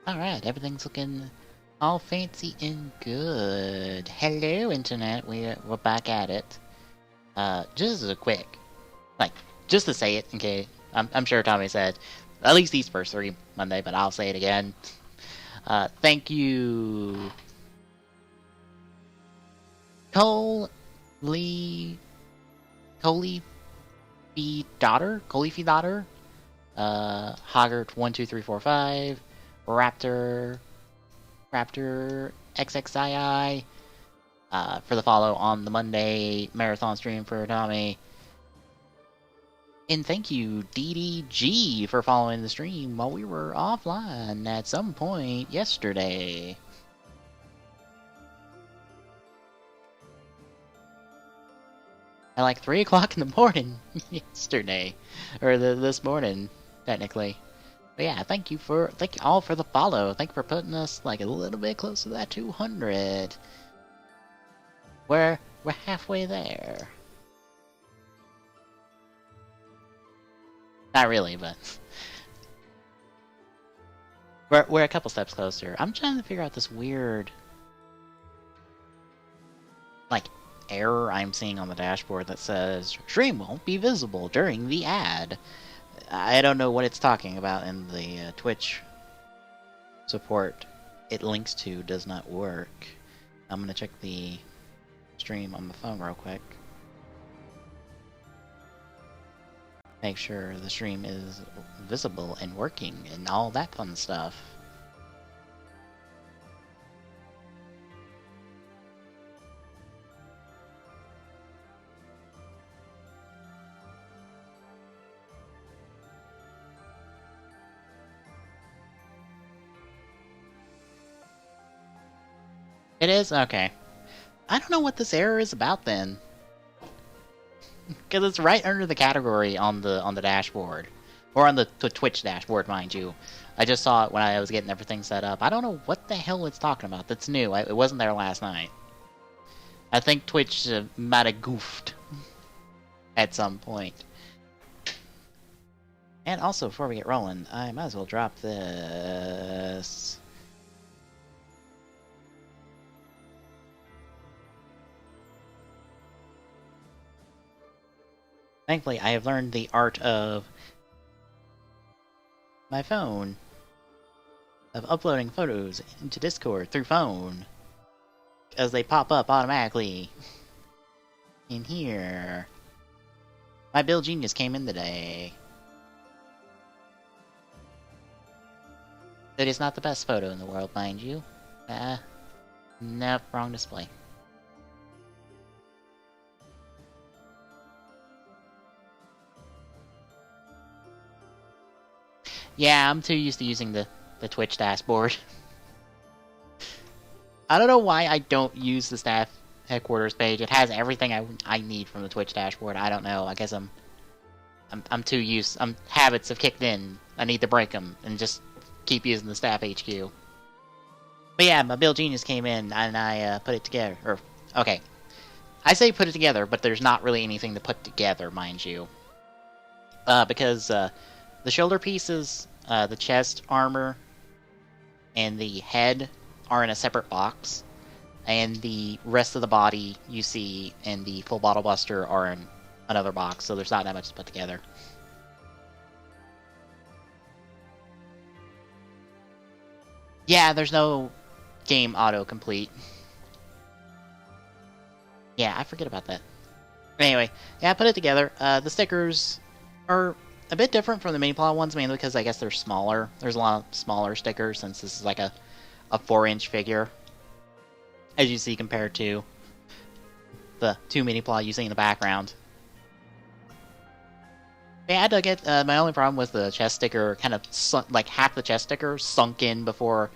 Alright, everything's looking all fancy and good. Hello, Internet. We're back at it. Just as a quick, just to say it, okay, I'm sure Tommy said, at least these first three Monday, but I'll say it again. Thank you, Coley Daughter, Hoggart12345, Raptor XXII, for the follow on the Monday marathon stream for Tommy. And thank you, DDG, for following the stream while we were offline at some point yesterday. At like 3 o'clock in the morning yesterday. Or this morning, technically. But yeah, thank you all for the follow. Thank you for putting us like a little bit close to that 200. We're halfway there. Not really, but we're a couple steps closer. I'm trying to figure out this weird error I'm seeing on the dashboard that says stream won't be visible during the ad. I don't know what it's talking about, and the Twitch support it links to does not work. I'm gonna check the stream on the phone real quick. Make sure the stream is visible and working and all that fun stuff. It is? Okay. I don't know what this error is about then. Because it's right under the category on the dashboard. Or on the Twitch dashboard, mind you. I just saw it when I was getting everything set up. I don't know what the hell it's talking about. That's new. It wasn't there last night. I think Twitch might have goofed at some point. And also, before we get rolling, I might as well drop this. Thankfully, I have learned the art of my phone, of uploading photos into Discord through phone, as they pop up automatically in here. My Bill Genius came in today. It is not the best photo in the world, mind you. Nope, wrong display. Yeah, I'm too used to using the Twitch dashboard. I don't know why I don't use the staff headquarters page. It has everything I need from the Twitch dashboard. I don't know. I guess I'm too used. Habits have kicked in. I need to break them and just keep using the staff HQ. But yeah, my Bill Genius came in and I put it together. Okay, I say put it together, but there's not really anything to put together, mind you. Because the shoulder pieces, the chest armor, and the head are in a separate box, and the rest of the body you see and the full bottle buster are in another box, so there's not that much to put together. Yeah, there's no game auto-complete. Yeah, I forget about that. Anyway, yeah, I put it together. The stickers are a bit different from the mini plot ones, mainly because I guess they're smaller. There's a lot of smaller stickers since this is like a 4-inch figure, as you see compared to the 2 mini plot you see in the background. Yeah, I dug it. My only problem was the chest sticker kind of like half the chest sticker sunk in before,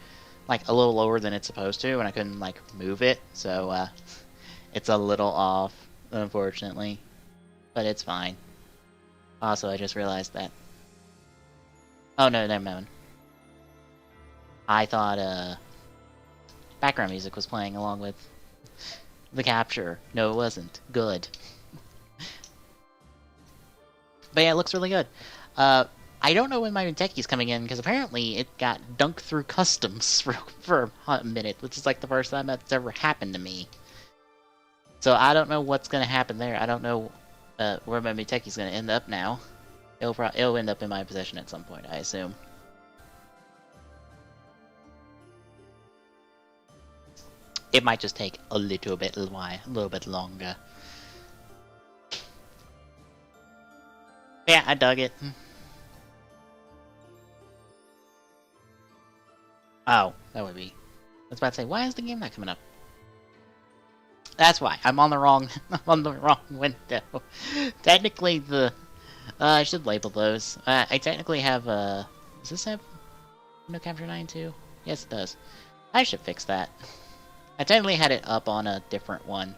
like a little lower than it's supposed to, and I couldn't like move it, so it's a little off, unfortunately, but it's fine. Also, I just realized that. Oh no, never mind. I thought background music was playing along with the capture. No, it wasn't. Good. But yeah, it looks really good. I don't know when my Muteki's coming in, because apparently it got dunked through customs for a minute, which is like the first time that's ever happened to me. So I don't know what's going to happen there. I don't know where my Muteki's going to end up now. It'll end up in my possession at some point, I assume. It might just take a little bit longer. Yeah, I dug it. Oh, that would be. I was about to say, why is the game not coming up? That's why I'm on the wrong window. Technically, I should label those. I technically have does this have no capture 9 too? Yes, it does. I should fix that. I technically had it up on a different one.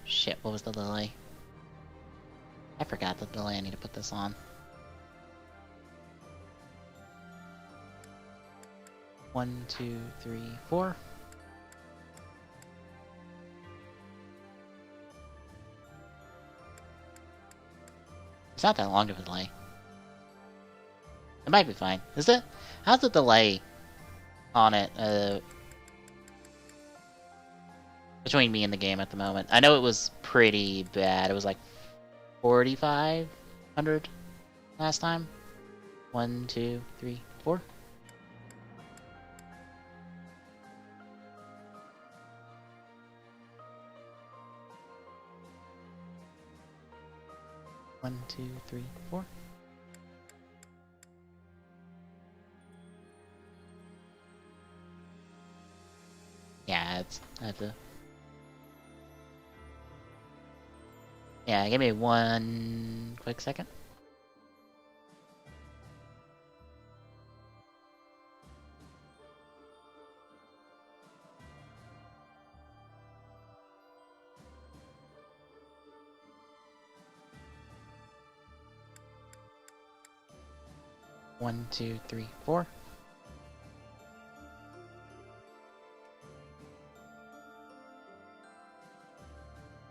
Shit, what was the delay? I forgot the delay I need to put this on. 1, 2, 3, 4. It's not that long of a delay. It might be fine. Is it? How's the delay on it, between me and the game at the moment? I know it was pretty bad. It was like 4,500 last time. 1, 2, 3, 4. One, 2, 3, 4. Yeah, I have to. Yeah, give me one quick second. One, 2, 3, 4.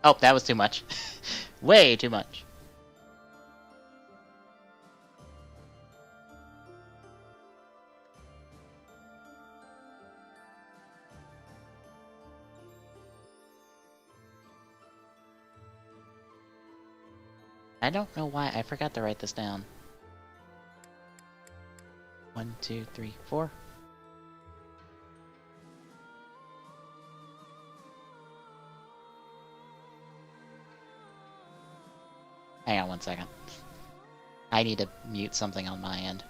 Oh, that was too much. Way too much. I don't know why I forgot to write this down. 1, 2, 3, 4. Hang on one second. I need to mute something on my end.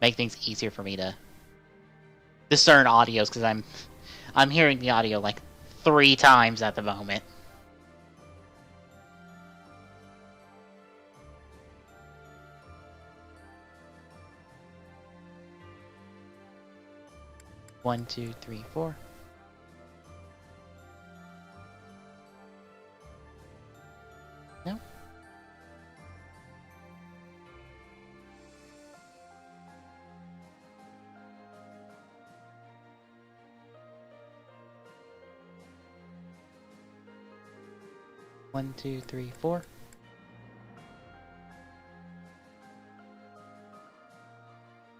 Make things easier for me to discern audios, because I'm hearing the audio like 3 times at the moment. One, 2, 3, 4. No? One, 2, 3, 4.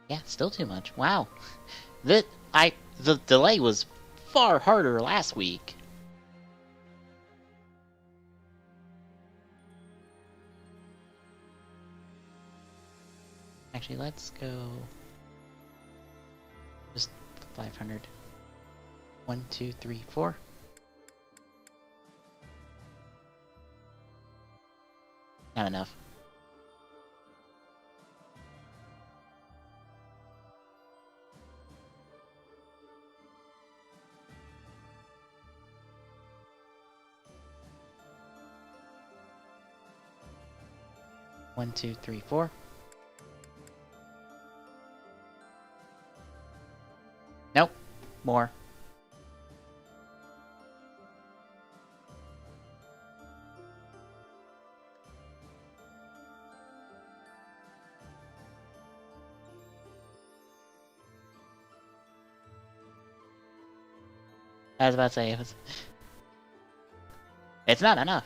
Yeah, still too much. Wow. The delay was far harder last week. Actually, let's go just 500. 1, 2, 3, 4. Not enough. One, 2, 3, 4. Nope. More. I was about to say, It's not enough.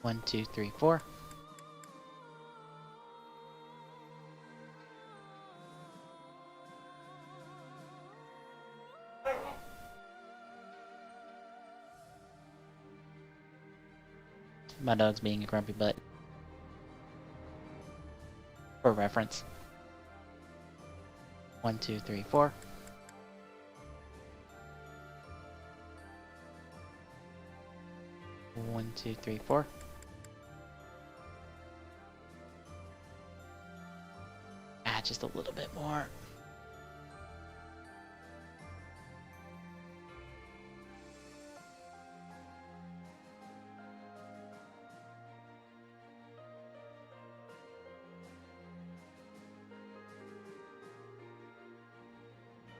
1, 2, 3, 4. My dog's being a grumpy butt. For reference. 1, 2, 3, 4. 1, 2, 3, 4. Just a little bit more.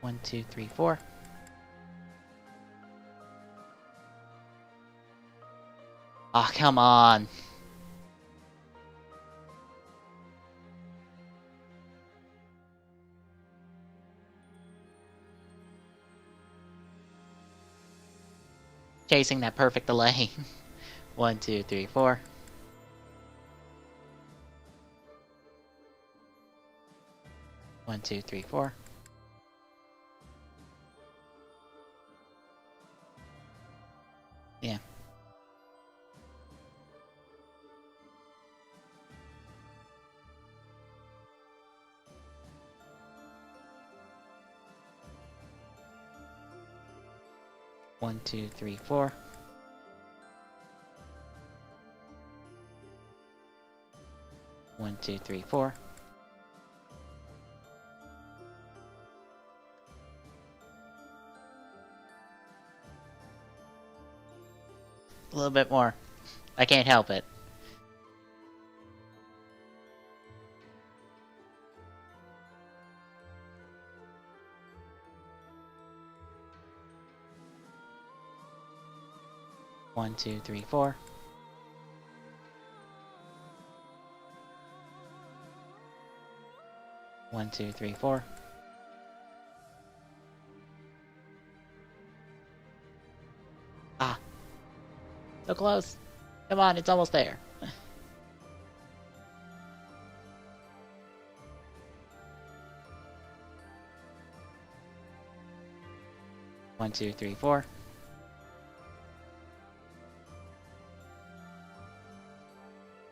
One, two, three, four. Oh, come on. Chasing that perfect delay. 1, 2, 3, 4. One, two, three, four. Yeah. One, two, three, four. One, two, three, four. A little bit more. I can't help it. One, two, three, four. One, two, three, four. Ah. So close. Come on, it's almost there. One, two, three, four.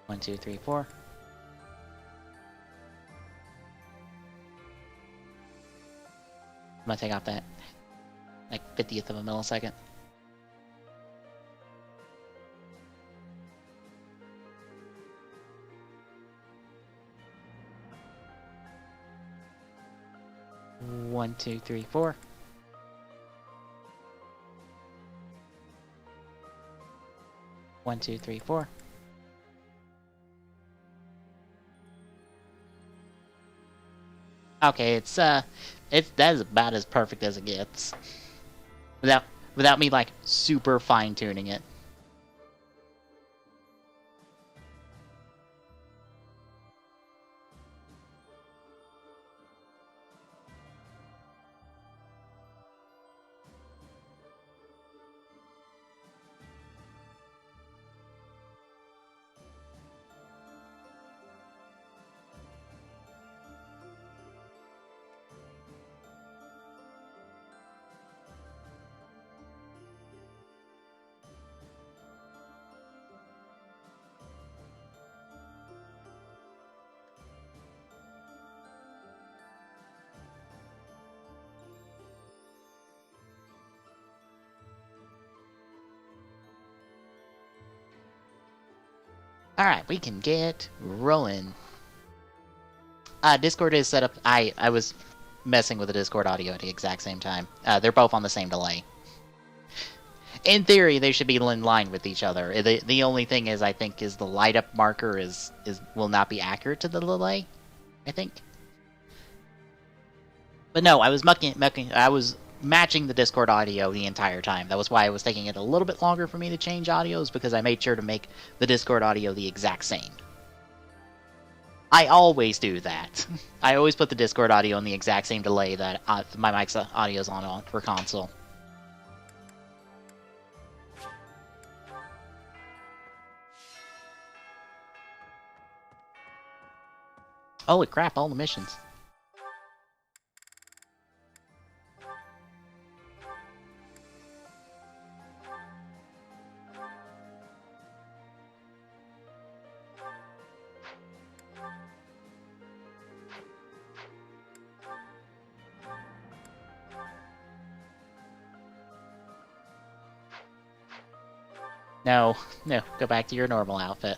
One, two, three, four. I'm gonna take off that, like, 50th of a millisecond. One, two, three, four. One, two, three, four. Okay, that is about as perfect as it gets. Without me, like, super fine-tuning it. Alright, we can get rolling. Discord is set up. I was messing with the Discord audio at the exact same time. They're both on the same delay. In theory, they should be in line with each other. The only thing is, I think, is the light up marker will not be accurate to the delay. I think. But no, I was I was matching the Discord audio the entire time. That was why it was taking it a little bit longer for me to change audios, because I made sure to make the Discord audio the exact same. I always do that. I always put the Discord audio on the exact same delay that my mic's audio's on for console. Holy crap, all the missions. No, no, go back to your normal outfit.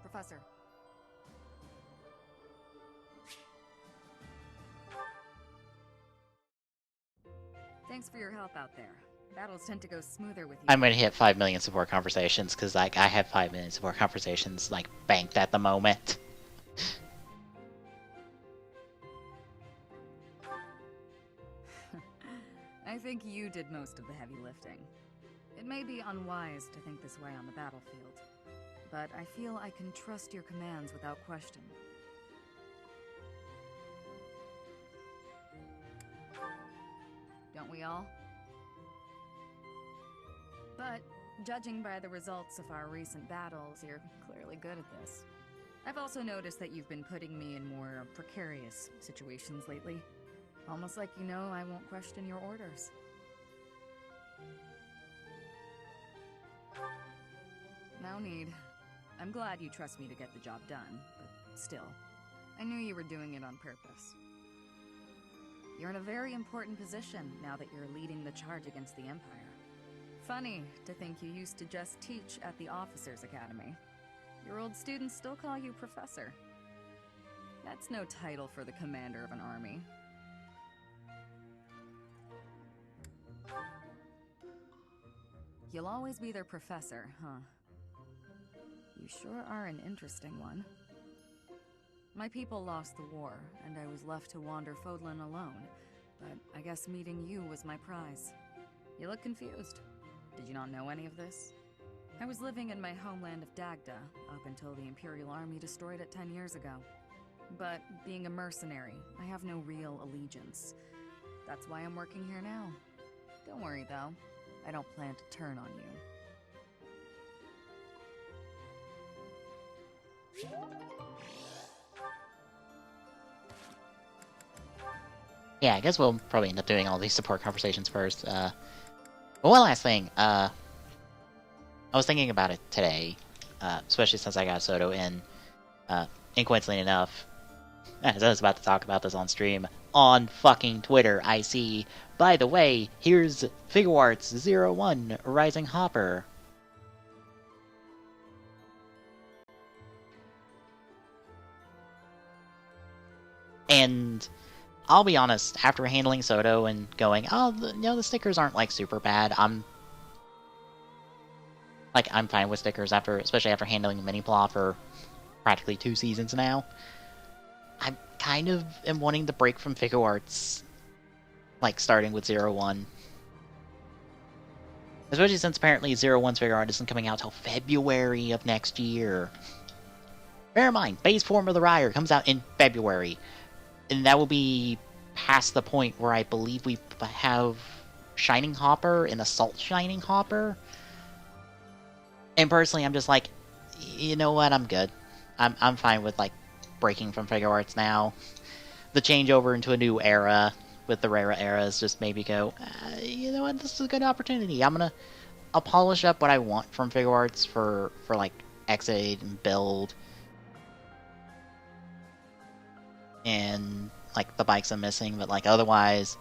Professor. Thanks for your help out there. Battles tend to go smoother with you. I'm gonna hit 5 million support conversations, because like, I have 5 million support conversations like banked at the moment. I think you did most of the heavy lifting. It may be unwise to think this way on the battlefield, but I feel I can trust your commands without question. Don't we all? But, judging by the results of our recent battles, you're clearly good at this. I've also noticed that you've been putting me in more precarious situations lately. Almost like you know I won't question your orders. No need. I'm glad you trust me to get the job done, but still, I knew you were doing it on purpose. You're in a very important position now that you're leading the charge against the Empire. Funny to think you used to just teach at the Officers' Academy. Your old students still call you Professor. That's no title for the commander of an army. You'll always be their professor, huh? You sure are an interesting one. My people lost the war, and I was left to wander Fodlan alone, but I guess meeting you was my prize. You look confused. Did you not know any of this? I was living in my homeland of Dagda, up until the Imperial Army destroyed it 10 years ago. But being a mercenary, I have no real allegiance. That's why I'm working here now. Don't worry, though. I don't plan to turn on you. Yeah, I guess we'll probably end up doing all these support conversations first. But one last thing, I was thinking about it today, especially since I got Soto in, and coincidentally enough, as I was about to talk about this on stream, on fucking Twitter, I see, by the way, here's FiguartsZero1 Rising Hopper. And I'll be honest, after handling Soto and going, oh, the stickers aren't, like, super bad, I'm fine with stickers, especially after handling Mini-Plot for practically 2 seasons now. I kind of am wanting to break from Figuarts, like, starting with 01. Especially since apparently 01's Figuart isn't coming out till February of next year. Bear in mind, base form of the Ryer comes out in February. And that will be past the point where I believe we have Shining Hopper and Assault Shining Hopper. And personally, I'm just like, you know what, I'm good. I'm fine with, like, breaking from Figuarts now. The changeover into a new era with the Rara eras just maybe go, you know what, this is a good opportunity. I'll polish up what I want from Figuarts for like, X8 and Build. And, like, the bikes I'm missing, but, like, otherwise,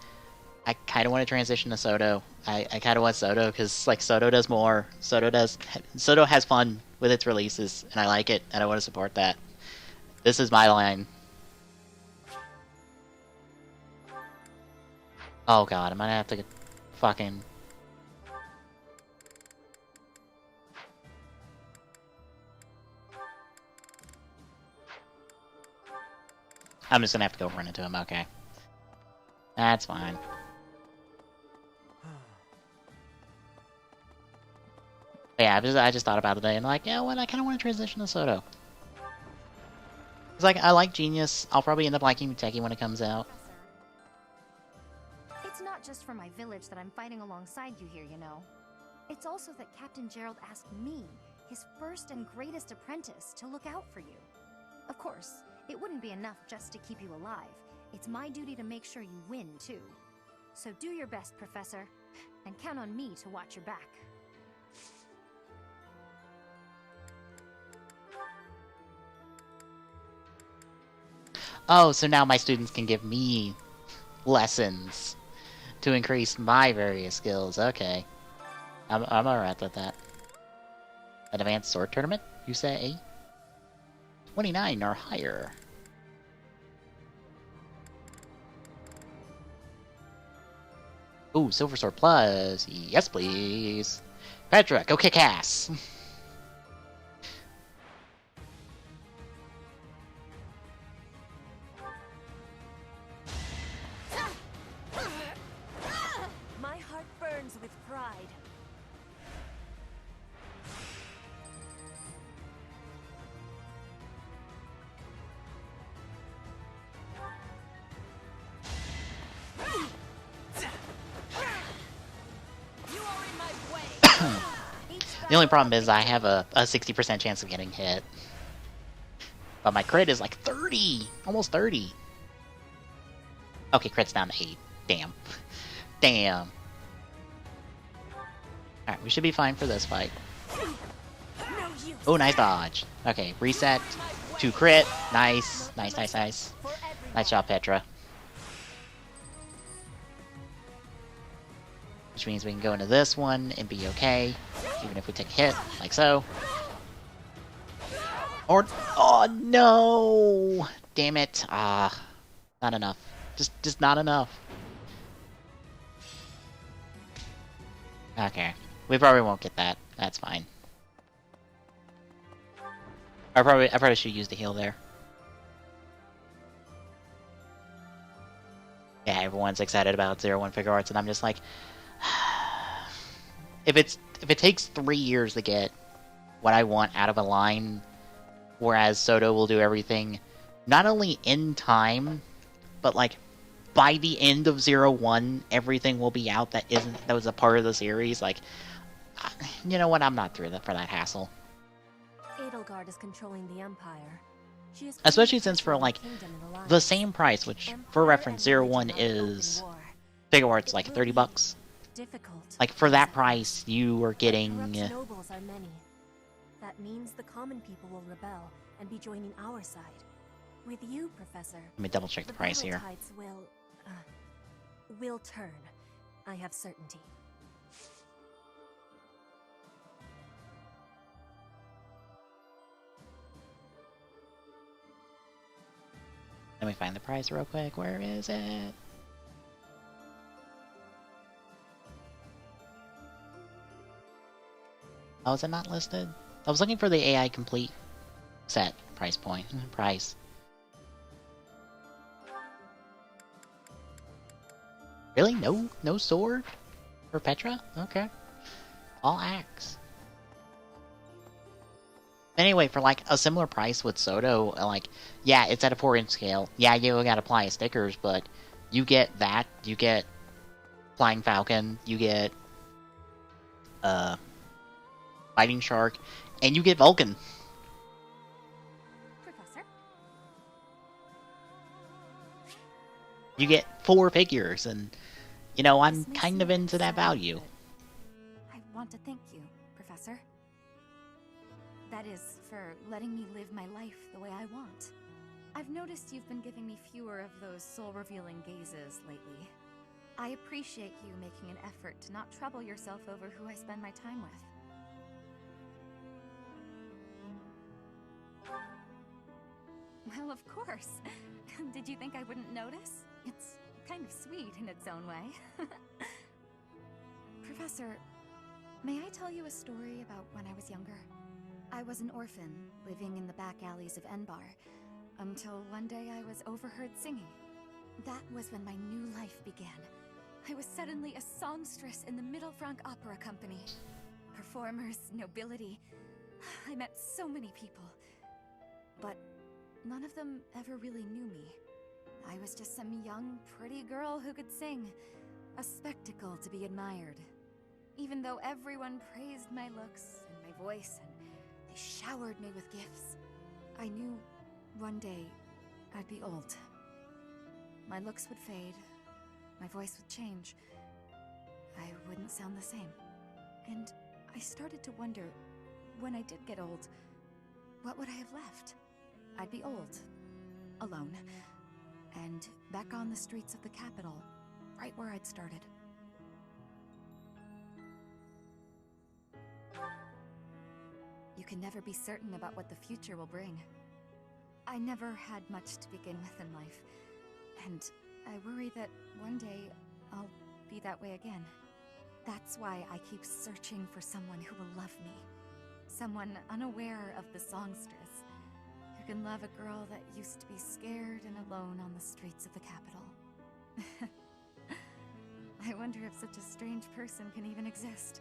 I kind of want to transition to Soto. I kind of want Soto, because, like, Soto does more. Soto has fun with its releases, and I like it, and I want to support that. This is my line. Oh god, I'm gonna have to get fucking... I'm just gonna have to go run into him, okay. That's fine. But yeah, I just thought about it today and like, yeah, what? I kind of want to transition to Soto. It's like, I like Genius. I'll probably end up liking Muteki when it comes out. It's not just for my village that I'm fighting alongside you here, you know. It's also that Captain Gerald asked me, his first and greatest apprentice, to look out for you. Of course, it wouldn't be enough just to keep you alive. It's my duty to make sure you win, too. So do your best, Professor, and count on me to watch your back. Oh, so now my students can give me lessons to increase my various skills. Okay. I'm alright with that. An advanced sword tournament, you say? 29 or higher. Ooh, Silver Sword Plus. Yes, please. Petra, go kick ass. My heart burns with pride. The only problem is I have a 60% chance of getting hit. But my crit is like 30! Almost 30. Okay, crit's down to 8. Damn. Damn. Alright, we should be fine for this fight. Oh, nice dodge. Okay, reset to crit. Nice. Nice, nice, nice. Nice job, Petra. Which means we can go into this one and be okay. Even if we take a hit, like so. Or... oh, no! Damn it. Ah. Not enough. Just not enough. Okay. We probably won't get that. That's fine. I probably should use the heal there. Yeah, everyone's excited about 0-1 figure arts, and I'm just like... if it takes 3 years to get what I want out of a line, whereas Soto will do everything not only in time, but like by the end of 0-1, everything will be out that was a part of the series. Like, you know what? I'm not through for that hassle. Edelgard is controlling the Empire. Especially since for like the same price, which for reference 0-1 is figure arts like $30. Like for that price, you are getting. Nobles are many. That means the common people will rebel and be joining our side. With you, Professor. Let me double check the price here. Tides will turn. I have certainty. Let me find the price real quick. Where is it? Oh, is it not listed? I was looking for the AI complete set price point. Price. Really? No sword? For Petra? Okay. All axe. Anyway, for like a similar price with Soto, like, yeah, it's at a 4-inch scale. Yeah, you gotta apply stickers, but you get that. You get Flying Falcon. You get Fighting Shark, and you get Vulcan. Professor? You get 4 figures, and, you know, I'm kind of into that value. I want to thank you, Professor. That is, for letting me live my life the way I want. I've noticed you've been giving me fewer of those soul-revealing gazes lately. I appreciate you making an effort to not trouble yourself over who I spend my time with. Well, of course. Did you think I wouldn't notice? It's kind of sweet in its own way. Professor, may I tell you a story about when I was younger? I was an orphan, living in the back alleys of Enbar, until one day I was overheard singing. That was when my new life began. I was suddenly a songstress in the Middle Franc Opera Company. performers, nobility. I met so many people. But none of them ever really knew me. I was just some young, pretty girl who could sing. A spectacle to be admired. Even though everyone praised my looks and my voice, and they showered me with gifts, I knew one day I'd be old. My looks would fade, my voice would change. I wouldn't sound the same. And I started to wonder, when I did get old, what would I have left? I'd be old, alone, and back on the streets of the capital, right where I'd started. You can never be certain about what the future will bring. I never had much to begin with in life, and I worry that one day I'll be that way again. That's why I keep searching for someone who will love me. Someone unaware of the songstress, who can love a girl that used to be scared and alone on the streets of the capital. I wonder if such a strange person can even exist.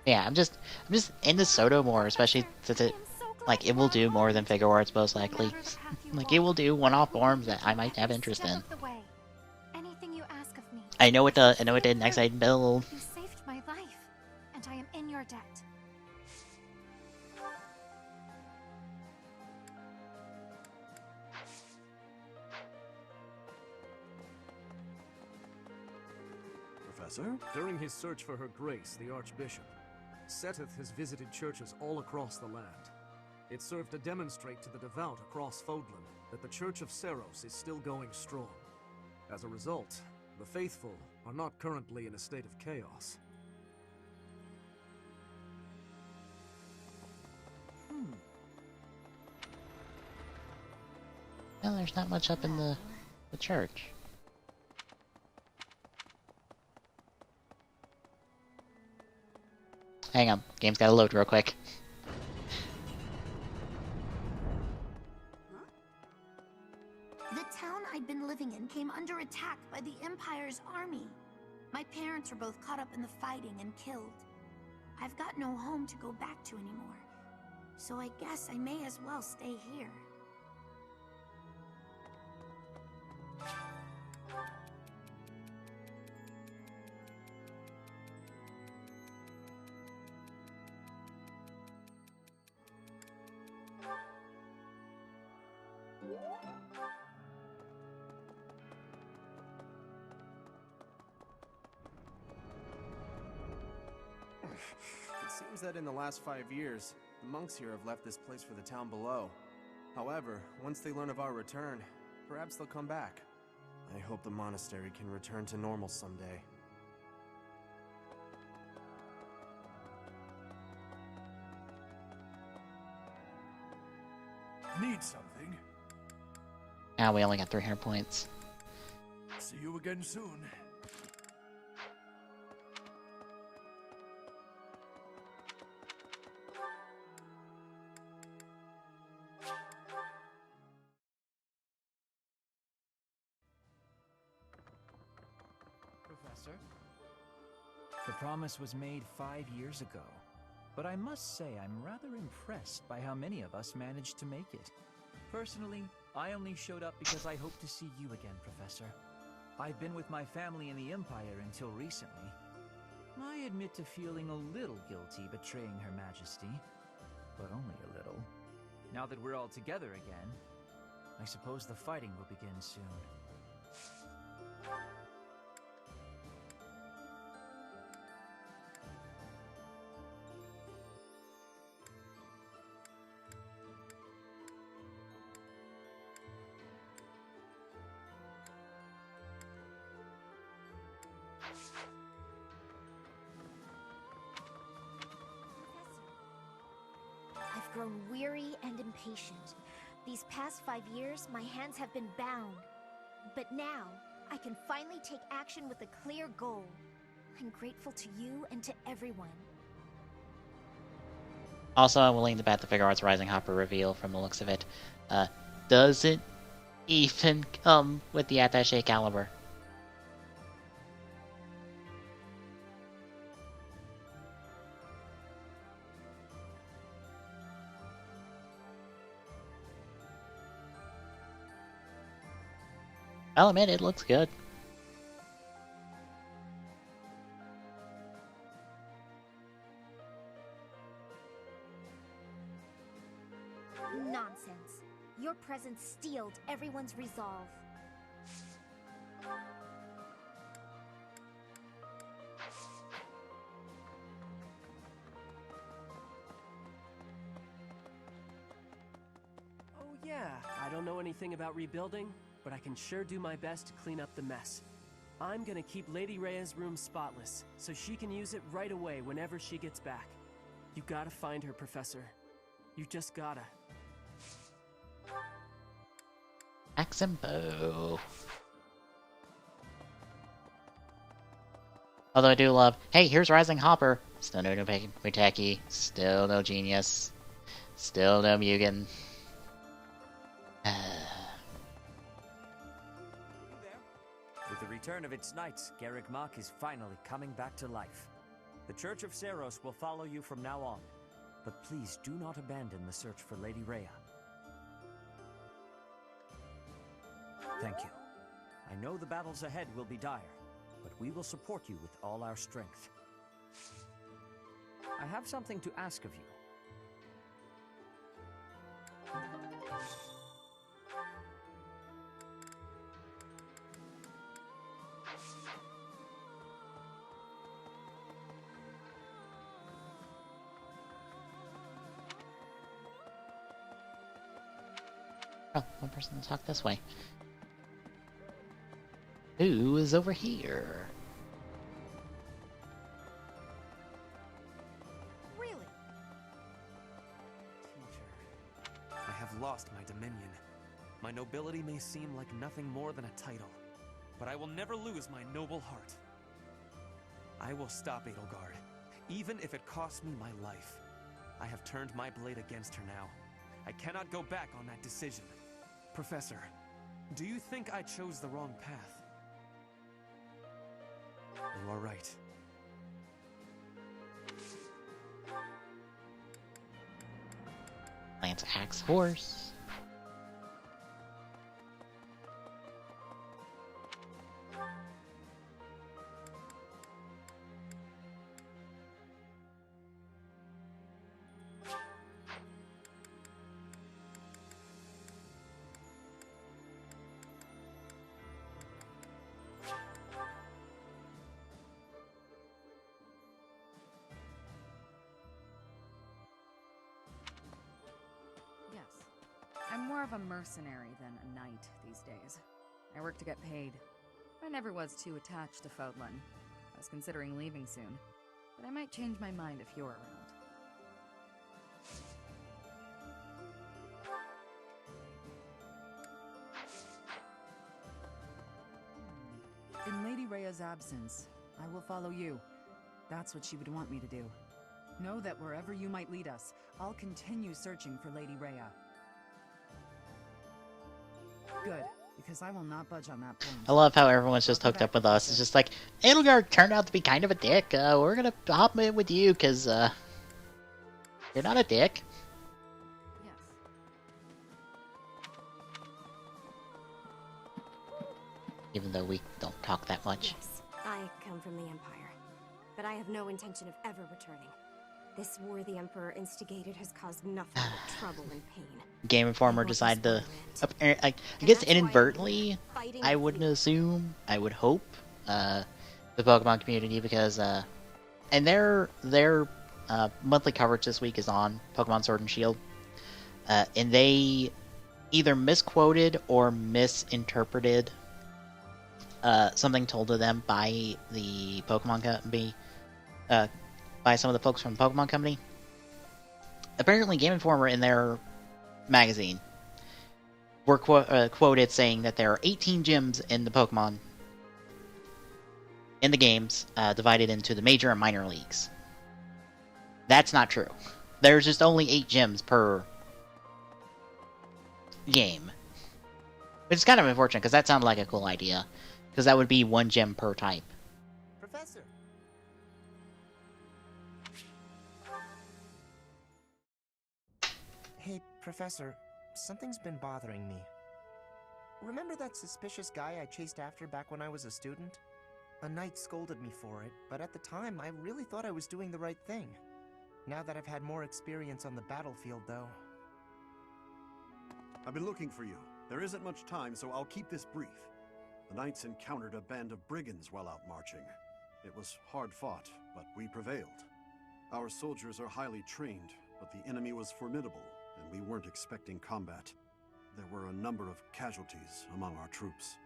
Yeah, I'm just into Soto more, especially since it will do more than figure arts most likely. Like, it will do one-off forms that I might have interest in. Anything you ask of me. I know it did next I build. You saved my life, and I am in your debt. Professor? During his search for her grace, the Archbishop, Seteth has visited churches all across the land. It served to demonstrate to the devout across Fodlan that the Church of Seros is still going strong. As a result, the faithful are not currently in a state of chaos. Well, there's not much up in the church. Hang on, game's gotta load real quick. The town I'd been living in came under attack by the Empire's army. My parents were both caught up in the fighting and killed. I've got no home to go back to anymore, so I guess I may as well stay here. It seems that in the last 5 years, the monks here have left this place for the town below. However, once they learn of our return, perhaps they'll come back. I hope the monastery can return to normal someday. Need something? Now we only got 300 points. See you again soon. Professor? The promise was made 5 years ago, but I must say I'm rather impressed by how many of us managed to make it. Personally, I only showed up because I hope to see you again, Professor. I've been with my family in the Empire until recently. I admit to feeling a little guilty betraying Her Majesty, but only a little. Now that we're all together again, I suppose the fighting will begin soon. I've grown weary and impatient. These past 5 years, my hands have been bound. But now, I can finally take action with a clear goal. and grateful to you and to everyone. Also, I'm willing to bet the Figure Arts Rising Hopper reveal from the looks of it doesn't even come with the attaché caliber. I'll admit, it looks good. Nonsense. Your presence steeled everyone's resolve. Oh yeah, I don't know anything about rebuilding, but I can sure do my best to clean up the mess. I'm gonna keep Lady Rhea's room spotless, so she can use it right away whenever she gets back. You gotta find her, Professor. You just gotta. Axe and bow. Although I do love, hey, here's Rising Hopper. Still no Muteki. Still no Genius. Still no Mugen. With the return of its knights, Garrick Mach is finally coming back to life. The Church of Seros will follow you from now on, but please do not abandon the search for Lady Rhea. Thank you. I know the battles ahead will be dire, but we will support you with all our strength. I have something to ask of you. Oh, one person to talk this way. Who is over here? Really? Teacher, I have lost my dominion. My nobility may seem like nothing more than a title, but I will never lose my noble heart. I will stop Edelgard, even if it costs me my life. I have turned my blade against her now. I cannot go back on that decision. Professor, do you think I chose the wrong path? You are right. Lance Axe Horse. Yes. I'm more of a mercenary than a knight these days. I work to get paid. I never was too attached to Fodlan. I was considering leaving soon, but I might change my mind if you're around. In Lady Rhea's absence, I will follow you. That's what she would want me to do. Know that wherever you might lead us, I'll continue searching for Lady Rhea. Good, because I will not budge on that point. I love how everyone's just hooked up with us. It's just like, Edelgard turned out to be kind of a dick. We're gonna hop in with you, because, you're not a dick. Yes. Even though we don't talk that much. Yes, I come from the Empire, but I have no intention of ever returning. This war the Emperor instigated has caused nothing but trouble and pain. Game Informer decided to, I guess inadvertently, I wouldn't assume, I would hope, the Pokemon community, because, and their monthly coverage this week is on Pokemon Sword and Shield, and they either misquoted or misinterpreted something told to them by the Pokemon Company, by some of the folks from the Pokemon Company. Apparently, Game Informer in their magazine were quoted saying that there are 18 gyms in the Pokemon in the games divided into the major and minor leagues. That's not true. There's just only 8 gyms per game. Which is kind of unfortunate, because that sounded like a cool idea. Because that would be 1 gym per type. Professor. Hey, Professor. Something's been bothering me. Remember that suspicious guy I chased after back when I was a student? A knight scolded me for it, but at the time I really thought I was doing the right thing. Now that I've had more experience on the battlefield, though... I've been looking for you. There isn't much time, so I'll keep this brief. The knights encountered a band of brigands while out marching. It was hard fought, but we prevailed. Our soldiers are highly trained, but the enemy was formidable, and we weren't expecting combat. There were a number of casualties among our troops.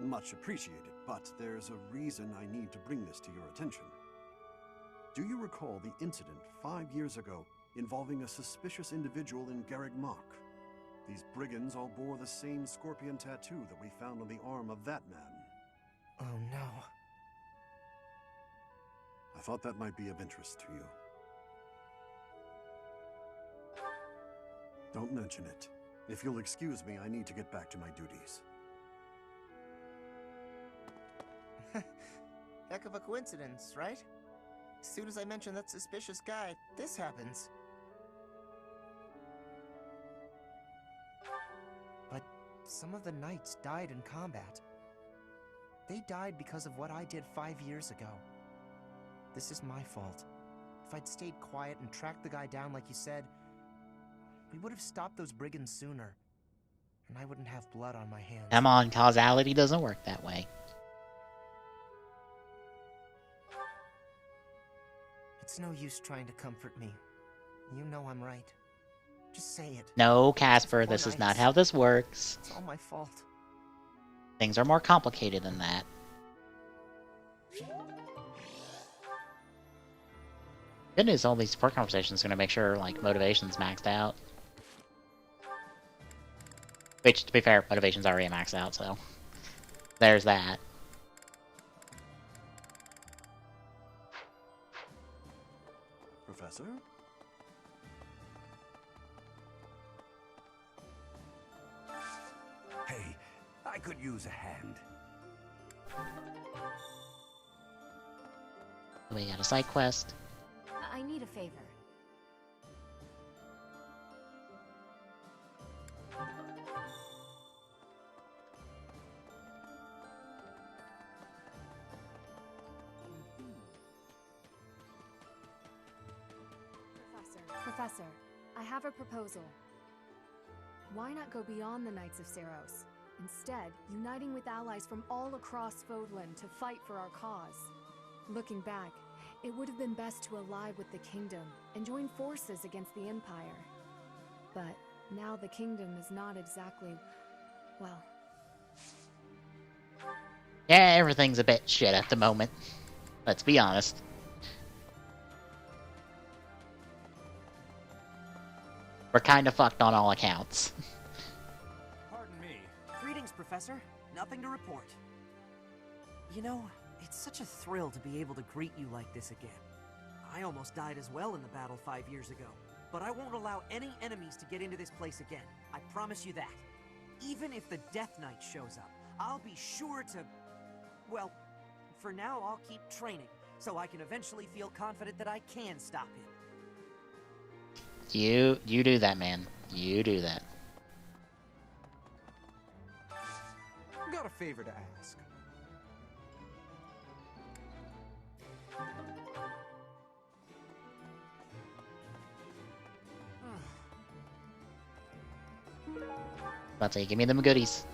Much appreciated, but there's a reason I need to bring this to your attention. Do you recall the incident 5 years ago involving a suspicious individual in Garreg Mach? These brigands all bore the same scorpion tattoo that we found on the arm of that man. Oh no. I thought that might be of interest to you. Don't mention it. If you'll excuse me, I need to get back to my duties. Heck of a coincidence, right? As soon as I mention that suspicious guy, this happens. But some of the knights died in combat. They died because of what I did 5 years ago. This is my fault. If I'd stayed quiet and tracked the guy down like you said, we would have stopped those brigands sooner. And I wouldn't have blood on my hands. Come on, causality doesn't work that way. It's no use trying to comfort me. You know I'm right. Just say it. No, Casper, this is not how this works. It's all my fault. Things are more complicated than that. Good news, all these support conversations are going to make sure, like, motivation's maxed out. Which, to be fair, motivation's already maxed out, so... there's that. Professor? Hey, I could use a hand. We got a side quest. I need a favor. Professor, I have a proposal. Why not go beyond the Knights of Seiros? Instead, uniting with allies from all across Fodlan to fight for our cause. Looking back, it would have been best to ally with the Kingdom and join forces against the Empire. But now the Kingdom is not exactly, well... Yeah, everything's a bit shit at the moment. Let's be honest. We're kind of fucked on all accounts. Pardon me. Greetings, Professor. Nothing to report. You know, it's such a thrill to be able to greet you like this again. I almost died as well in the battle 5 years ago, but I won't allow any enemies to get into this place again. I promise you that. Even if the Death Knight shows up, I'll be sure to... Well, for now I'll keep training, so I can eventually feel confident that I can stop him. You do that, man. You do that. Got a favor to ask. About to say, give me them goodies.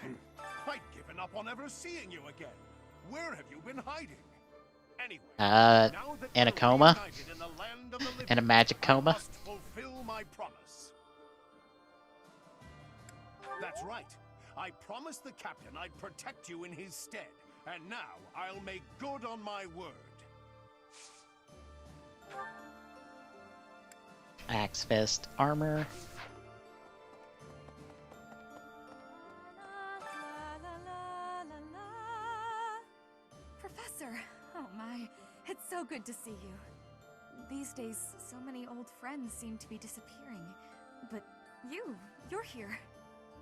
Hey, I'd given up on ever seeing you again. Where have you been hiding? Anyway, in a coma? in the land of the living, In a magic coma? I must fulfill my promise. That's right. I promised the captain I'd protect you in his stead, and now I'll make good on my word. Axe Fist armor. Professor! Oh my, it's so good to see you. These days, so many old friends seem to be disappearing. But you're here.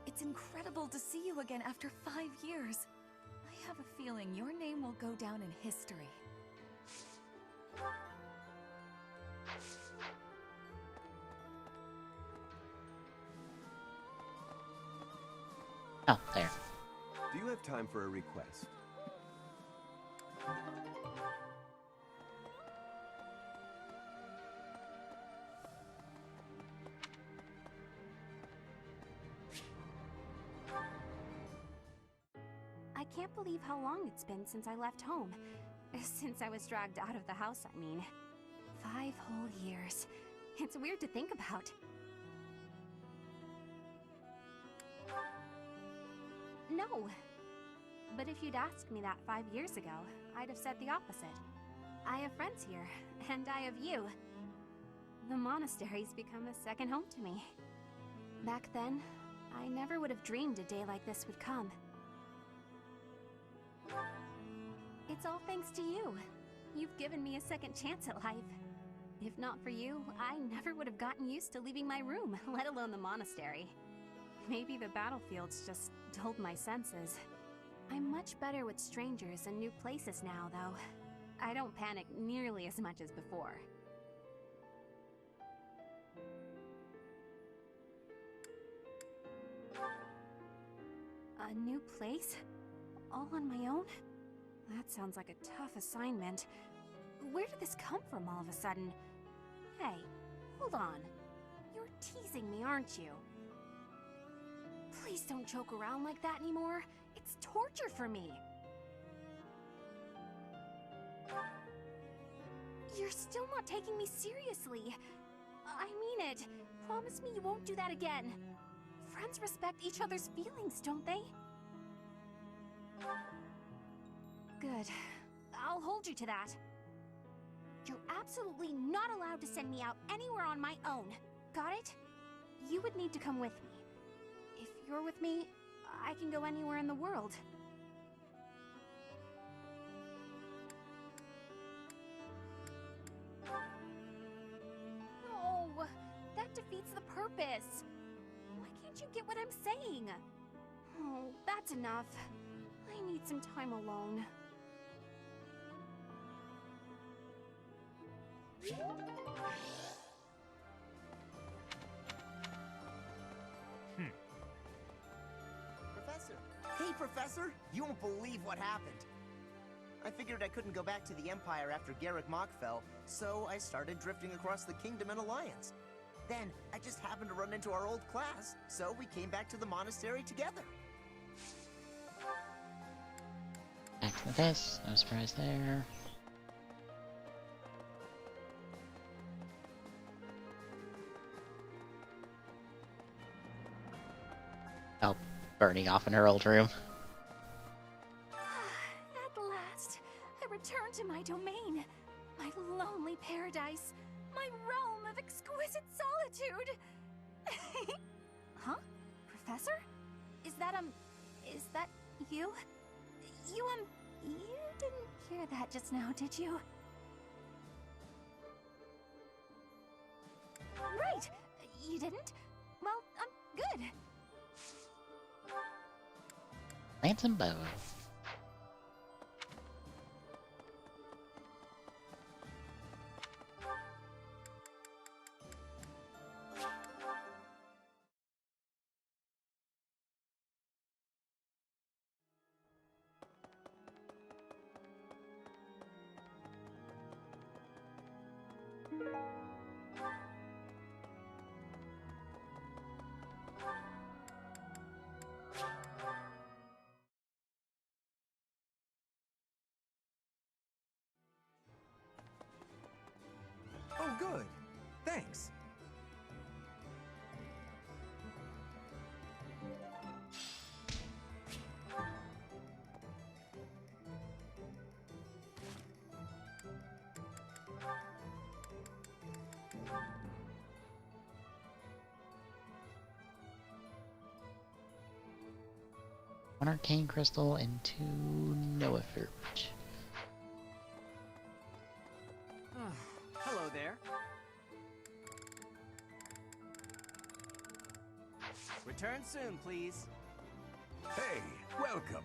It's incredible to see you again after 5 years. I have a feeling your name will go down in history. Oh, there. Do you have time for a request? I can't believe how long it's been since I left home. Since I was dragged out of the house, I mean. 5 whole years. It's weird to think about. No. But if you'd asked me that 5 years ago, I'd have said the opposite. I have friends here, and I have you. The monastery's become a second home to me. Back then, I never would have dreamed a day like this would come. It's all thanks to you. You've given me a second chance at life. If not for you, I never would have gotten used to leaving my room, let alone the monastery. Maybe the battlefields just dulled my senses. I'm much better with strangers and new places now, though. I don't panic nearly as much as before. A new place? All on my own? That sounds like a tough assignment. Where did this come from all of a sudden? Hey, hold on. You're teasing me, aren't you? Please don't joke around like that anymore. It's torture for me. You're still not taking me seriously. I mean it. Promise me you won't do that again. Friends respect each other's feelings, don't they? Good. I'll hold you to that. You're absolutely not allowed to send me out anywhere on my own. Got it? You would need to come with me. If you're with me, I can go anywhere in the world. No, that defeats the purpose. Why can't you get what I'm saying? Oh, that's enough. I need some time alone. Professor! Hey, Professor! You won't believe what happened. I figured I couldn't go back to the Empire after Garrick Mach fell, so I started drifting across the Kingdom in Alliance. Then, I just happened to run into our old class, so we came back to the monastery together. Back to this. No surprise there. Oh, burning off in her old room. At last, I return to my domain. My lonely paradise. My realm of exquisite solitude. Huh? Professor? Is that you? You didn't hear that just now, did you? Right! You didn't? Well, good. Lance and bow. Oh, good. Thanks. 1 arcane crystal and 2 Noah fruit. Hello there. Return soon, please. Hey, welcome.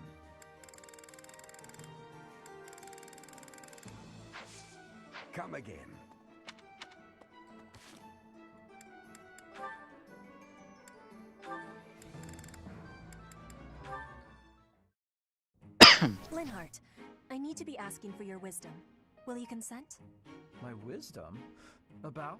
Come again. Linhart, I need to be asking for your wisdom. Will you consent? My wisdom? About?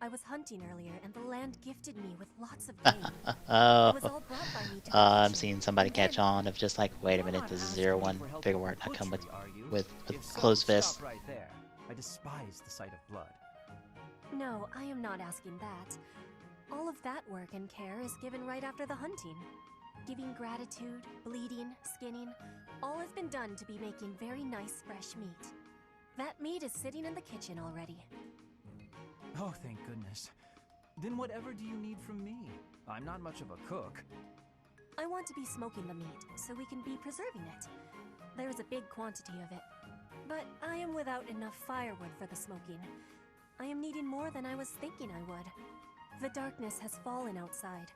I was hunting earlier, and the land gifted me with lots of game. Oh, It was all brought by me to I'm seeing somebody catch on of just like, wait a minute, this is 0-1 figure art. I come with If so, closed fists. stop right there. I despise the sight of blood. No, I am not asking that. All of that work and care is given right after the hunting. Giving gratitude, bleeding, skinning, all has been done to be making very nice fresh meat. That meat is sitting in the kitchen already. Oh, thank goodness. Then whatever do you need from me? I'm not much of a cook. I want to be smoking the meat, so we can be preserving it. There is a big quantity of it. But I am without enough firewood for the smoking. I am needing more than I was thinking I would. The darkness has fallen outside,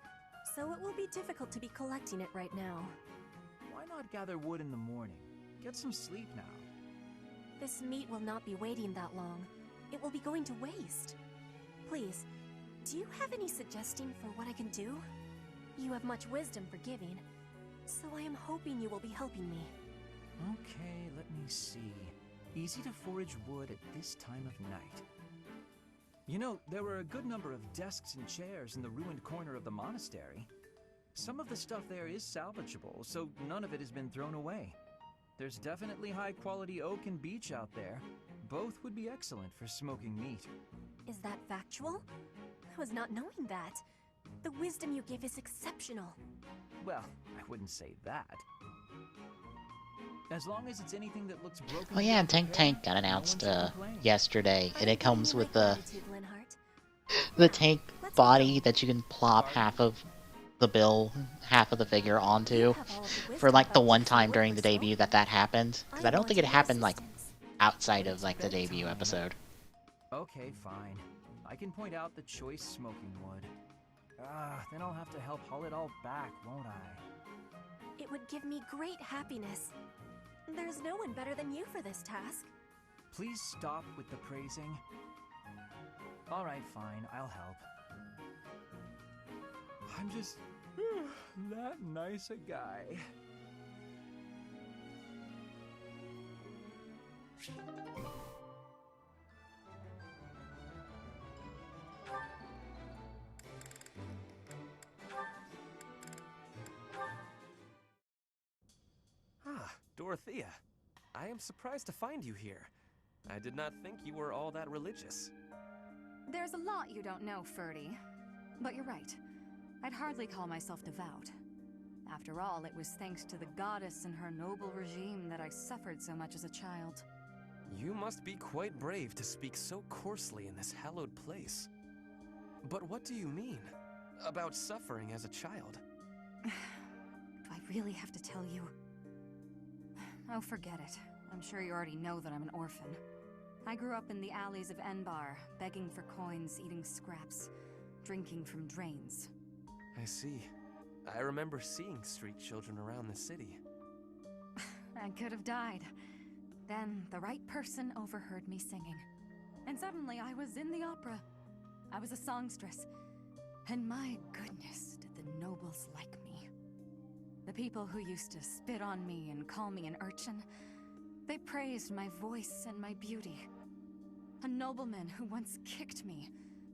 so it will be difficult to be collecting it right now. Why not gather wood in the morning? Get some sleep now. This meat will not be waiting that long. It will be going to waste. Please, do you have any suggestion for what I can do? You have much wisdom for giving, so I am hoping you will be helping me. Okay, let me see. Easy to forage wood at this time of night. You know, there were a good number of desks and chairs in the ruined corner of the monastery. Some of the stuff there is salvageable, so none of it has been thrown away. There's definitely high-quality oak and beech out there. Both would be excellent for smoking meat. Is that factual? I was not knowing that. The wisdom you give is exceptional. Well, I wouldn't say that. As long as it's anything that looks broken. Oh yeah, Tank got announced yesterday, and it comes with the tank body that you can plop half of the bill, half of the figure onto, for like the one time during the debut that happened. Because I don't think it happened like outside of like the debut episode. Okay, fine. I can point out the choice smoking wood. Then I'll have to help haul it all back, won't I? It would give me great happiness. There's no one better than you for this task. Please stop with the praising. Alright, fine, I'll help. I'm just that nice a guy. Dorothea. I am surprised to find you here. I did not think you were all that religious. There's a lot you don't know, Ferdy. But you're right. I'd hardly call myself devout. After all, it was thanks to the goddess and her noble regime that I suffered so much as a child. You must be quite brave to speak so coarsely in this hallowed place. But what do you mean about suffering as a child? Do I really have to tell you? Oh, forget it. I'm sure you already know that I'm an orphan. I grew up in the alleys of Enbar, begging for coins, eating scraps, drinking from drains. I see. I remember seeing street children around the city. I could have died. Then the right person overheard me singing. And suddenly I was in the opera. I was a songstress. And my goodness, did the nobles like me. The people who used to spit on me and call me an urchin, they praised my voice and my beauty. A nobleman who once kicked me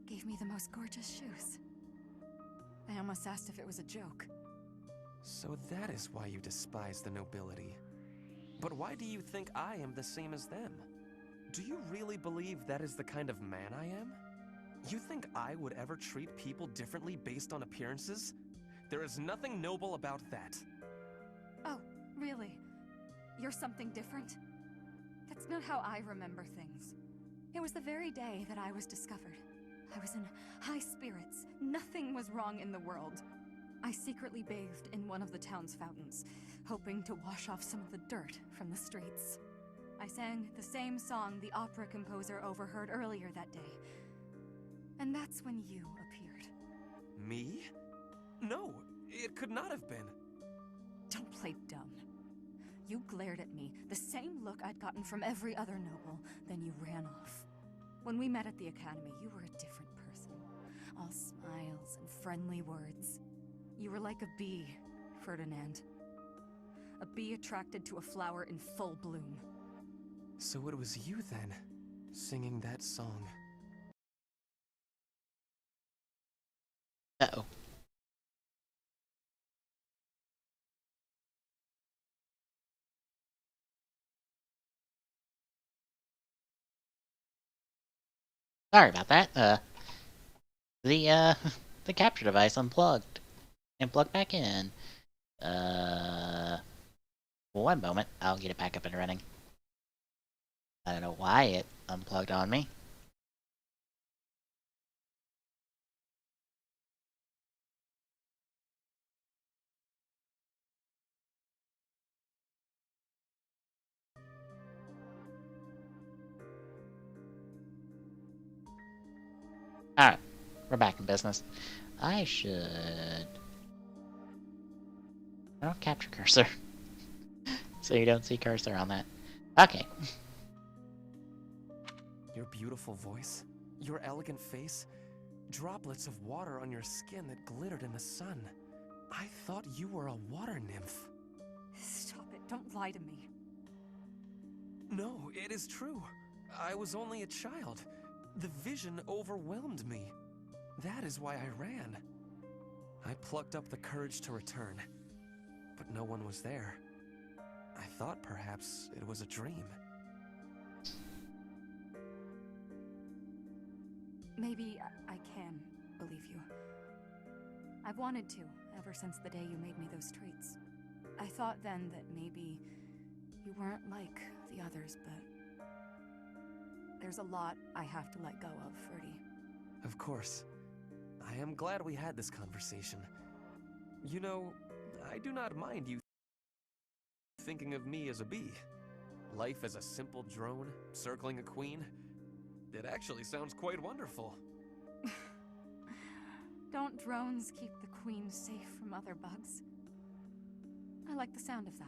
gave me the most gorgeous shoes. I almost asked if it was a joke. So that is why you despise the nobility. But why do you think I am the same as them? Do you really believe that is the kind of man I am? You think I would ever treat people differently based on appearances? There is nothing noble about that. Oh, really? You're something different? That's not how I remember things. It was the very day that I was discovered. I was in high spirits. Nothing was wrong in the world. I secretly bathed in one of the town's fountains, hoping to wash off some of the dirt from the streets. I sang the same song the opera composer overheard earlier that day. And that's when you appeared. Me? No, it could not have been. Don't play dumb. You glared at me, the same look I'd gotten from every other noble, then you ran off. When we met at the academy, you were a different person. All smiles and friendly words. You were like a bee, Ferdinand. A bee attracted to a flower in full bloom. So it was you then, singing that song. Uh-oh. Sorry about that. The the capture device unplugged and plugged back in. One moment, I'll get it back up and running. I don't know why it unplugged on me. Alright, we're back in business. I should... I don't capture cursor. So you don't see cursor on that. Okay. Your beautiful voice, your elegant face, droplets of water on your skin that glittered in the sun. I thought you were a water nymph. Stop it, don't lie to me. No, it is true. I was only a child. The vision overwhelmed me. That is why I ran. I plucked up the courage to return, but no one was there. I thought perhaps it was a dream. Maybe I can believe you. I've wanted to, ever since the day you made me those treats. I thought then that maybe you weren't like the others, but there's a lot I have to let go of, Ferdy. Of course. I am glad we had this conversation. You know, I do not mind you thinking of me as a bee. Life as a simple drone, circling a queen. It actually sounds quite wonderful. Don't drones keep the queen safe from other bugs? I like the sound of that.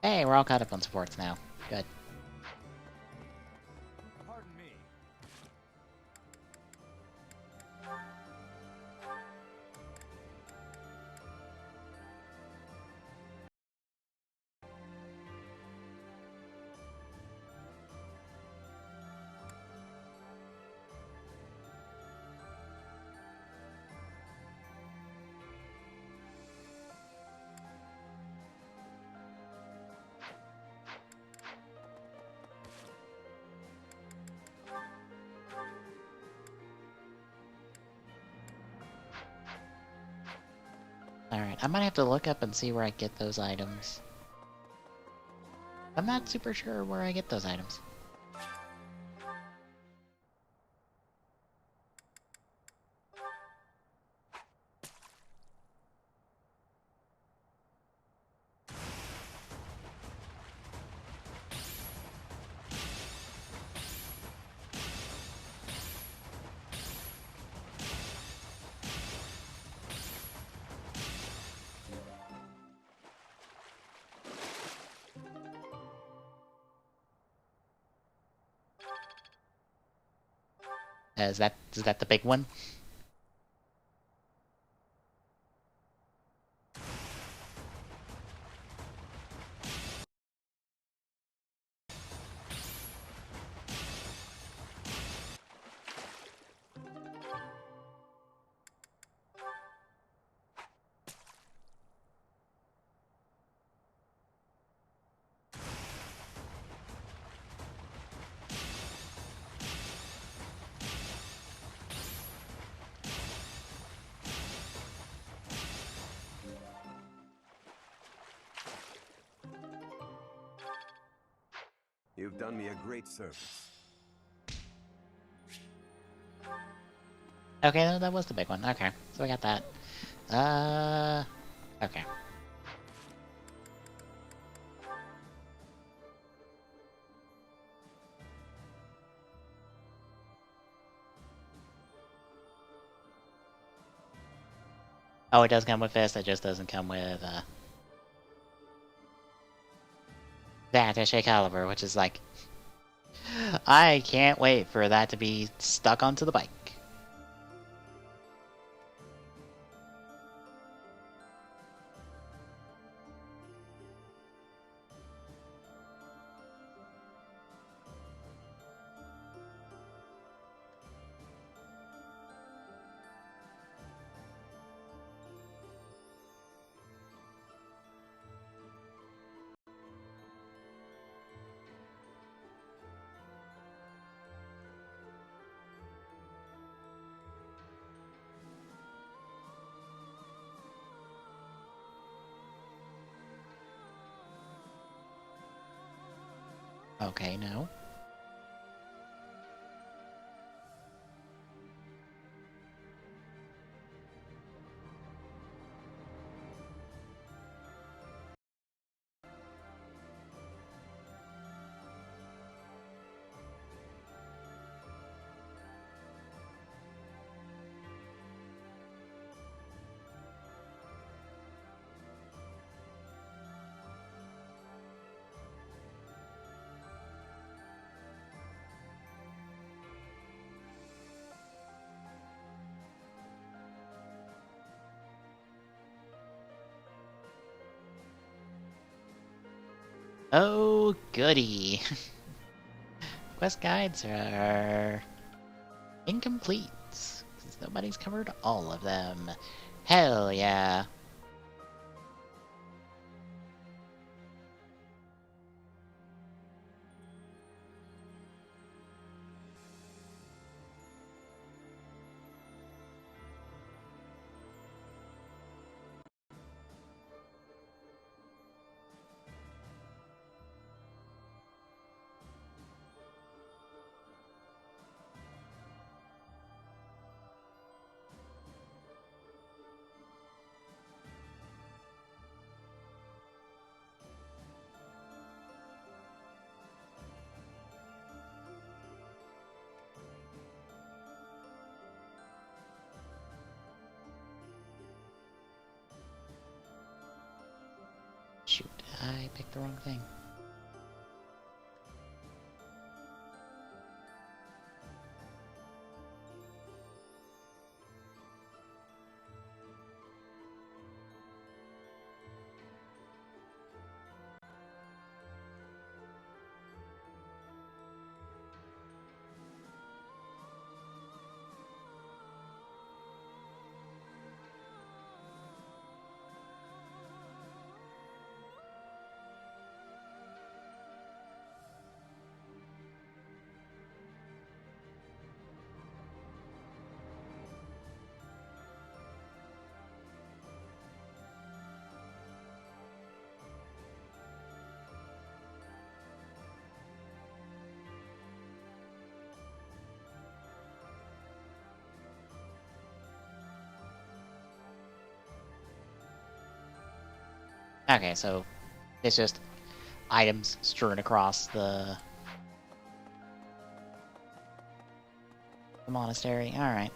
Hey, we're all caught up on supports now. Good. Pardon me. Alright, I might have to look up and see where I get those items. I'm not super sure where I get those items. Is that the big one? You've done me a great service. Okay, no, that was the big one. Okay, so I got that. Okay. Oh, it does come with this. It just doesn't come with the attaché caliber, which is like, I can't wait for that to be stuck onto the bike. Okay, no. Oh, goody. Quest guides are incomplete, since nobody's covered all of them. Hell yeah. Shoot, I picked the wrong thing. Okay, so it's just items strewn across the monastery. Alright.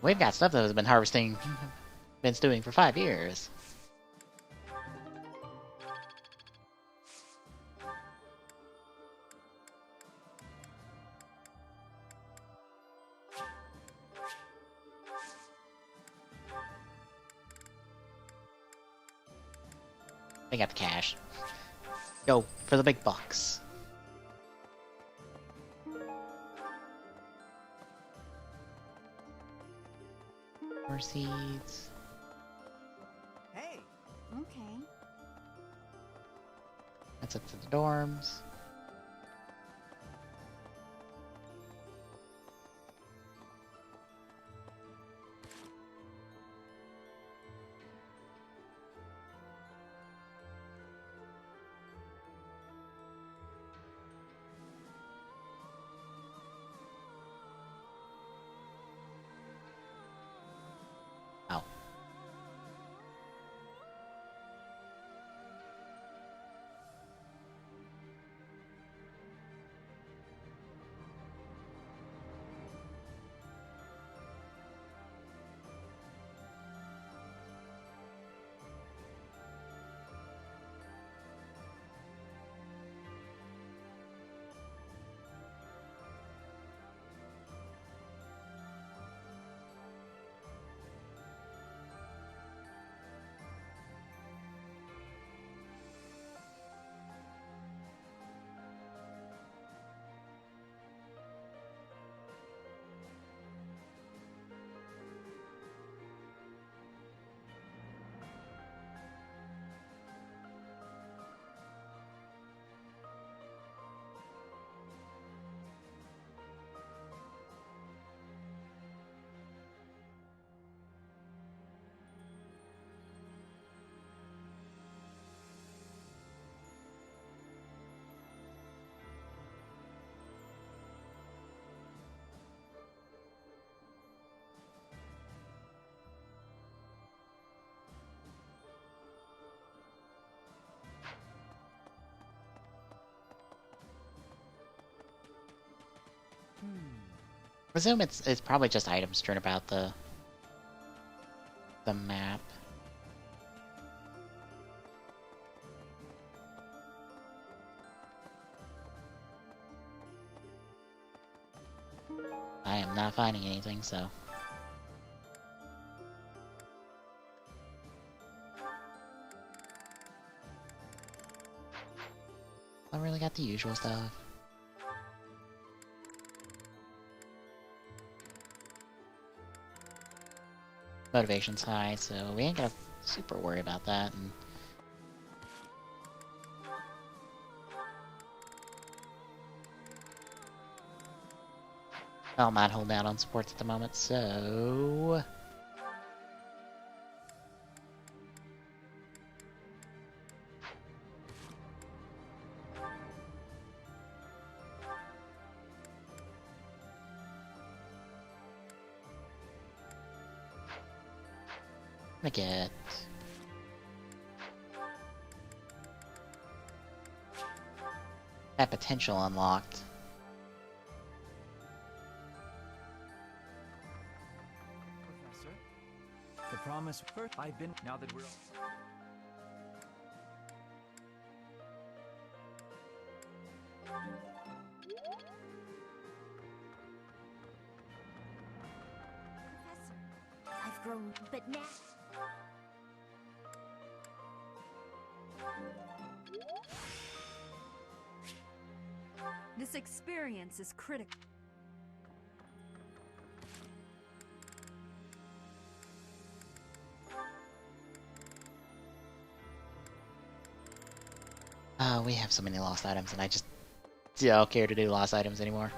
We've got stuff that has been harvesting, been stewing for 5 years. I got the cash. Go for the big bucks. More seeds. Hey. Okay. That's up to the dorms. Oh. Presume it's probably just items strewn about the map. I am not finding anything, so. I really got the usual stuff. Motivation's high, so we ain't gonna super worry about that. And I'm not holding out on sports at the moment, so I'm gonna get that potential unlocked. Professor, the promise first. I've been now that we're. I've grown, but now. This experience is critical. We have so many lost items, and I just don't care to do lost items anymore.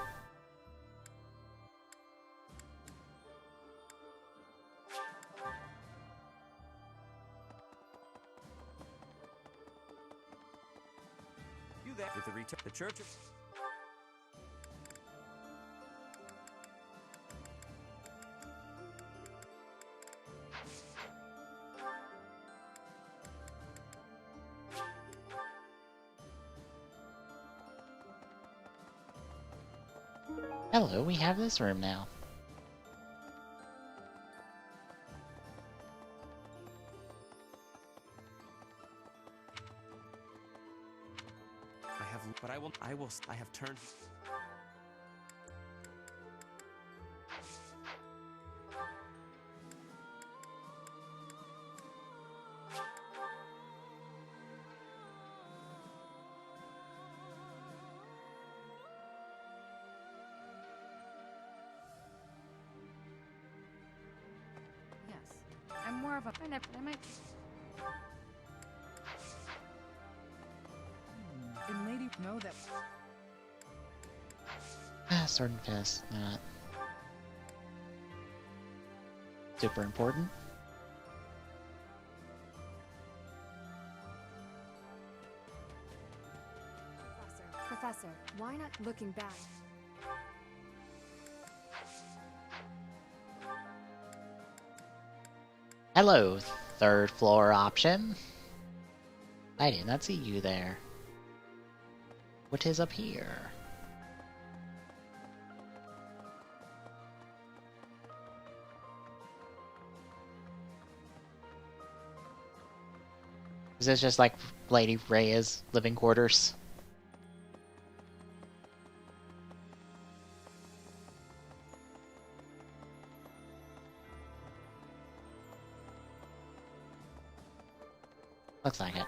You there with the return. The church of. Hello, we have this room now. I have turned. more of a... I might... And lady know that... Sword and fist, not super important. Professor, why not looking back? Hello, third floor option. I did not see you there. What is up here? Is this just like Lady Rhea's living quarters? Looks like it.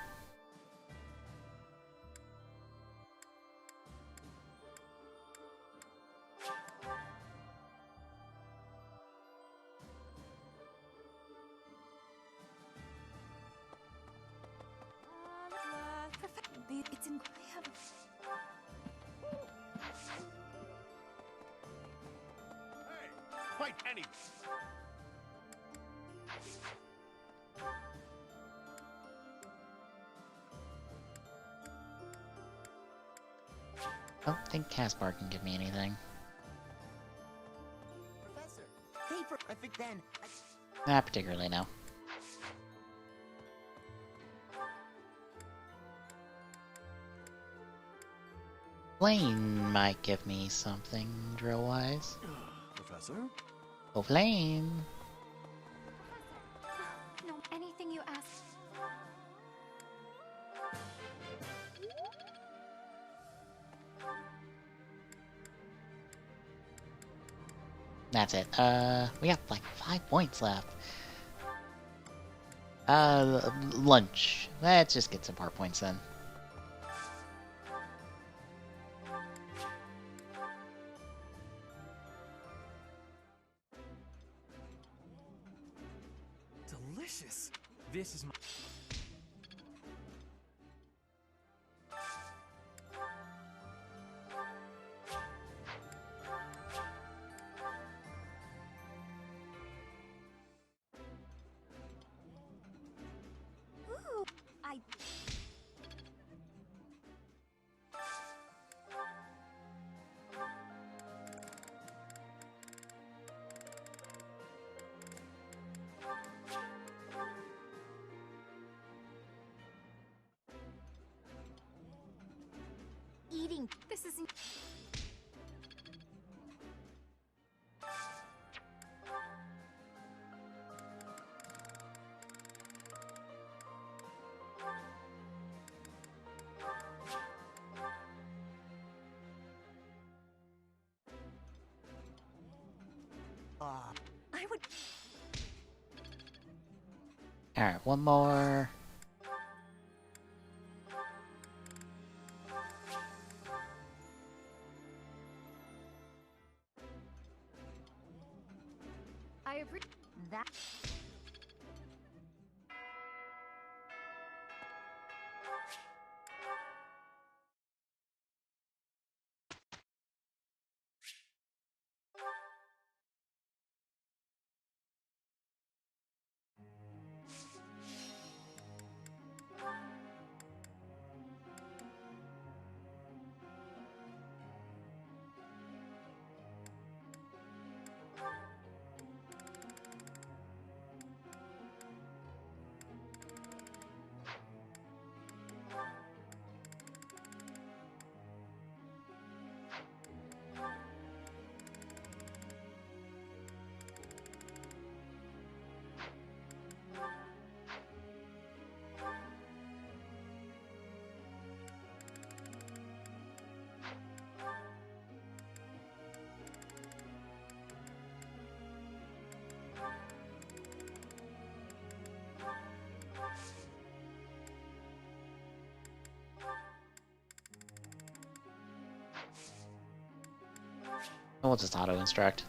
It's in... Fight anyway. I don't think Caspar can give me anything. Professor, hey, I think then... Not particularly, no. Flame might give me something drill-wise. Professor? Oh, Flame! No, anything you ask. That's it. We got like 5 points left. Lunch. Let's just get some part points then. Delicious. This is my... Ooh, I... Eating. This isn't... I would... Alright, one more. I appreciate that. We'll just auto-instruct.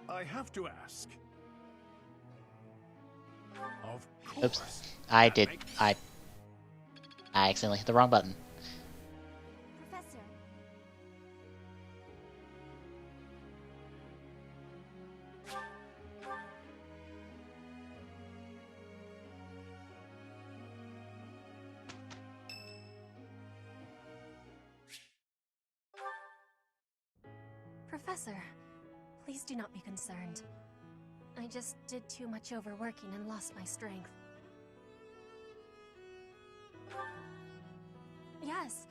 I have to ask. Of course. Oops. I accidentally hit the wrong button. Professor. Professor, please do not be concerned. I just did too much overworking and lost my strength. Yes,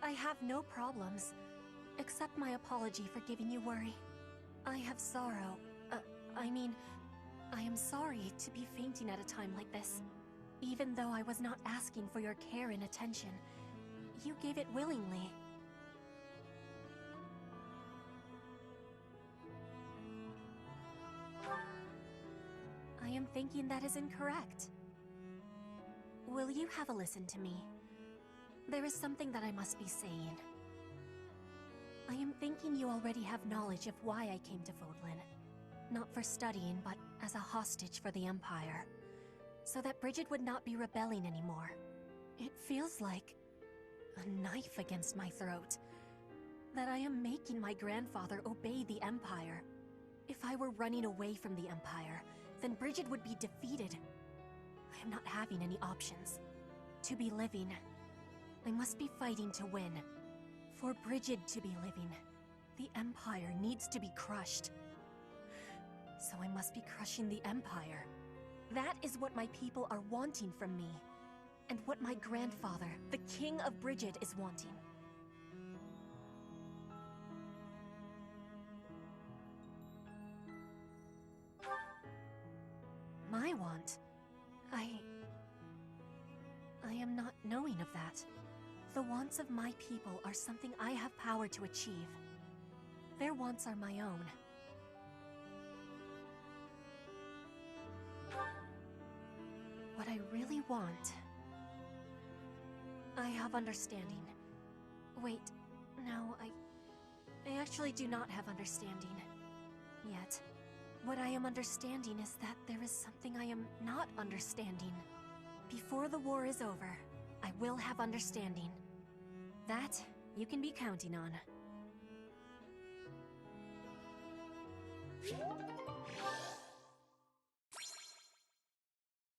I have no problems. Accept my apology for giving you worry. I have sorrow. I am sorry to be fainting at a time like this. Even though I was not asking for your care and attention, you gave it willingly. I am thinking that is incorrect. Will you have a listen to me? There is something that I must be saying. I am thinking you already have knowledge of why I came to Vodlin. Not for studying, but as a hostage for the Empire. So that Bridget would not be rebelling anymore. It feels like a knife against my throat. That I am making my grandfather obey the Empire. If I were running away from the Empire, then Bridget would be defeated. I am not having any options. To be living, I must be fighting to win. For Bridget to be living, the Empire needs to be crushed. So I must be crushing the Empire. That is what my people are wanting from me. And what my grandfather, the King of Bridget, is wanting. My want? I am not knowing of that. The wants of my people are something I have power to achieve. Their wants are my own. What I really want... I have understanding. Wait, no, I actually do not have understanding. Yet. What I am understanding is that there is something I am not understanding. Before the war is over, I will have understanding. That you can be counting on.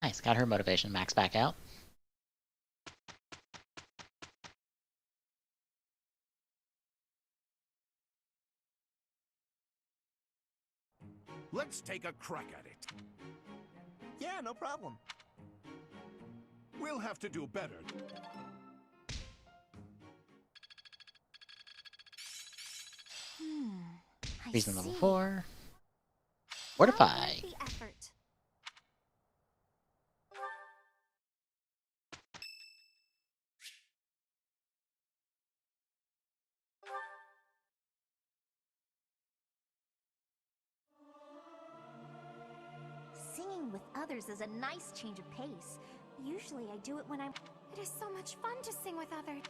Nice, got her motivation max back out. Let's take a crack at it. Yeah, no problem. We'll have to do better. Reason level 4. Fortify. The effort. Singing with others is a nice change of pace. Usually I do it when I'm... It is so much fun to sing with others.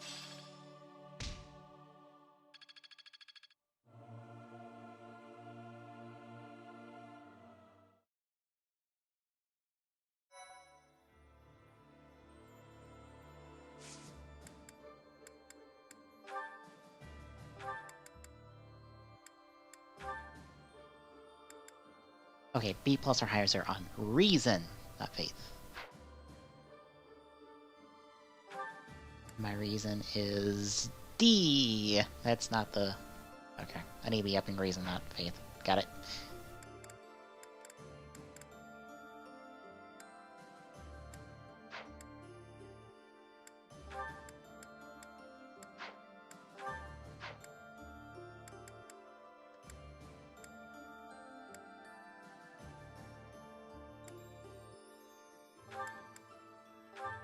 Okay, B+ or higher are on reason, not faith. My reason is D. That's not the... Okay, I need to be up in reason, not faith. Got it.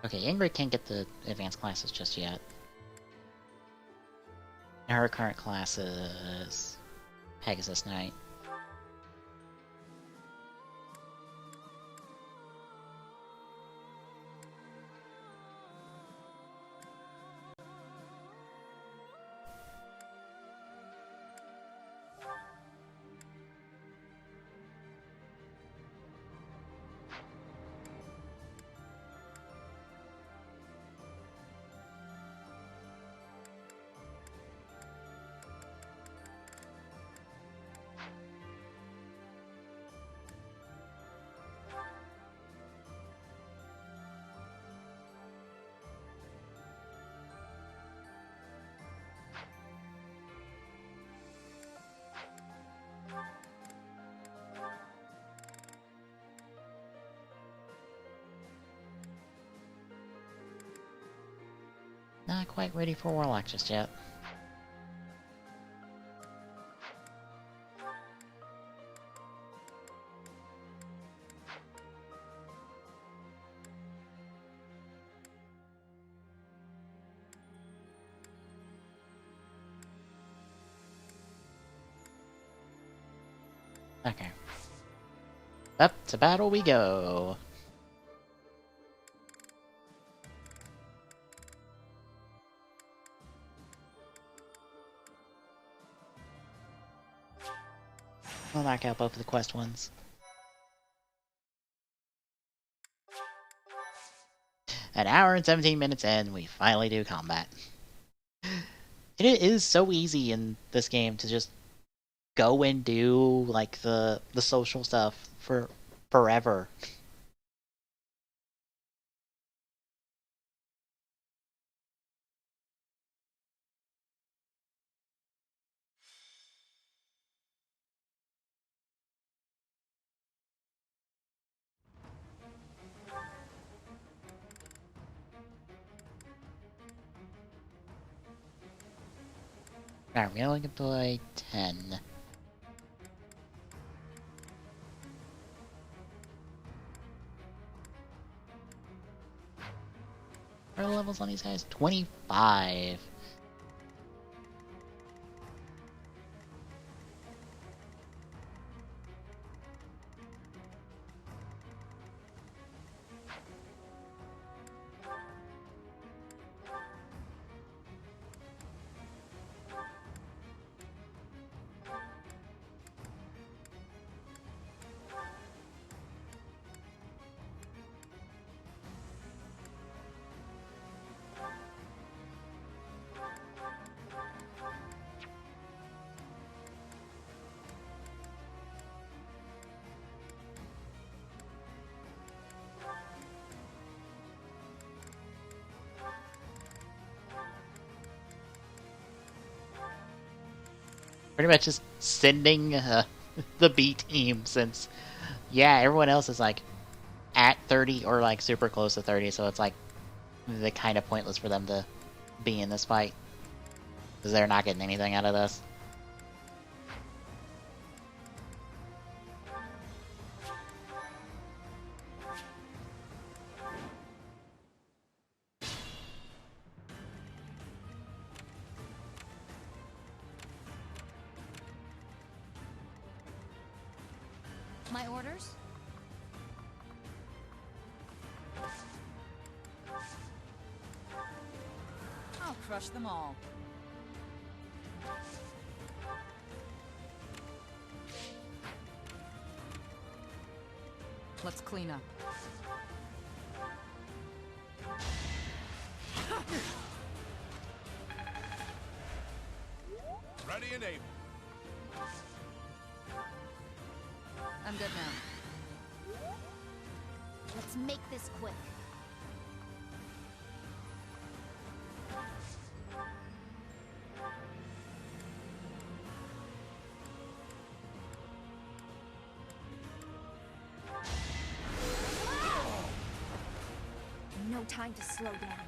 Okay, Ingrid can't get the advanced classes just yet. Her current class is Pegasus Knight. Not quite ready for Warlock just yet. Okay. Up to battle we go. I'll knock out both of the quest ones. An hour and 17 minutes in, we finally do combat. It is so easy in this game to just go and do like the social stuff for forever. Alright, we only can play 10. What are the levels on these guys? 25. Pretty much just sending the B team since, yeah, everyone else is like at 30 or like super close to 30, so it's like the kind of pointless for them to be in this fight because they're not getting anything out of this. My orders? I'll crush them all. Let's clean up. Ready and able. I'm good now. Let's make this quick. No time to slow down.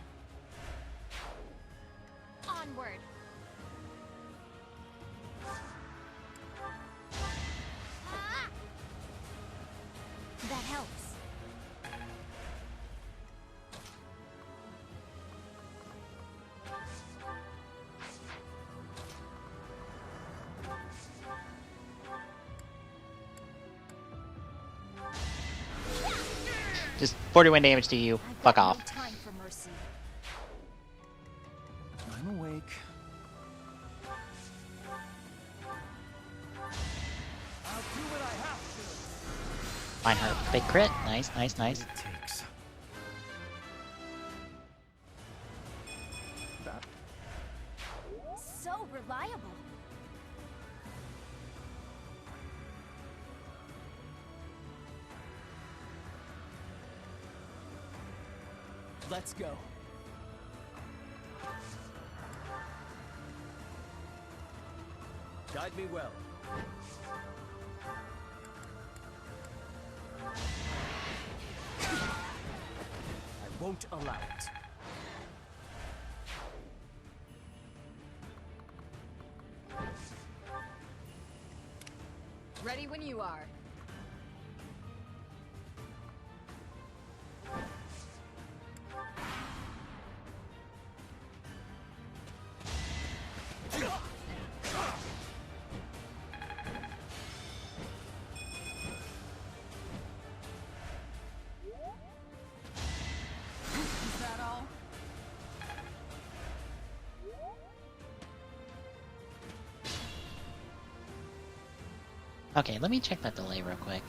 Onward. That helps. Just 41 damage to you. Fuck off. No time for mercy. I'm awake. I'll do what I have to. Reinhardt, big crit. Nice, nice, nice. So reliable. Let's go. Guide me well. I won't allow it. Ready when you are. Is that all? Okay, let me check that delay real quick.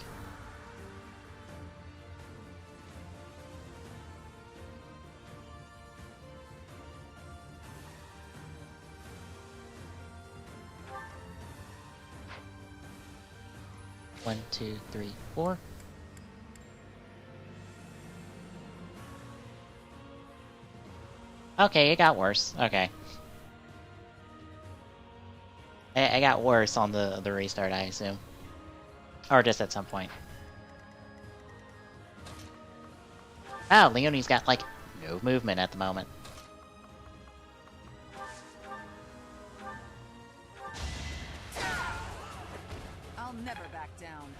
One, two, three, four. Okay, it got worse. Okay. It got worse on the restart, I assume. Or just at some point. Oh, Leonie's got, like, no movement at the moment. I'll never back down.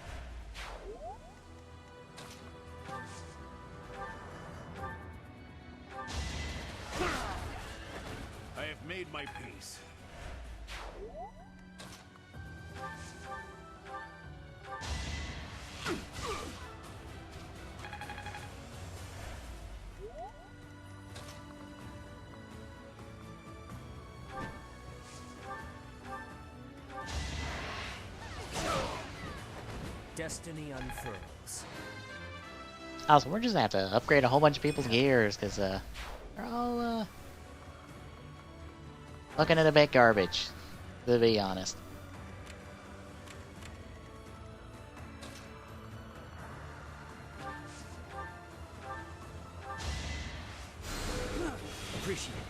I have made my peace. Destiny unfurls. Also, we're just gonna have to upgrade a whole bunch of people's gears, because, they're all, looking at a bit garbage, to be honest. Appreciate it.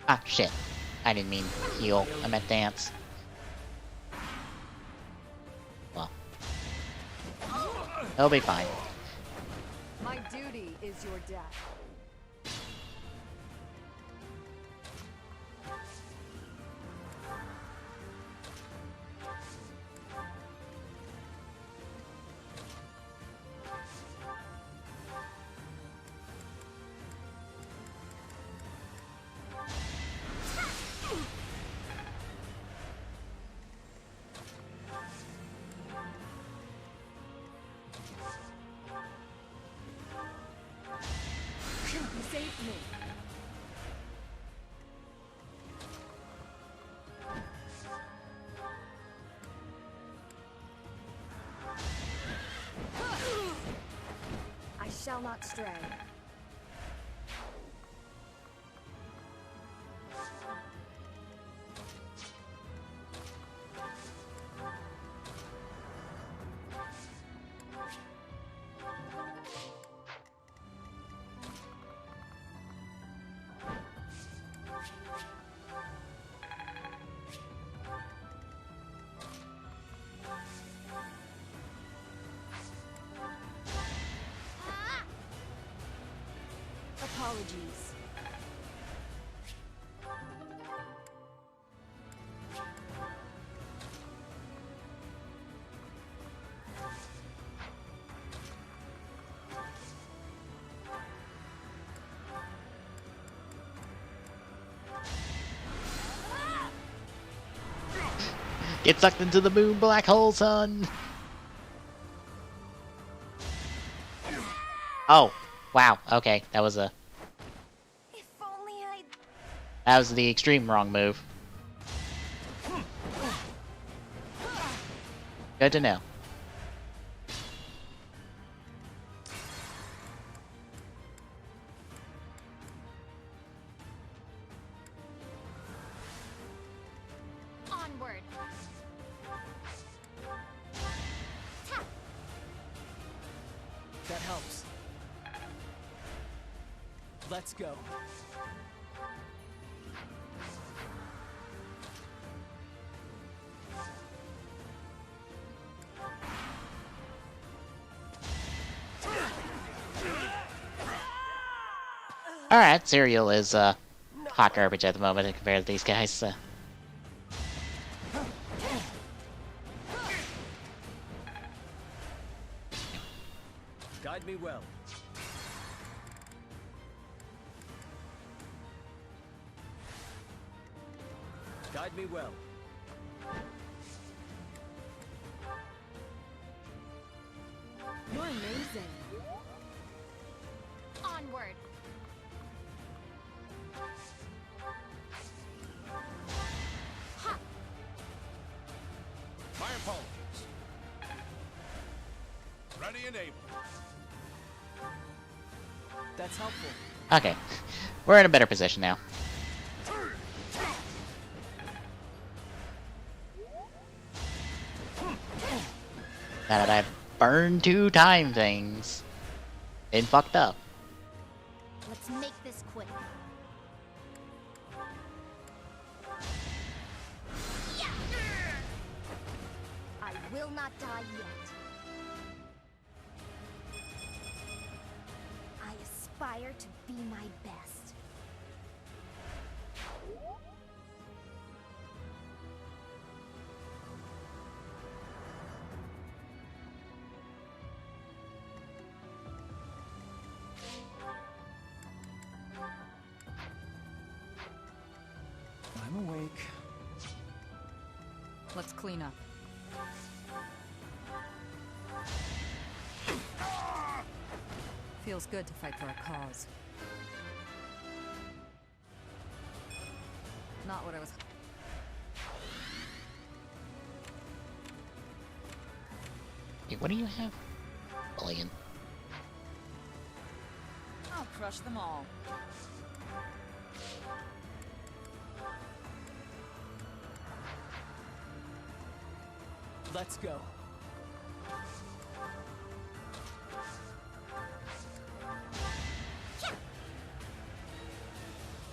Ah, shit. I didn't mean heal. I meant dance. Well. It'll be fine. My duty is your death. You saved me. I shall not stray. Apologies. Get sucked into the moon black hole, son! Oh, wow, okay, that was a... If only I'd... That was the extreme wrong move. Good to know. Onward. Let's go. Alright, Cereal is hot garbage at the moment compared to these guys, so. Guide me well. Guide me well. You're amazing. Onward. Ha! My apologies. Ready and able. That's helpful. Okay. We're in a better position now. Now that I've burned 2 time things. And fucked up. Let's make this quick. Yeah! I will not die yet. I aspire to be my best. I'm awake. Let's clean up. Feels good to fight for a cause. Not what I was... Hey, what do you have? Billion. I'll crush them all. Let's go.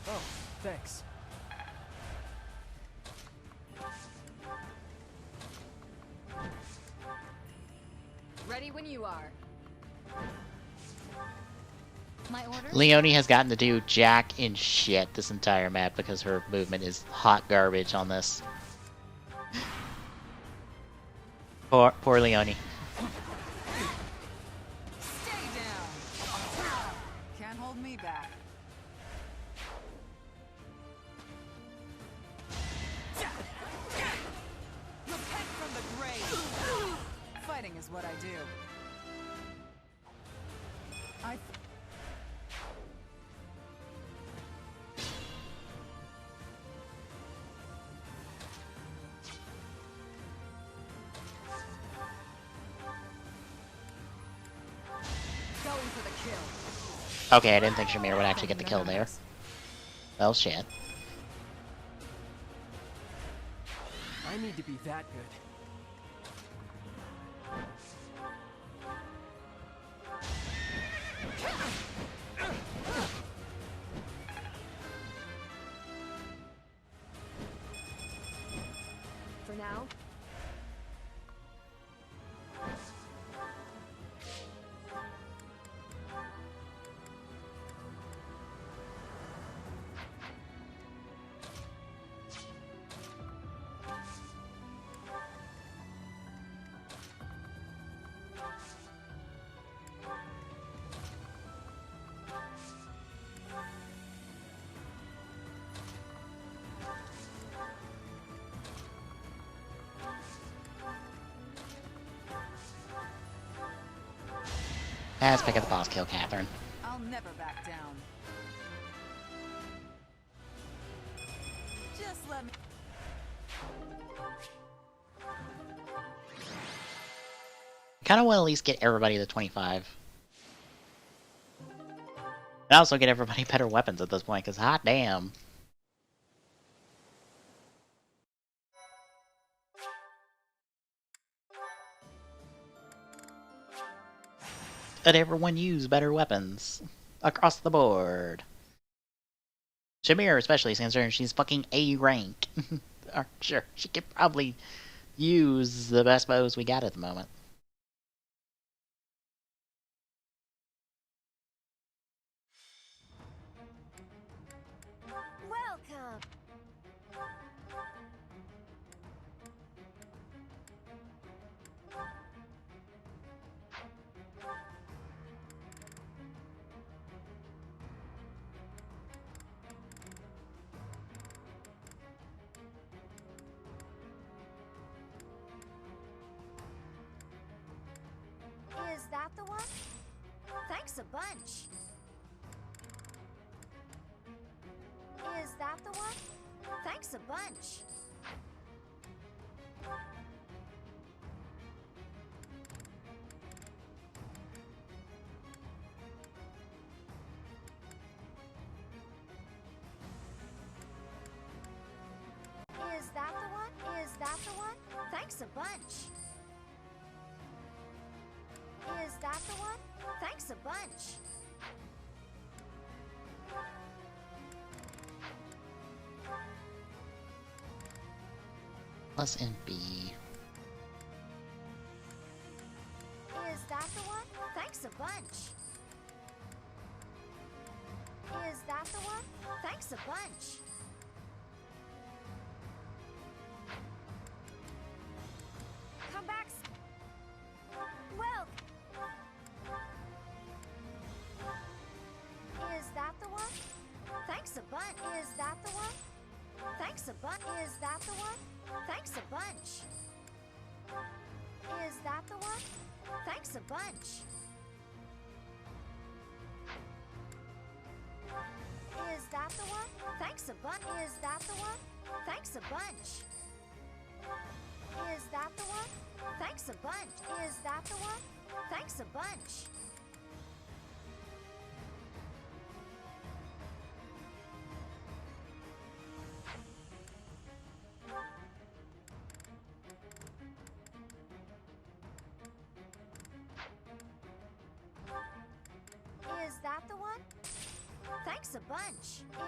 Oh, thanks. Ready when you are. My order? Leonie has gotten to do jack and shit this entire map because her movement is hot garbage on this. Poor Leonie. Stay down! Can't hold me back. Repent from the grave! Fighting is what I do. Going for the kill. Okay, I didn't think Shamir would actually get the kill there. Well, shit. I need to be that good. For now, Let's pick up the boss kill, Catherine. I'll never back down. Just let me... Kind of want to at least get everybody to 25. And also get everybody better weapons at this point, because hot damn. Let everyone use better weapons. across the board. Shamir especially is concerned she's fucking A rank. Sure, she could probably use the best bows we got at the moment. Welcome. Is that the one? Thanks a bunch. Is that the one? Thanks a bunch. Is that the one? Is that the one? Thanks a bunch. Is that the one? Thanks a bunch. Plus NB. Is that the one? Thanks a bunch. Is that the one? Thanks a bunch. Come back. Well. Is that the one? Thanks a bunch. Is that the one? Thanks a bunch. Is that the one? Thanks a bunch. Is that the one? Thanks a bunch. Is that the one? Thanks a bunch. Is that the one? Thanks a bunch. Is that the one? Thanks a bunch. Is that the one? Thanks a bunch. Is that the one? Thanks a bunch.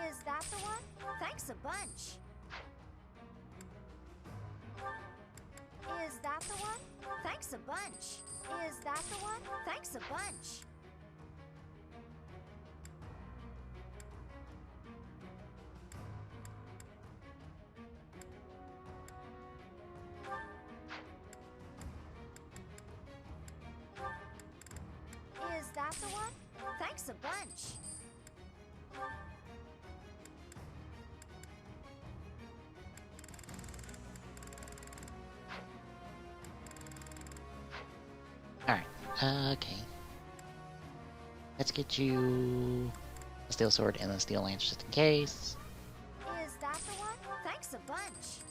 Is that the one? Thanks a bunch. Is that the one? Thanks a bunch. Is that the one? Thanks a bunch. Is that the one? Thanks a bunch. Alright, okay. Let's get you a steel sword and a steel lance just in case. Is that the one? Thanks a bunch.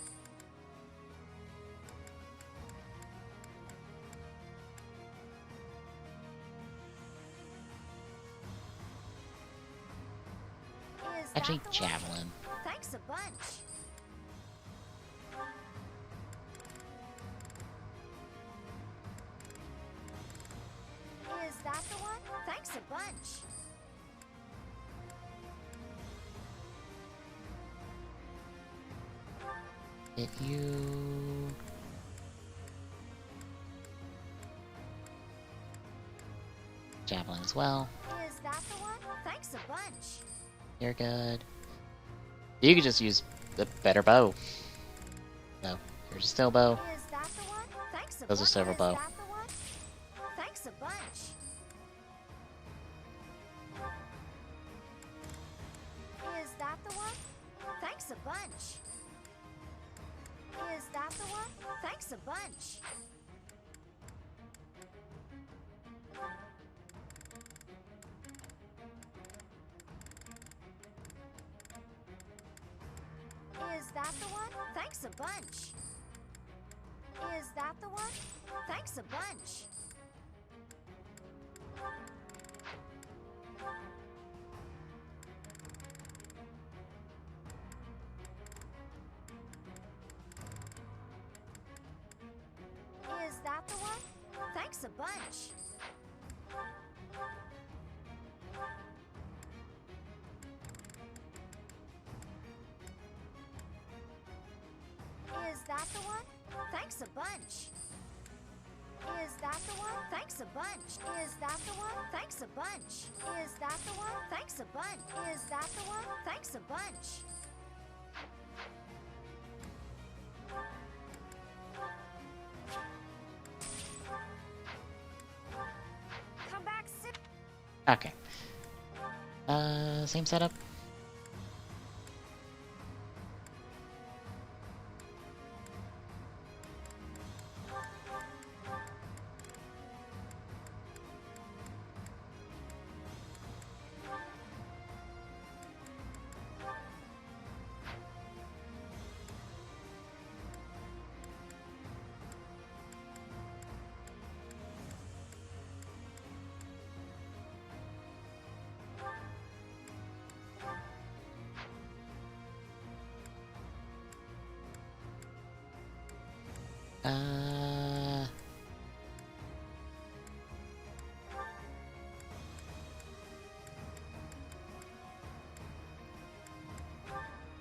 Is Actually, that the javelin. one? Thanks a bunch. Is that the one? Thanks a bunch. Get you. Javelin as well. Is that the one? Thanks a bunch. You're good. You could just use the better bow. So, here's a steel bow. Is that the one? Thanks a Those are bunch. silver Is bow. that the one? Thanks a bunch. Is that the one? Thanks a bunch. Is that the one? Thanks a bunch. Is that the one? Thanks a bunch. Is that the one? Thanks a bunch. Is that the one? Thanks a bunch. that the one? Thanks a bunch. Is that the one? Thanks a bunch. Is that the one? Thanks a bunch. Is that the one? Thanks a bunch. Is that the one? Thanks a bunch. Come back, sit. Okay. Same setup.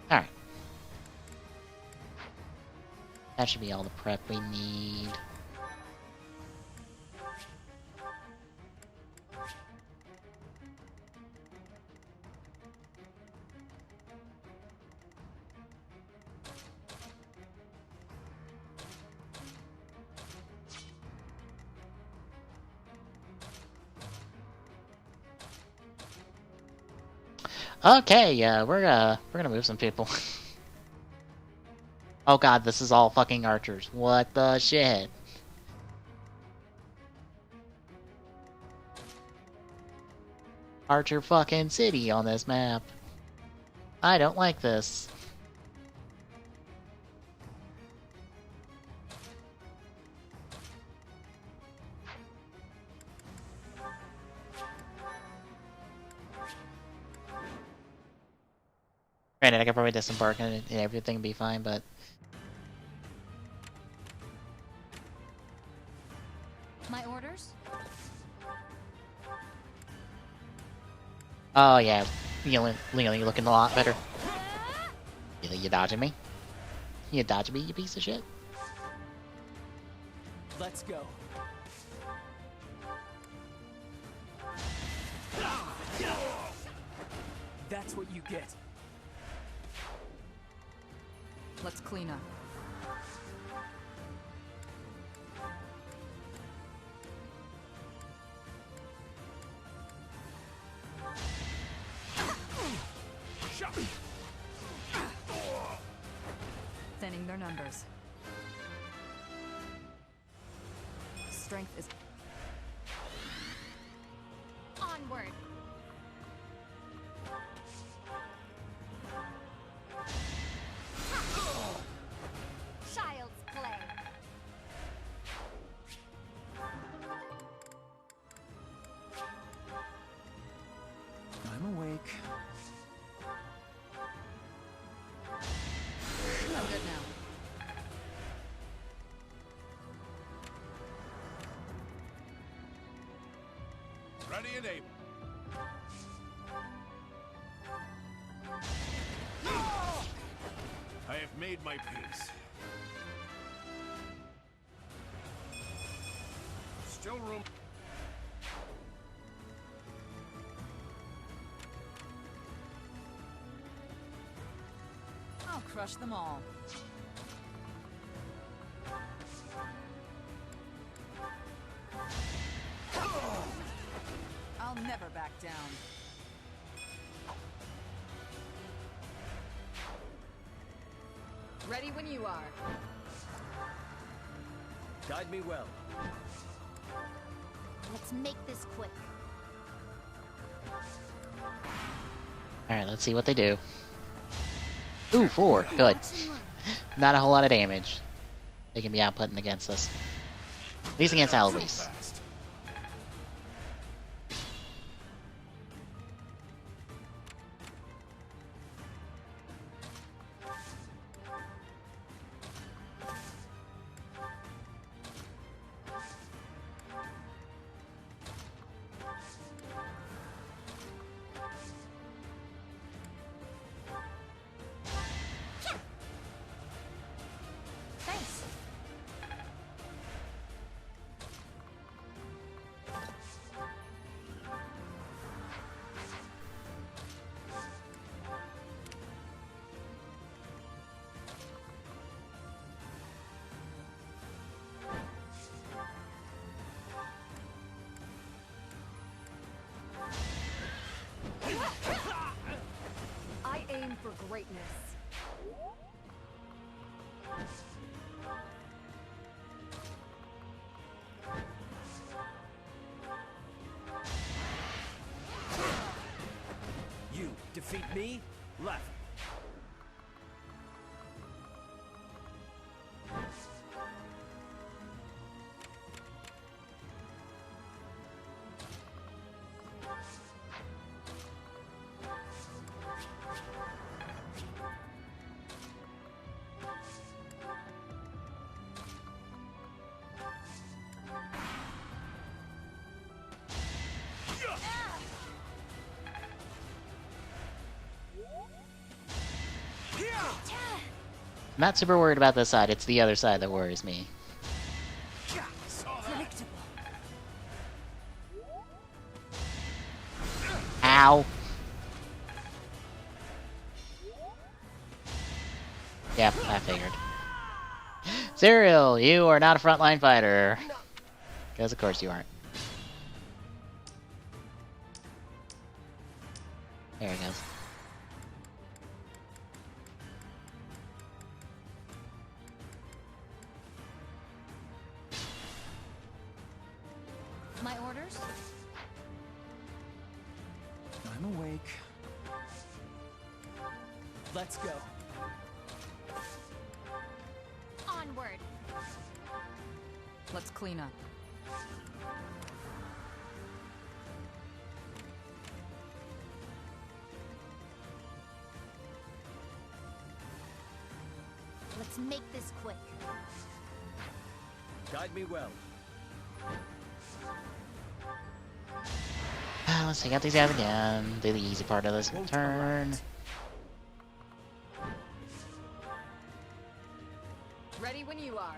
Alright. That should be all the prep we need. Okay, we're gonna move some people. Oh god, this is all fucking archers. What the shit? Archer fucking city on this map. I don't like this. Granted, I could probably disembark and everything be fine, but... My orders? Oh yeah, Leon, you're looking a lot better. You dodging me? You dodging me, you piece of shit? Let's go. That's what you get. Let's clean up. Thinning their numbers. Strength is... Onward. Child's play. I'm awake. I'm good now. Ready and able. I have made my peace. Still room. I'll crush them all. I'll never back down. Ready when you are. Guide me well. Let's make this quick. Alright, let's see what they do. Ooh, 4. Good. Not a whole lot of damage. They can be outputting against us. At least against Alois. Thanks. greatness. You defeat me? Left. I'm not super worried about this side, it's the other side that worries me. Ow! Yeah, I figured. Cyril, you are not a frontline fighter. Because of course you aren't. There he goes. My orders? I'm awake. Let's go. Onward. Let's clean up. Let's make this quick. Guide me well. Let's take out these guys again. Do the easy part of this turn. Ready when you are.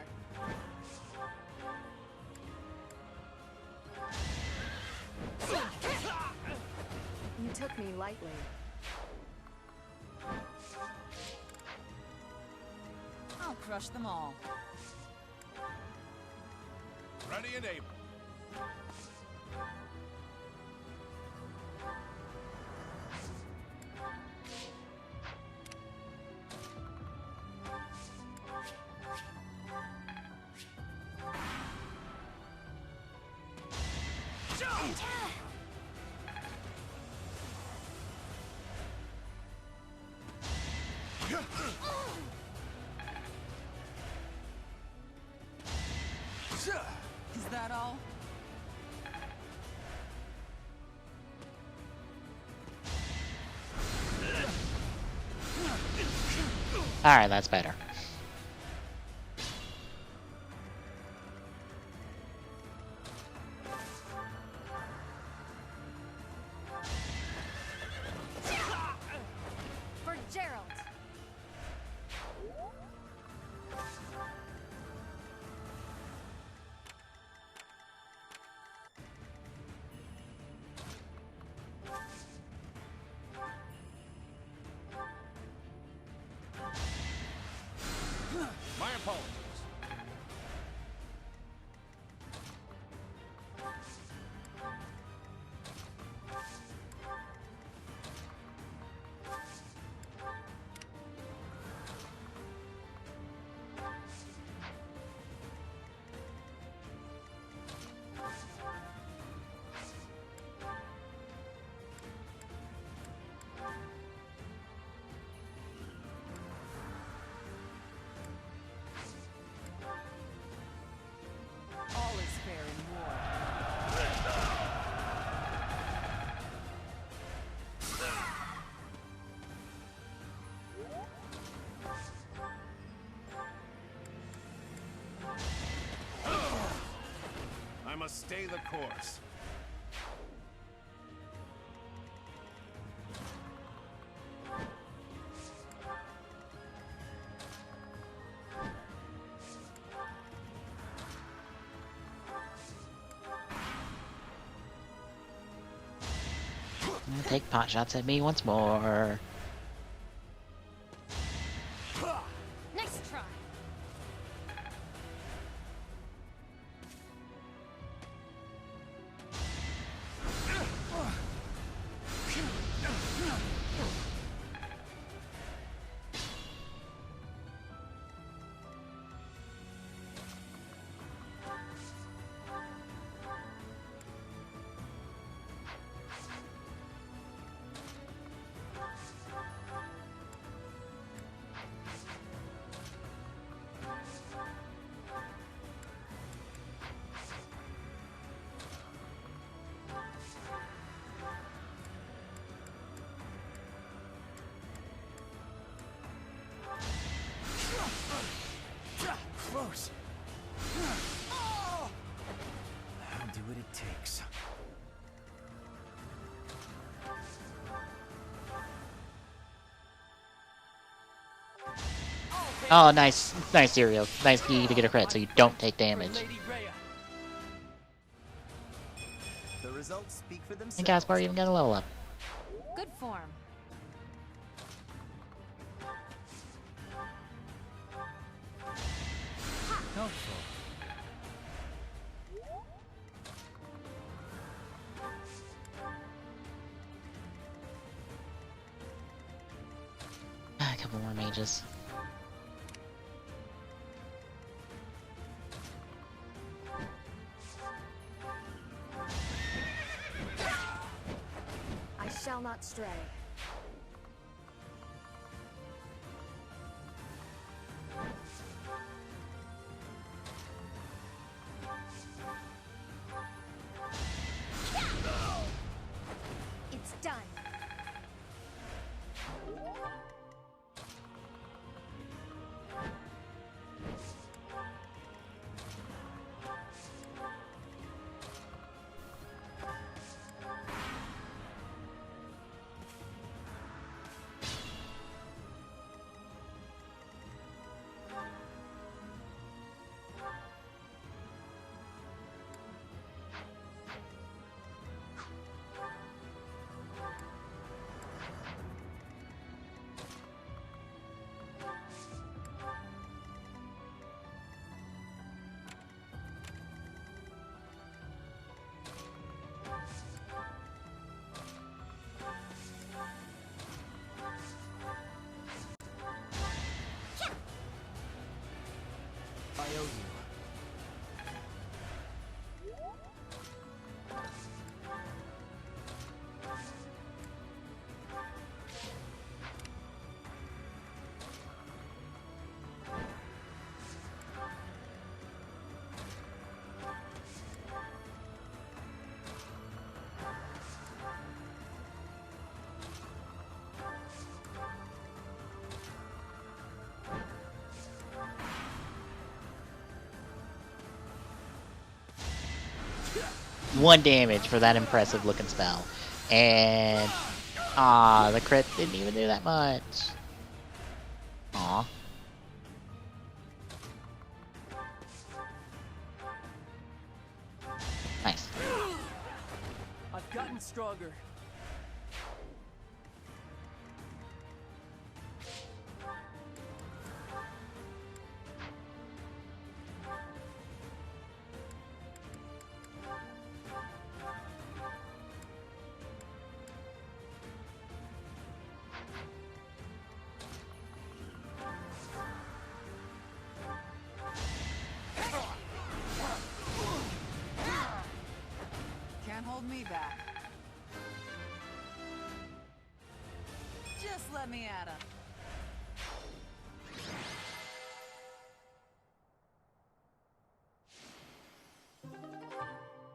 You took me lightly. I'll crush them all. Ready and able. Is that all? Alright, that's better. For Gerald. My apologies. All is fair in war. I must stay the course. Take pot shots at me once more. Next try. Oh, nice, nice cereal. Nice for you to get a crit, so you don't take damage. The results speak for themselves. And Gaspar even got a level up. Good form. Helpful. A couple more mages. I shall not stray. It's done. I owe you. One damage for that impressive looking spell. And the crit didn't even do that much. Aw. Nice. I've gotten stronger. Can't hold me back. Just let me at him.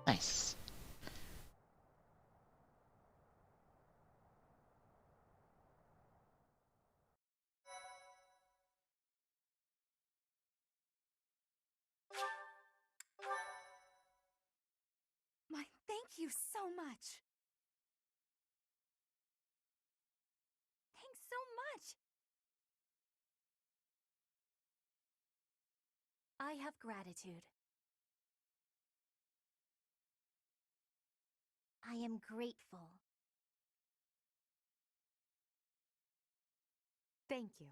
Nice. My thank you so much. Thanks so much. I have gratitude. I am grateful. Thank you.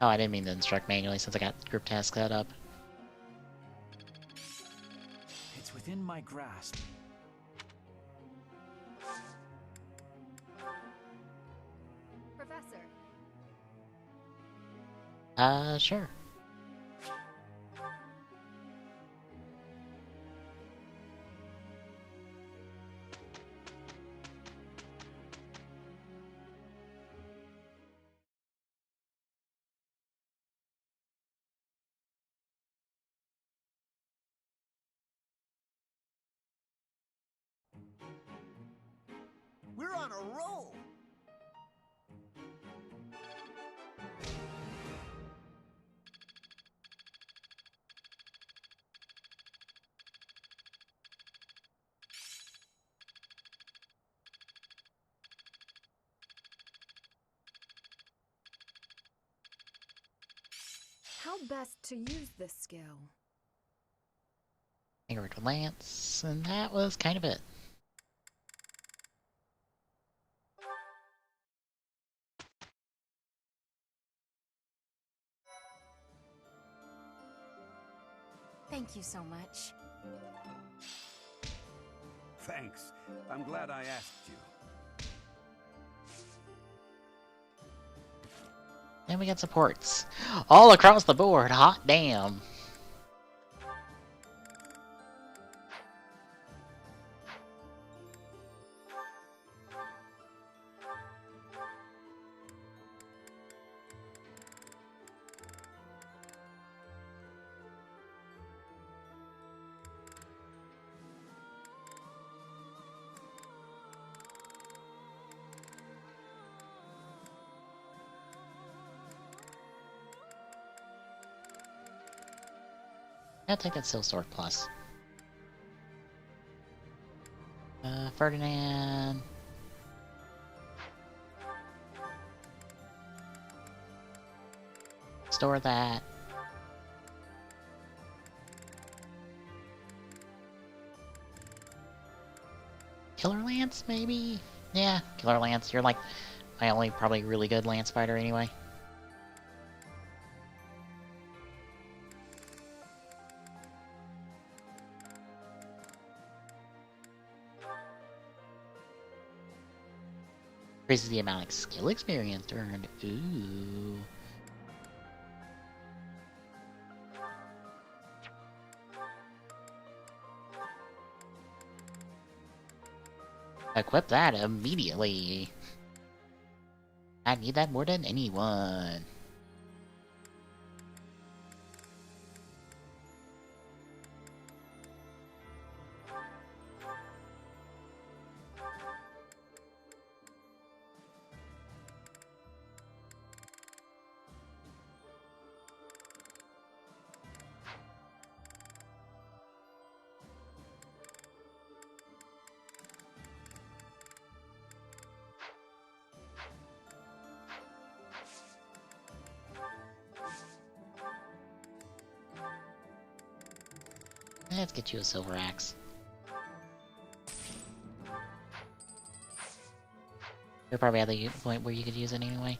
Oh, I didn't mean to instruct manually since I got group task set up. It's within my grasp. Professor. Sure. on a roll! How best to use this skill? Fingered lance, and that was kind of it. Thank you so much. Thanks. I'm glad I asked you. And we got supports. All across the board, hot damn. I'll take that Silk Sword Plus. Ferdinand. Store that. Killer Lance, maybe? Yeah, Killer Lance. You're like my only probably really good Lance fighter anyway. Increases the amount of skill experience earned. Ooh. Equip that immediately. I need that more than anyone. Let's get you a silver axe. You're probably at the point where you could use it anyway.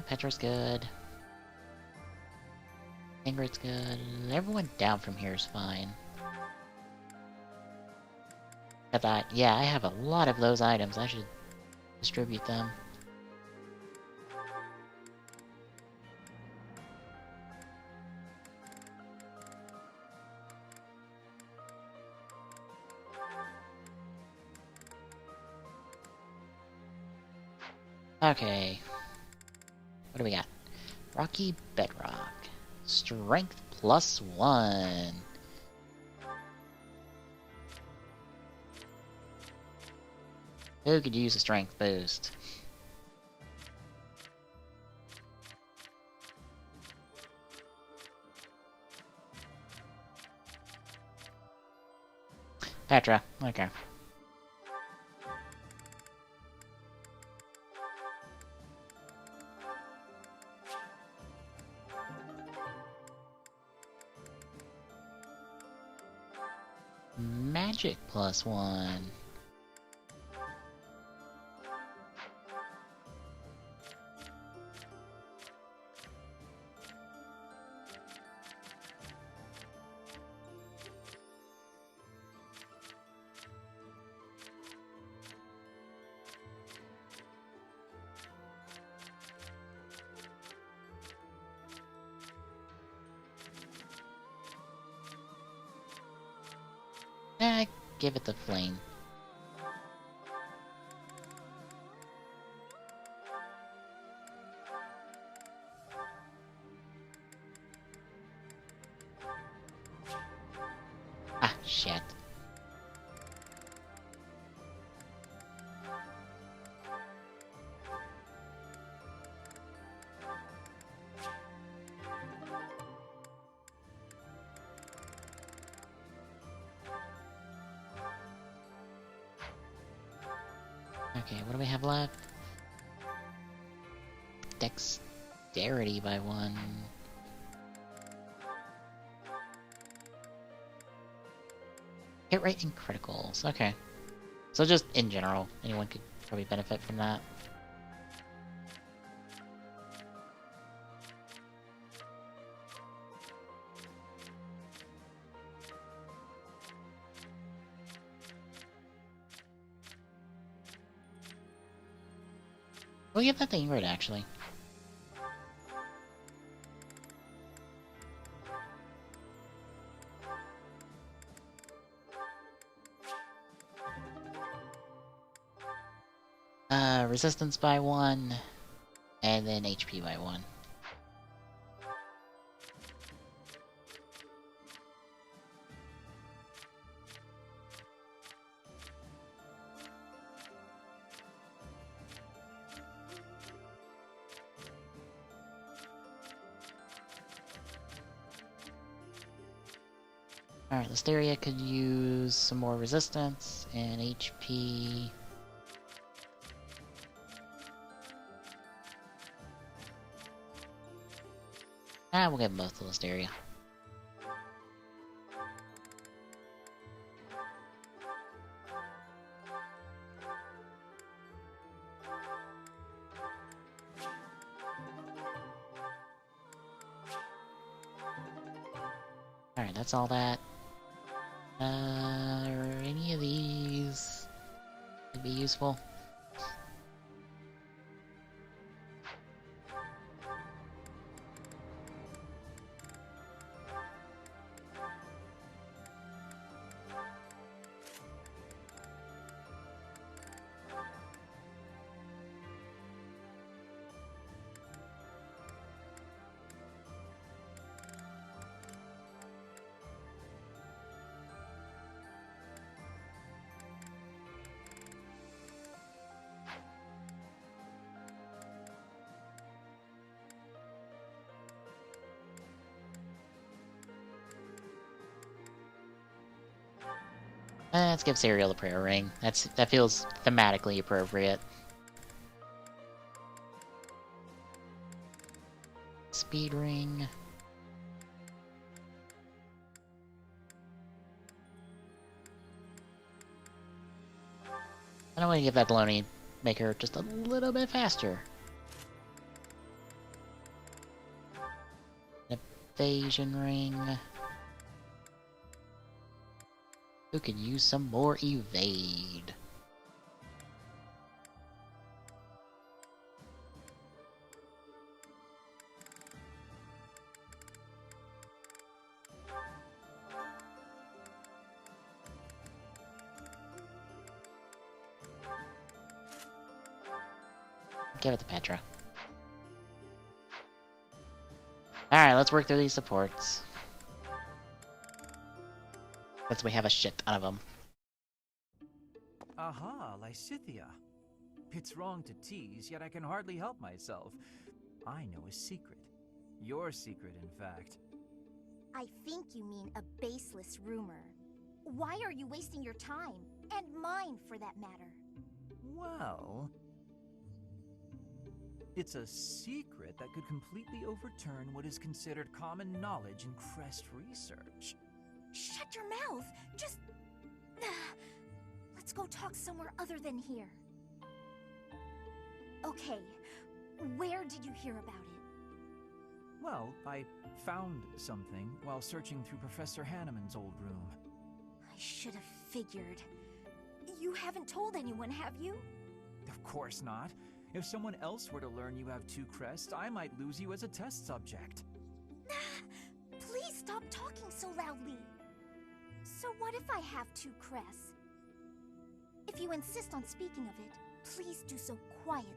Petra's good. Ingrid's good. Everyone down from here is fine. I thought, yeah, I have a lot of those items. I should distribute them. Okay. What do we got? Rocky Bedrock. Strength +1. Who could use a strength boost? Petra. Okay. Magic +1. Give it the flame. Ah, shit. Okay, what do we have left? Dexterity by 1. Hit rate and criticals. Okay. So just in general, anyone could probably benefit from that. We'll give that thing right, actually. Resistance by 1, and then HP by 1. Alright, Listeria could use some more resistance and HP. We'll get both to Listeria. Alright, that's all that. Any of these could be useful. Let's give Serial the prayer ring. That feels thematically appropriate. Speed ring. I don't want to give that baloney make her just a little bit faster. Evasion ring. Who could use some more evade? Give it to Petra. Alright, let's work through these supports. Since we have a shit ton of them. Aha, Lysithea. It's wrong to tease, yet I can hardly help myself. I know a secret. Your secret, in fact. I think you mean a baseless rumor. Why are you wasting your time? And mine, for that matter. Well, it's a secret that could completely overturn what is considered common knowledge in crest research. Shut your mouth! Just... Let's go talk somewhere other than here. Okay, where did you hear about it? Well, I found something while searching through Professor Hanneman's old room. I should have figured. You haven't told anyone, have you? Of course not. If someone else were to learn you have 2 crests, I might lose you as a test subject. Please stop talking so loudly. So what if I have 2 crests? If you insist on speaking of it, please do so quietly.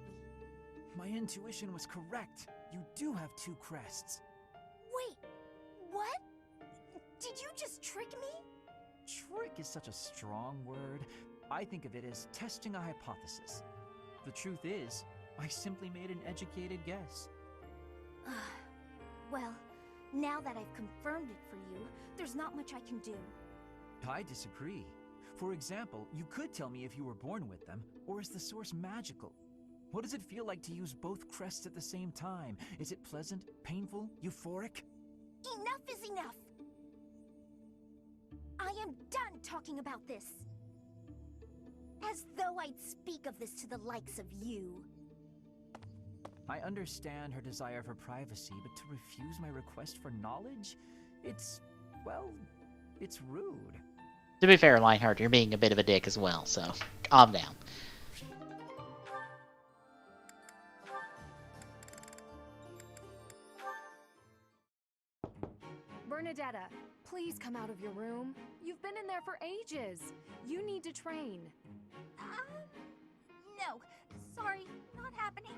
My intuition was correct. You do have 2 crests. Wait, what? Did you just trick me? Trick is such a strong word. I think of it as testing a hypothesis. The truth is, I simply made an educated guess. Well, now that I've confirmed it for you, there's not much I can do. I disagree. For example, you could tell me if you were born with them, or is the source magical? What does it feel like to use both crests at the same time? Is it pleasant, painful, euphoric? Enough is enough! I am done talking about this. As though I'd speak of this to the likes of you. I understand her desire for privacy, but to refuse my request for knowledge? It's, well, it's rude. To be fair, Lionheart, you're being a bit of a dick as well, so calm down. Bernadetta, please come out of your room. You've been in there for ages. You need to train. No. Sorry, not happening.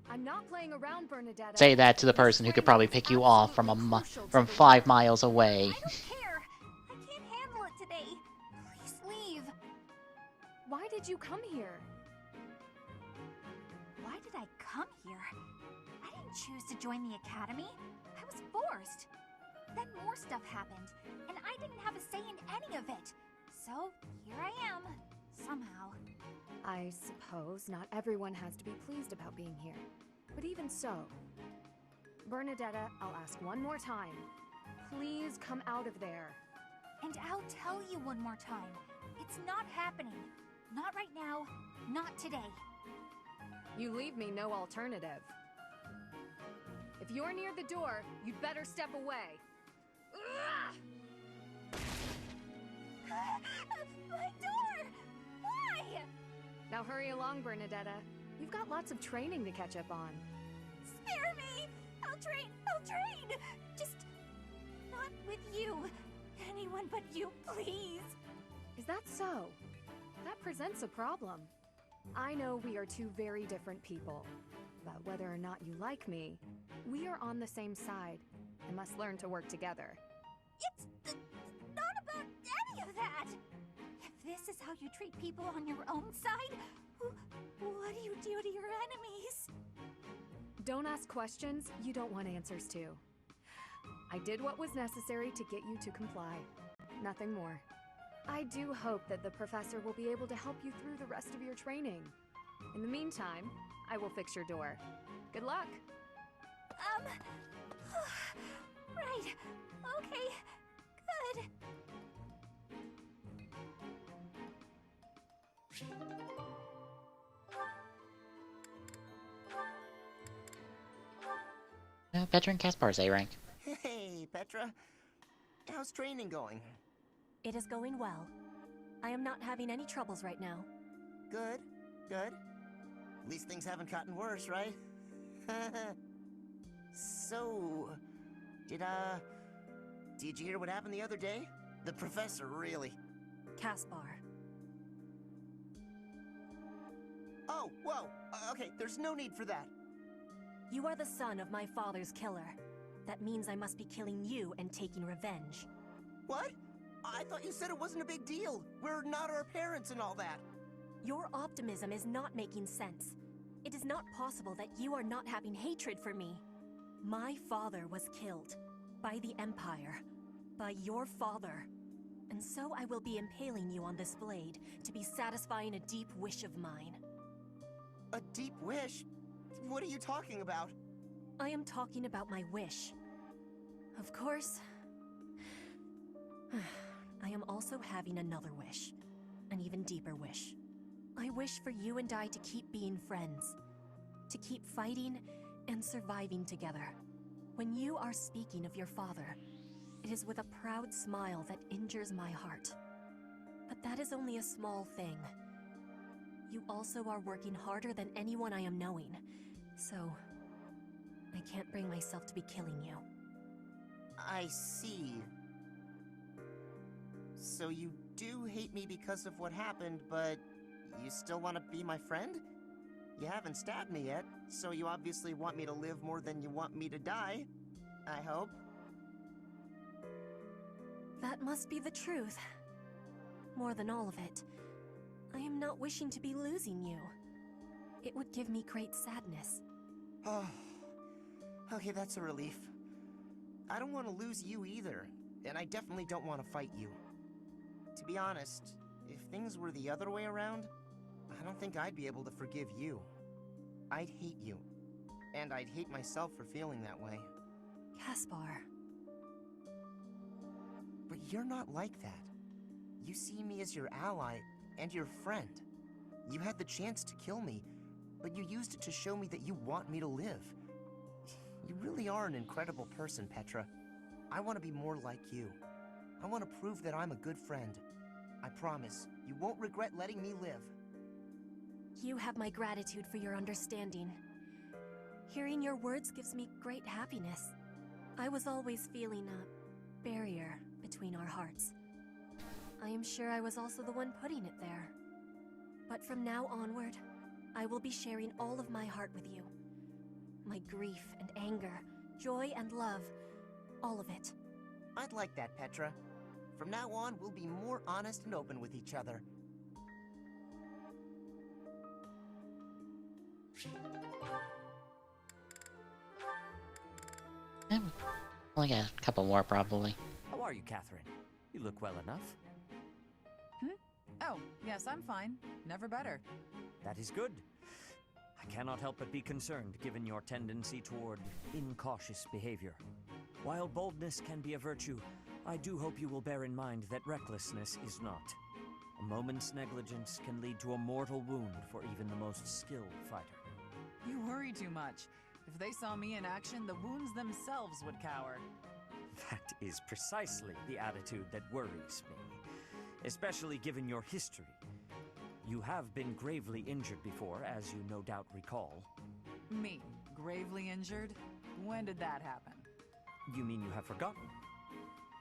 I'm not playing around, Bernadetta. Say that to the person who could probably pick you off from 5 miles away. I don't care. I can't handle it today. Please leave. Why did you come here? Why did I come here? I didn't choose to join the academy. I was forced. Then more stuff happened, and I didn't have a say in any of it. So, here I am. Somehow. I suppose not everyone has to be pleased about being here. But even so, Bernadetta, I'll ask one more time. Please come out of there. And I'll tell you one more time. It's not happening. Not right now. Not today. You leave me no alternative. If you're near the door, you'd better step away. My door! Why? Now hurry along, Bernadetta. You've got lots of training to catch up on. Spare me! I'll train! Just not with you. Anyone but you, please. Is that so? That presents a problem. I know we are 2 very different people, but whether or not you like me, we are on the same side and must learn to work together. It's not about any of that! If this is how you treat people on your own side, what do you do to your enemies? Don't ask questions you don't want answers to. I did what was necessary to get you to comply. Nothing more. I do hope that the professor will be able to help you through the rest of your training. In the meantime, I will fix your door. Good luck! Right. Okay. Good. Petra and Kaspar's A rank. Hey, Petra. How's training going? It is going well. I am not having any troubles right now. Good. At least things haven't gotten worse, right? So, did you hear what happened the other day? The professor really... Kaspar. Oh, whoa! Okay, there's no need for that. You are the son of my father's killer. That means I must be killing you and taking revenge. What? I thought you said it wasn't a big deal. We're not our parents and all that. Your optimism is not making sense. It is not possible that you are not having hatred for me. My father was killed. By the Empire. By your father. And so I will be impaling you on this blade to be satisfying a deep wish of mine. A deep wish? What are you talking about? I am talking about my wish. Of course, I am also having another wish. An even deeper wish. I wish for you and I to keep being friends. To keep fighting and surviving together. When you are speaking of your father, it is with a proud smile that injures my heart. But that is only a small thing. You also are working harder than anyone I am knowing, so I can't bring myself to be killing you. I see. So you do hate me because of what happened, but you still want to be my friend? You haven't stabbed me yet, so you obviously want me to live more than you want me to die. I hope. That must be the truth. More than all of it, I am not wishing to be losing you. It would give me great sadness. Oh, okay, that's a relief. I don't want to lose you either, and I definitely don't want to fight you. To be honest, if things were the other way around, I don't think I'd be able to forgive you. I'd hate you, and I'd hate myself for feeling that way. Caspar. But you're not like that. You see me as your ally and your friend. You had the chance to kill me, but you used it to show me that you want me to live. You really are an incredible person, Petra. I want to be more like you. I want to prove that I'm a good friend. I promise, you won't regret letting me live. You have my gratitude for your understanding. Hearing your words gives me great happiness. I was always feeling a barrier between our hearts. I am sure I was also the one putting it there. But from now onward, I will be sharing all of my heart with you. My grief and anger, joy and love, all of it. I'd like that, Petra. From now on, we'll be more honest and open with each other. Only got a couple more, probably. How are you, Catherine? You look well enough. Oh, yes, I'm fine. Never better. That is good. I cannot help but be concerned, given your tendency toward incautious behavior. While boldness can be a virtue, I do hope you will bear in mind that recklessness is not. A moment's negligence can lead to a mortal wound for even the most skilled fighter. You worry too much. If they saw me in action, the wounds themselves would cower. That is precisely the attitude that worries me, especially given your history. You have been gravely injured before, as you no doubt recall. Me? Gravely injured? When did that happen? You mean you have forgotten?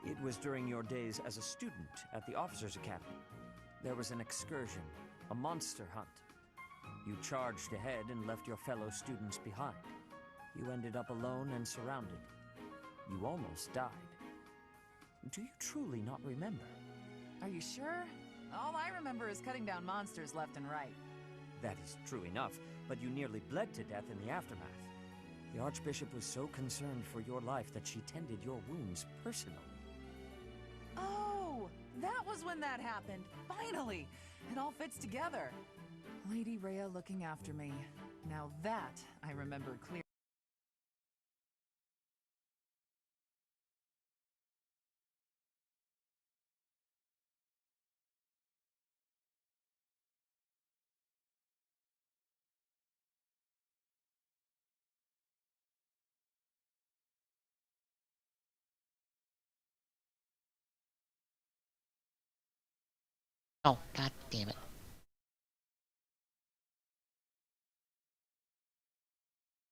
It was during your days as a student at the Officers' Academy. There was an excursion, a monster hunt. You charged ahead and left your fellow students behind. You ended up alone and surrounded. You almost died. Do you truly not remember? Are you sure? All I remember is cutting down monsters left and right. That is true enough, but you nearly bled to death in the aftermath. The Archbishop was so concerned for your life that she tended your wounds personally. Oh, that was when that happened. Finally! It all fits together. Lady Rhea looking after me. Now that I remember clearly. Oh, god damn it.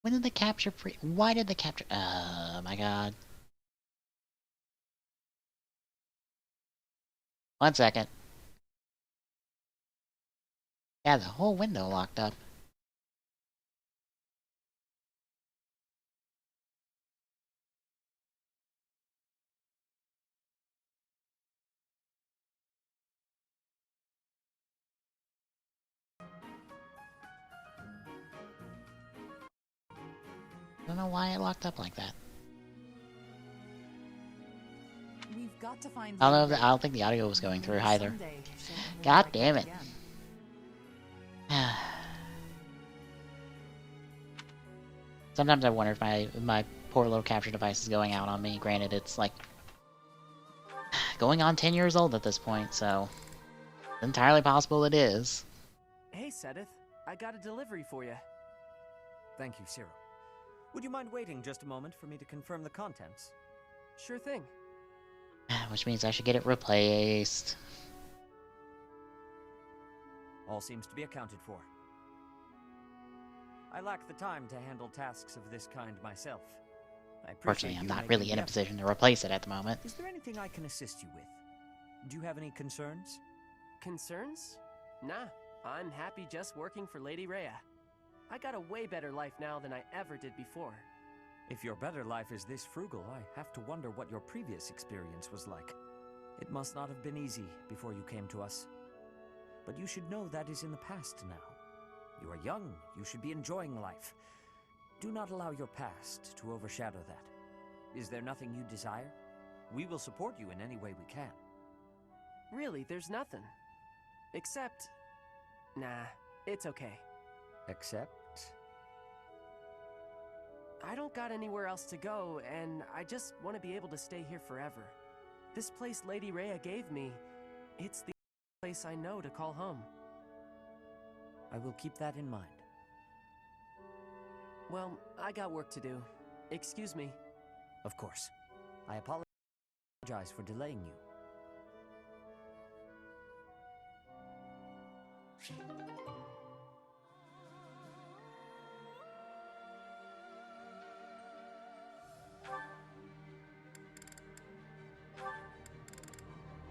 When did the capture free? Why did the capture? Oh my god. 1 second. Yeah, the whole window locked up. I don't know why it locked up like that. We've We've got to find. I don't know. I don't think the audio was going through either. God damn it. Sometimes I wonder if my poor little capture device is going out on me. Granted, it's like going on 10 years old at this point, so it's entirely possible it is. Hey, Sedith. I got a delivery for you. Thank you, Cyril. Would you mind waiting just a moment for me to confirm the contents? Sure thing. Which means I should get it replaced. All seems to be accounted for. I lack the time to handle tasks of this kind myself. Fortunately, I'm not really in a position to replace it at the moment. Is there anything I can assist you with? Do you have any concerns? Concerns? Nah, I'm happy just working for Lady Rhea. I got a way better life now than I ever did before. If your better life is this frugal, I have to wonder what your previous experience was like. It must not have been easy before you came to us. But you should know that is in the past now. You are young, you should be enjoying life. Do not allow your past to overshadow that. Is there nothing you desire? We will support you in any way we can. Really, there's nothing. Except... Nah, it's okay. Except? I don't got anywhere else to go, and I just want to be able to stay here forever. This place Lady Rhea gave me, it's the place I know to call home. I will keep that in mind. Well, I got work to do. Excuse me. Of course. I apologize for delaying you.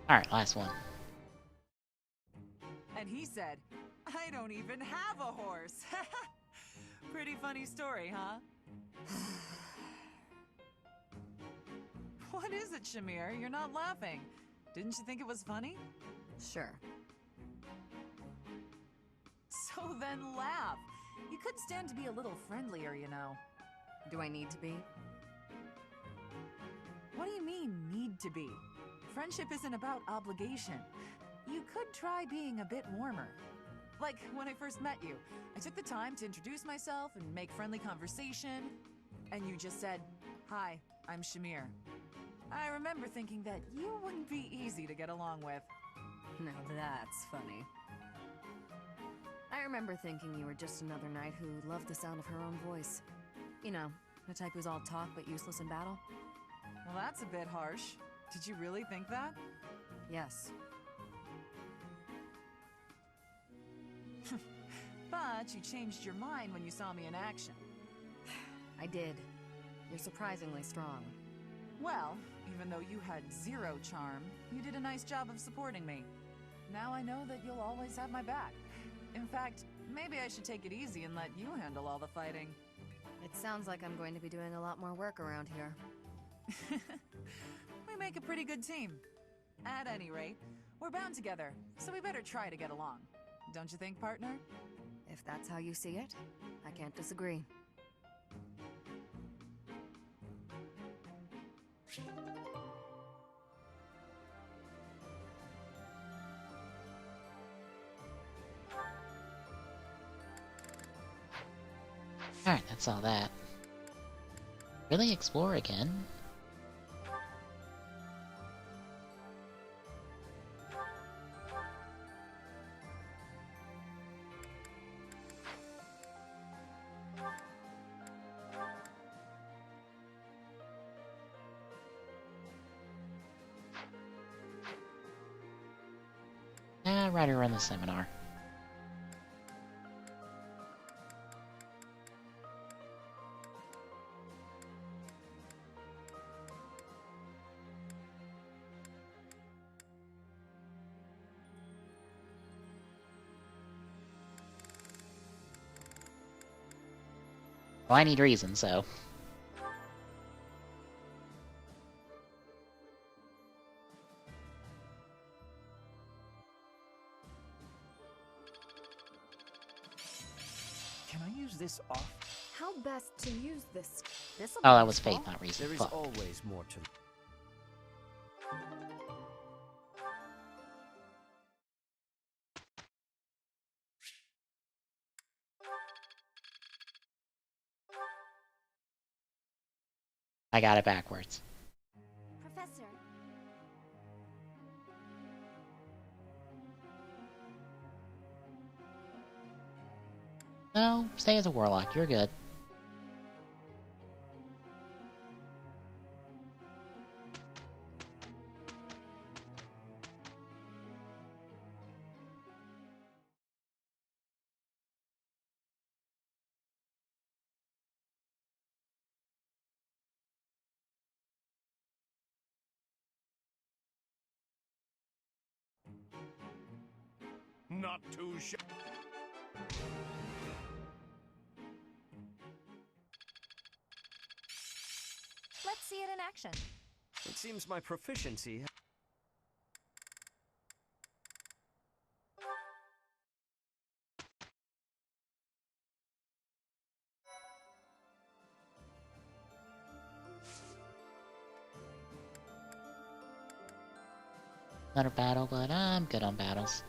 Alright, last one. And he said, I don't even have a horse. Pretty funny story, huh? What is it, Shamir? You're not laughing. Didn't you think it was funny? Sure. So then laugh. You could stand to be a little friendlier, you know. Do I need to be? What do you mean, need to be? Friendship isn't about obligation. You could try being a bit warmer. Like, when I first met you, I took the time to introduce myself and make friendly conversation, and you just said, "Hi, I'm Shamir." I remember thinking that you wouldn't be easy to get along with. Now that's funny. I remember thinking you were just another knight who loved the sound of her own voice. You know, the type who's all talk but useless in battle. Well, that's a bit harsh. Did you really think that? Yes. But you changed your mind when you saw me in action. I did. You're surprisingly strong. Well, even though you had zero charm, you did a nice job of supporting me. Now I know that you'll always have my back. In fact, maybe I should take it easy and let you handle all the fighting. It sounds like I'm going to be doing a lot more work around here. We make a pretty good team. At any rate, we're bound together, so we better try to get along. Don't you think, partner? If that's how you see it, I can't disagree. Alright, that's all that. Really explore again? Right around the seminar. Well, I need reason, so... Can I use this off? How best to use this? Oh, that was faith, not reason. There is Fuck. always more to... I got it backwards. Professor. No, stay as a warlock. You're good. Not too sure. Let's see it in action. It seems my proficiency... Not a battle, but I'm good on battles.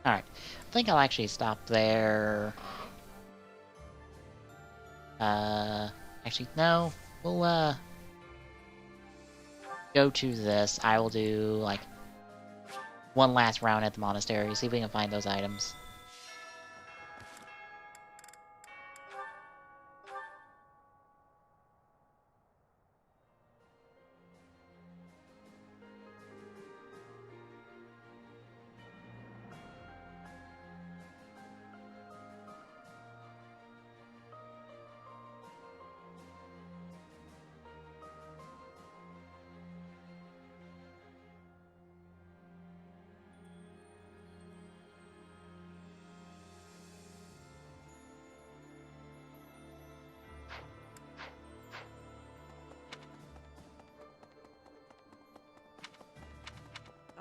Alright, I think I'll actually stop there. Actually, no. We'll, go to this. I will do, like, one last round at the monastery, see if we can find those items.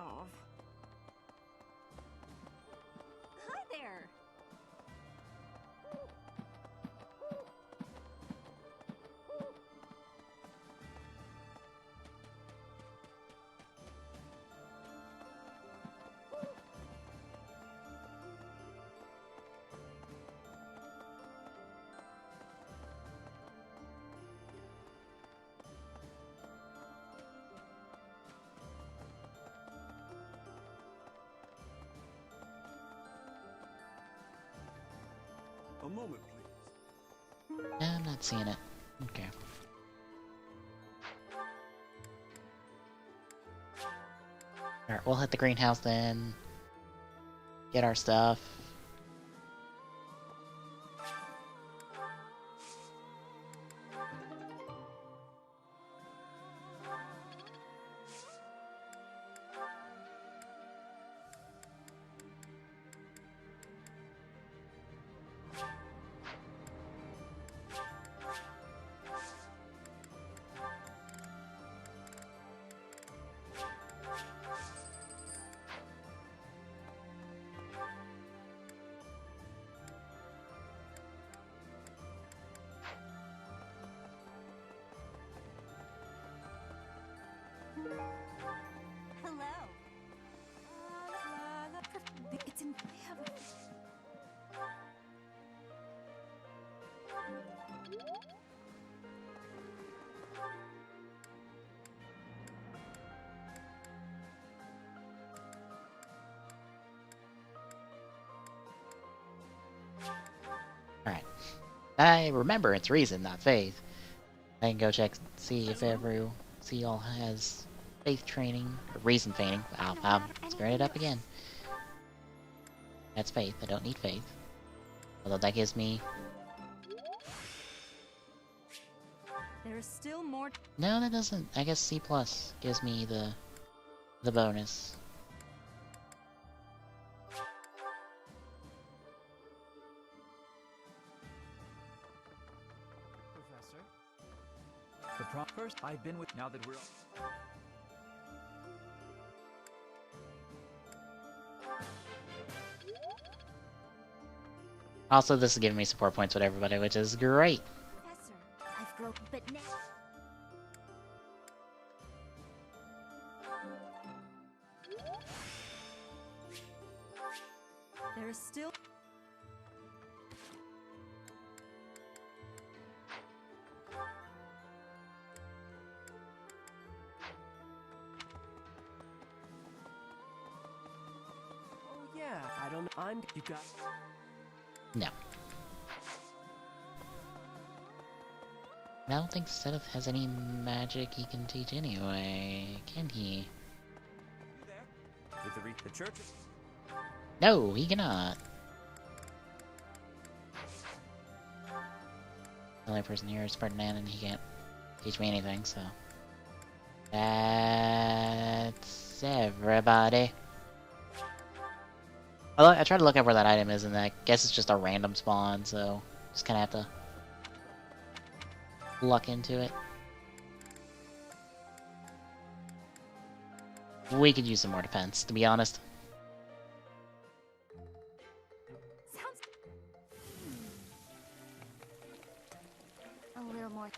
Oh. Hi there. A moment, please. I'm not seeing it. Okay. Alright, we'll hit the greenhouse then. Get our stuff. Hello. It's in. Alright. I remember it's reason, not faith. I can go check, see if see all has Faith training, or reason feigning. I'm screwing it up again. That's faith. I don't need faith. Although that gives me... There's still more. No, that doesn't. I guess C+ gives me the bonus. Professor? First, I've been with... Now that we're... Also, this is giving me support points with everybody, which is great. Professor, I've grown, but now... There's still. Oh yeah, I don't... You got... No. I don't think Seth has any magic he can teach anyway, can he? With the church? No, he cannot. The only person here is Ferdinand, and he can't teach me anything, so... That's everybody. I tried to look up where that item is, and I guess it's just a random spawn, so just kind of have to luck into it. We could use some more defense, to be honest. Sounds... A little more...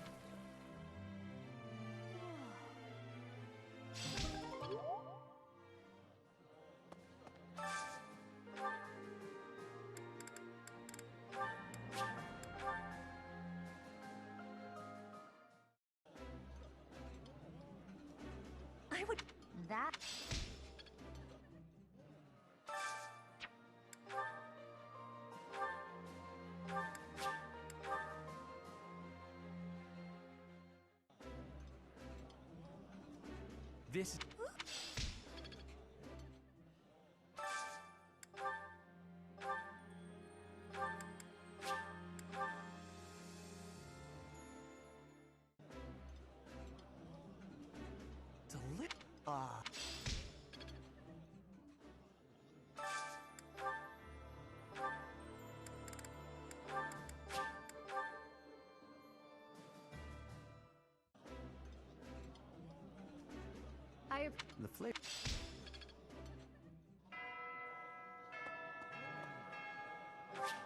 I would. That... This... The flavor.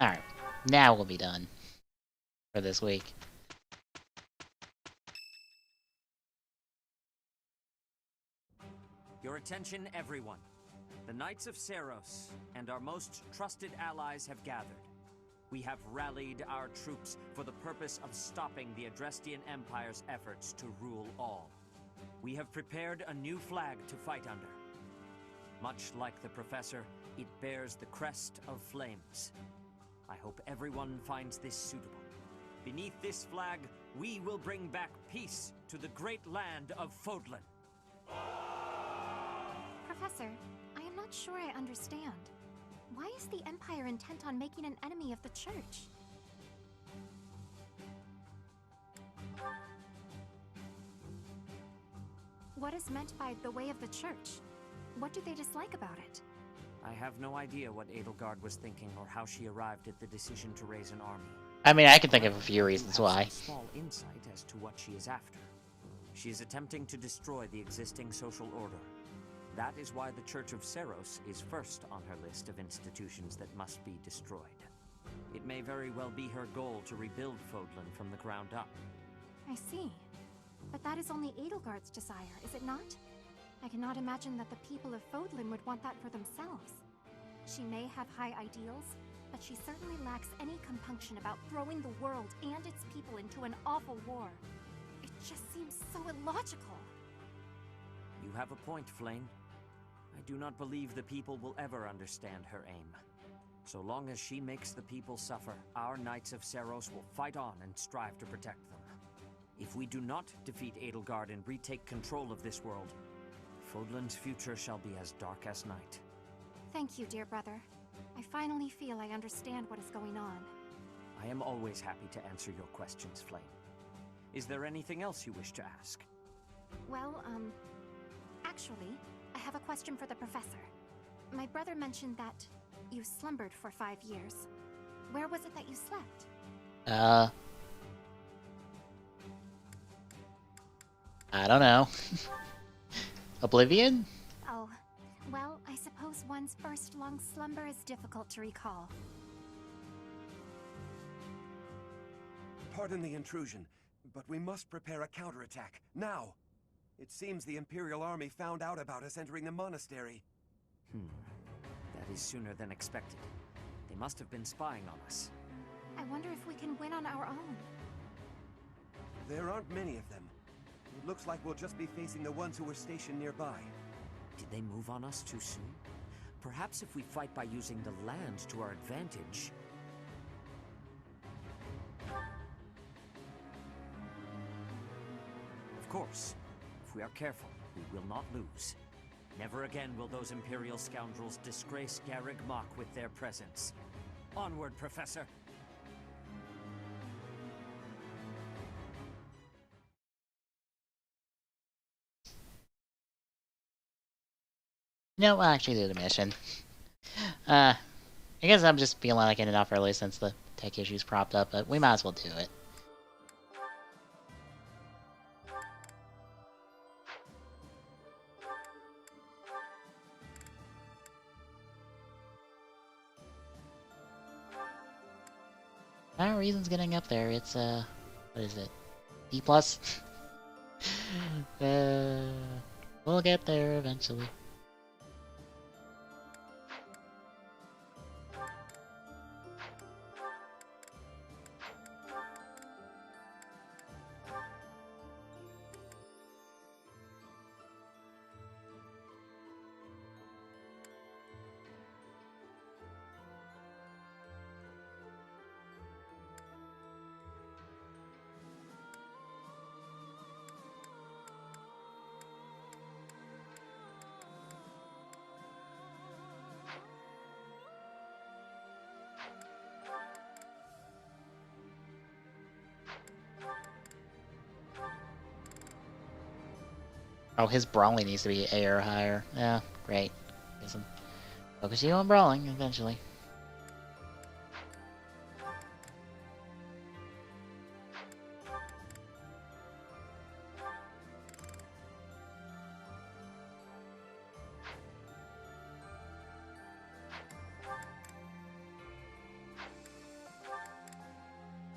Alright, now we'll be done for this week. Your attention, everyone. The Knights of Seiros and our most trusted allies have gathered. We have rallied our troops for the purpose of stopping the Adrestian Empire's efforts to rule all. We have prepared a new flag to fight under. Much like the Professor, it bears the crest of flames. I hope everyone finds this suitable. Beneath this flag, we will bring back peace to the great land of Fodlan. Professor, I am not sure I understand. Why is the Empire intent on making an enemy of the Church? What is meant by the way of the Church? What do they dislike about it? I have no idea what Edelgard was thinking or how she arrived at the decision to raise an army. I mean, I can think of a few reasons why. Some small insight as to what she is after. She is attempting to destroy the existing social order. That is why the Church of Seiros is first on her list of institutions that must be destroyed. It may very well be her goal to rebuild Fodlan from the ground up. I see. But that is only Edelgard's desire, is it not? I cannot imagine that the people of Fodlan would want that for themselves. She may have high ideals, but she certainly lacks any compunction about throwing the world and its people into an awful war. It just seems so illogical. You have a point, Flame. I do not believe the people will ever understand her aim. So long as she makes the people suffer, our Knights of Seiros will fight on and strive to protect them. If we do not defeat Edelgard and retake control of this world, Fodlan's future shall be as dark as night. Thank you, dear brother. I finally feel I understand what is going on. I am always happy to answer your questions, Flame. Is there anything else you wish to ask? Well, actually, I have a question for the professor. My brother mentioned that you slumbered for 5 years. Where was it that you slept? I don't know. Oblivion? Oh, well, I suppose one's first long slumber is difficult to recall. Pardon the intrusion, but we must prepare a counterattack, now! It seems the Imperial Army found out about us entering the monastery. That is sooner than expected. They must have been spying on us. I wonder if we can win on our own. There aren't many of them. It looks like we'll just be facing the ones who were stationed nearby. Did they move on us too soon? Perhaps if we fight by using the land to our advantage... Of course. If we are careful, we will not lose. Never again will those Imperial scoundrels disgrace Garreg Mach with their presence. Onward, Professor! No, we'll actually do the mission. I guess I'm just feeling like ending off early since the tech issues propped up, but we might as well do it. No reason's getting up there. It's, what is it? E+? We'll get there eventually. Oh, his brawling needs to be A or higher. Yeah, great. Guess I'm focus you on brawling eventually.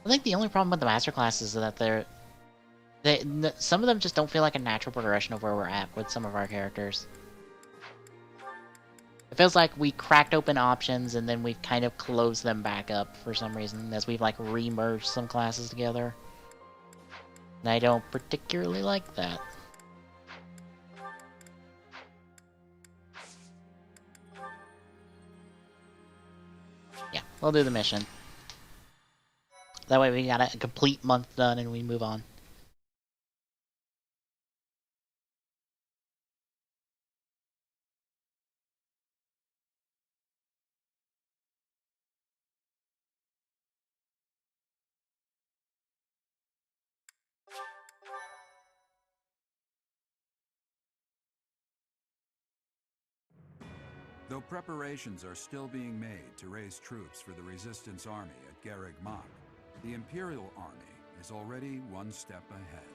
I think the only problem with the master classes is that some of them just don't feel like a natural progression of where we're at with some of our characters. It feels like we cracked open options and then we've kind of closed them back up for some reason as we've like re-merged some classes together. And I don't particularly like that. Yeah, we'll do the mission. That way we got a complete month done and we move on. Though preparations are still being made to raise troops for the Resistance Army at Garreg Mach, the Imperial Army is already one step ahead.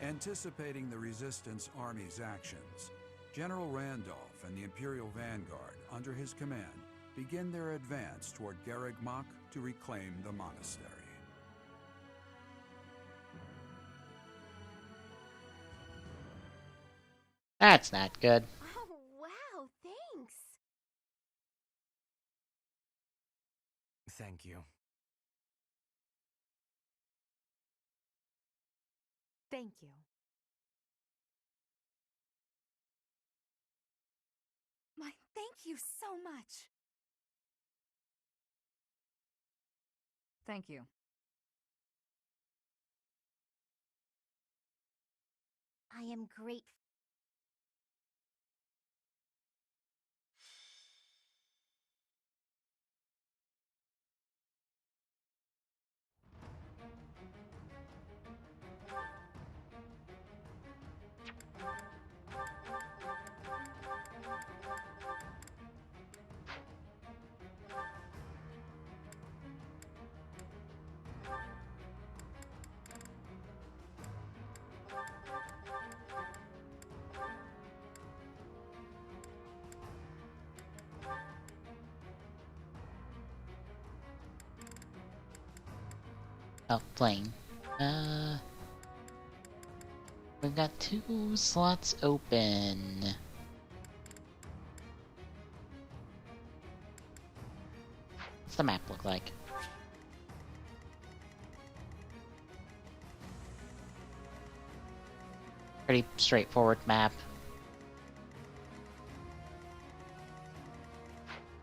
Anticipating the Resistance Army's actions, General Randolph and the Imperial Vanguard, under his command, begin their advance toward Garreg Mach to reclaim the monastery. That's not good. Oh, wow, thanks. Thank you. Thank you. My thank you so much. Thank you. I am grateful. Oh, playing. We've got 2 slots open. What's the map look like? Pretty straightforward map.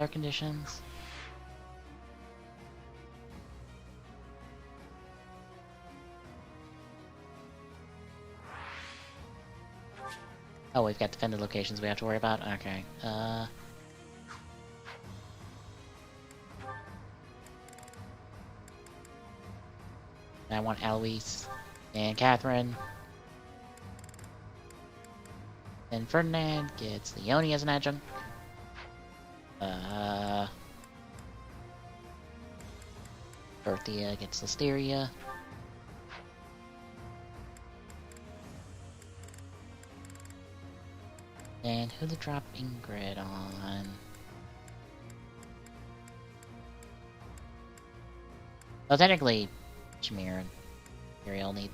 Air conditions. Oh, we've got defended locations we have to worry about? Okay. I want Eloise and Catherine. And Ferdinand gets the Yoni as an adjunct. Dorothea gets Listeria. And who to drop Ingrid on? Well, technically, Jameer and Ariel need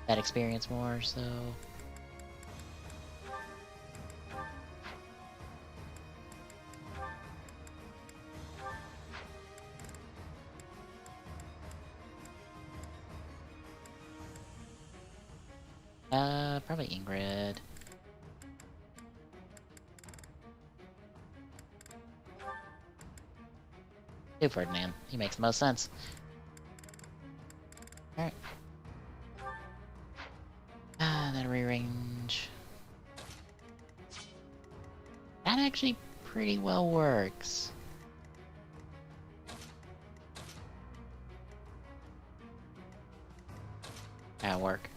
that experience more, so... probably Ingrid. Do Ferdinand. He makes the most sense. Alright. Then rearrange. That actually pretty well works. That'll work.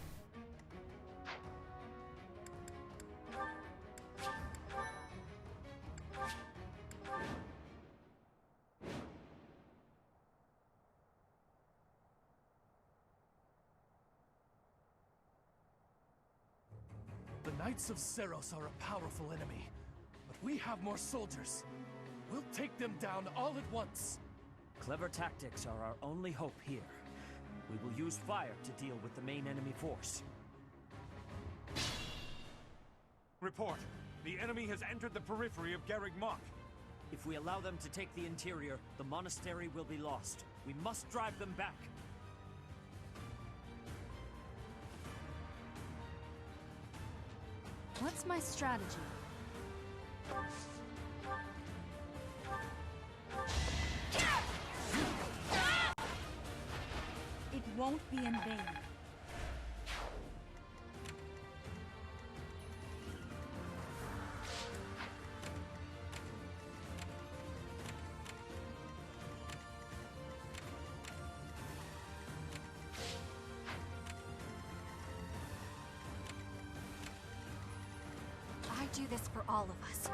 The Knights of Seros are a powerful enemy, but we have more soldiers. We'll take them down all at once. Clever tactics are our only hope here. We will use fire to deal with the main enemy force. Report. The enemy has entered the periphery of Garreg Mach. If we allow them to take the interior, the monastery will be lost. We must drive them back. What's my strategy? It won't be in vain. I do this for all of us.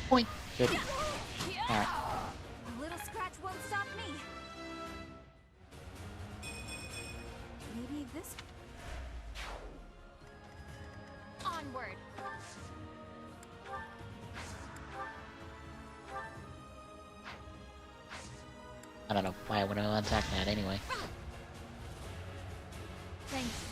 Point. Good. Alright. A little scratch won't stop me. Maybe this. Onward. I don't know why I would have attacked that anyway. Thanks.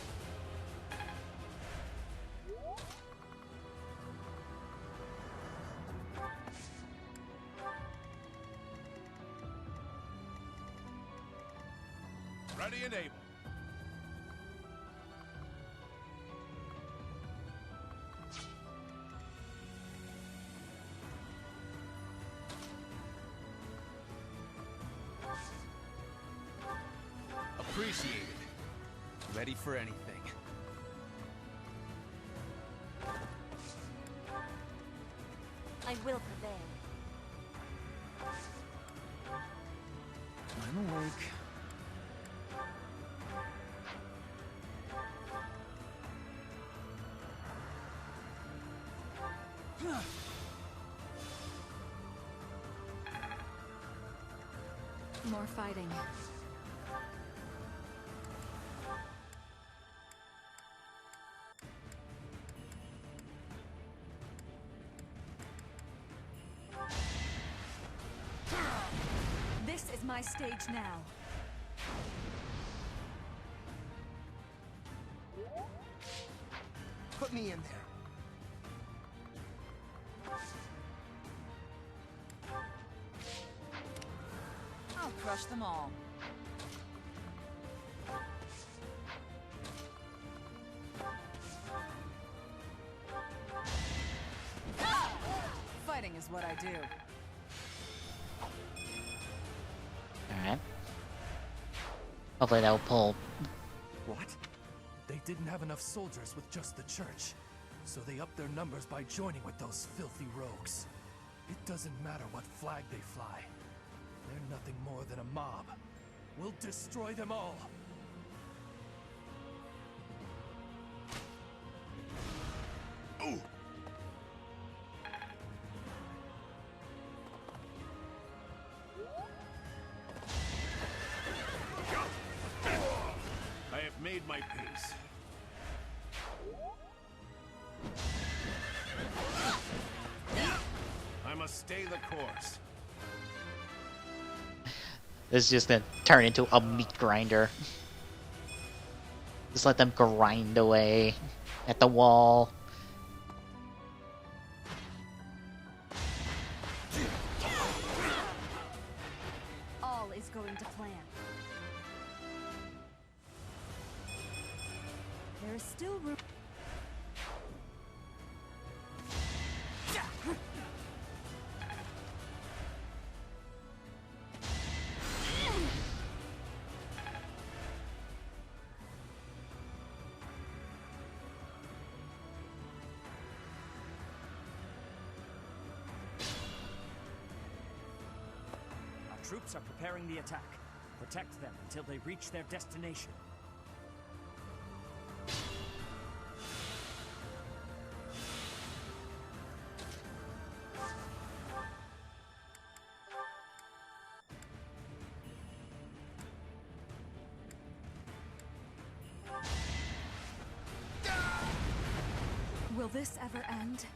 Ready and able. Appreciated. Ready for anything. I will prevail. I'm awake. More fighting. my stage now. Put me in there. I'll crush them all. Fighting is what I do. Alright. Hopefully that will pull. What? They didn't have enough soldiers with just the church, so they upped their numbers by joining with those filthy rogues. It doesn't matter what flag they fly. They're nothing more than a mob. We'll destroy them all. Ooh. I have made my peace. I must stay the course. This is just gonna turn into a meat grinder. Just let them grind away at the wall. All is going to plan. There is still room. Our troops are preparing the attack. Protect them until they reach their destination. Will this ever end?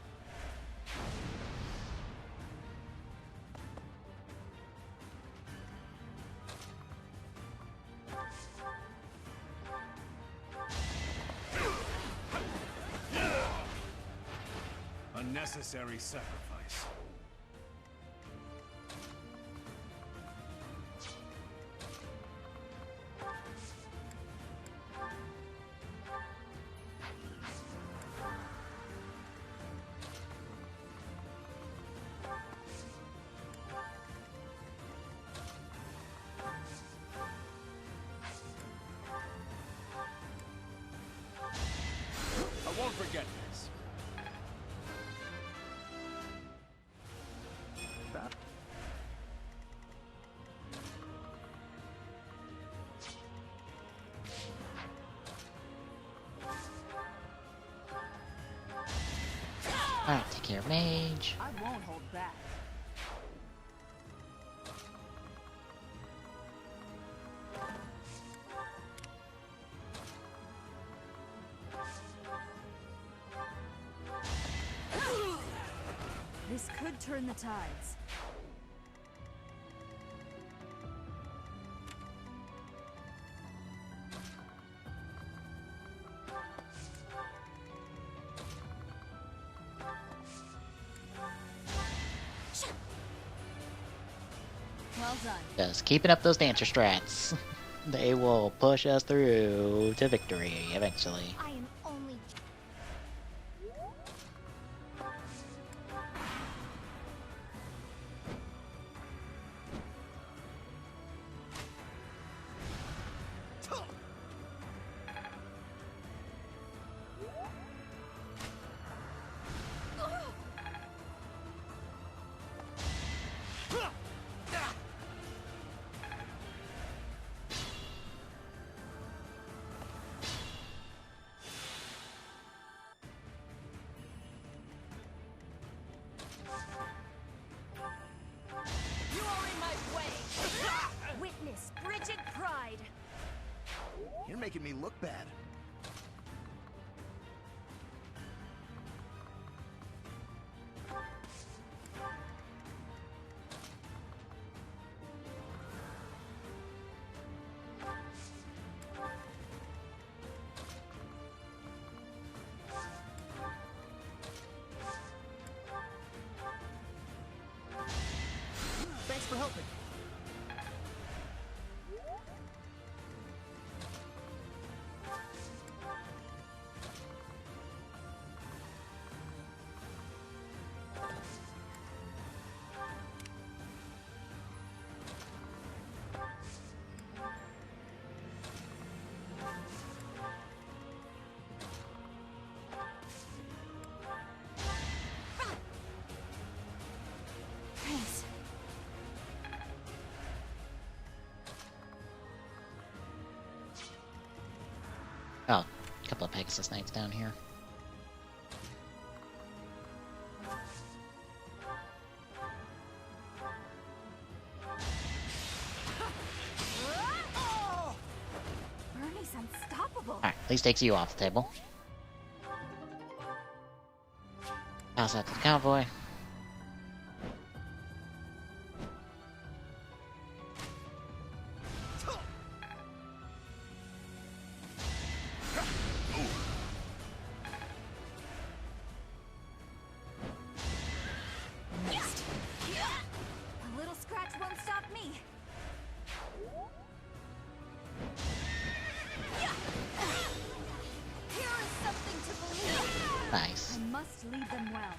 Unnecessary sacrifice. I won't forget this. Alright, take care of Mage. I won't hold back. This could turn the tides. Well done. Just keeping up those dancer strats. They will push us through to victory eventually. I am only... You are in my way. Witness frigid pride. You're making me look bad. couple of Pegasus Knights down here. Bernie's unstoppable. Alright, at least takes you off the table. Pass out to the convoy. A little scratch won't stop me. Here is something to believe. Nice. I must lead them well.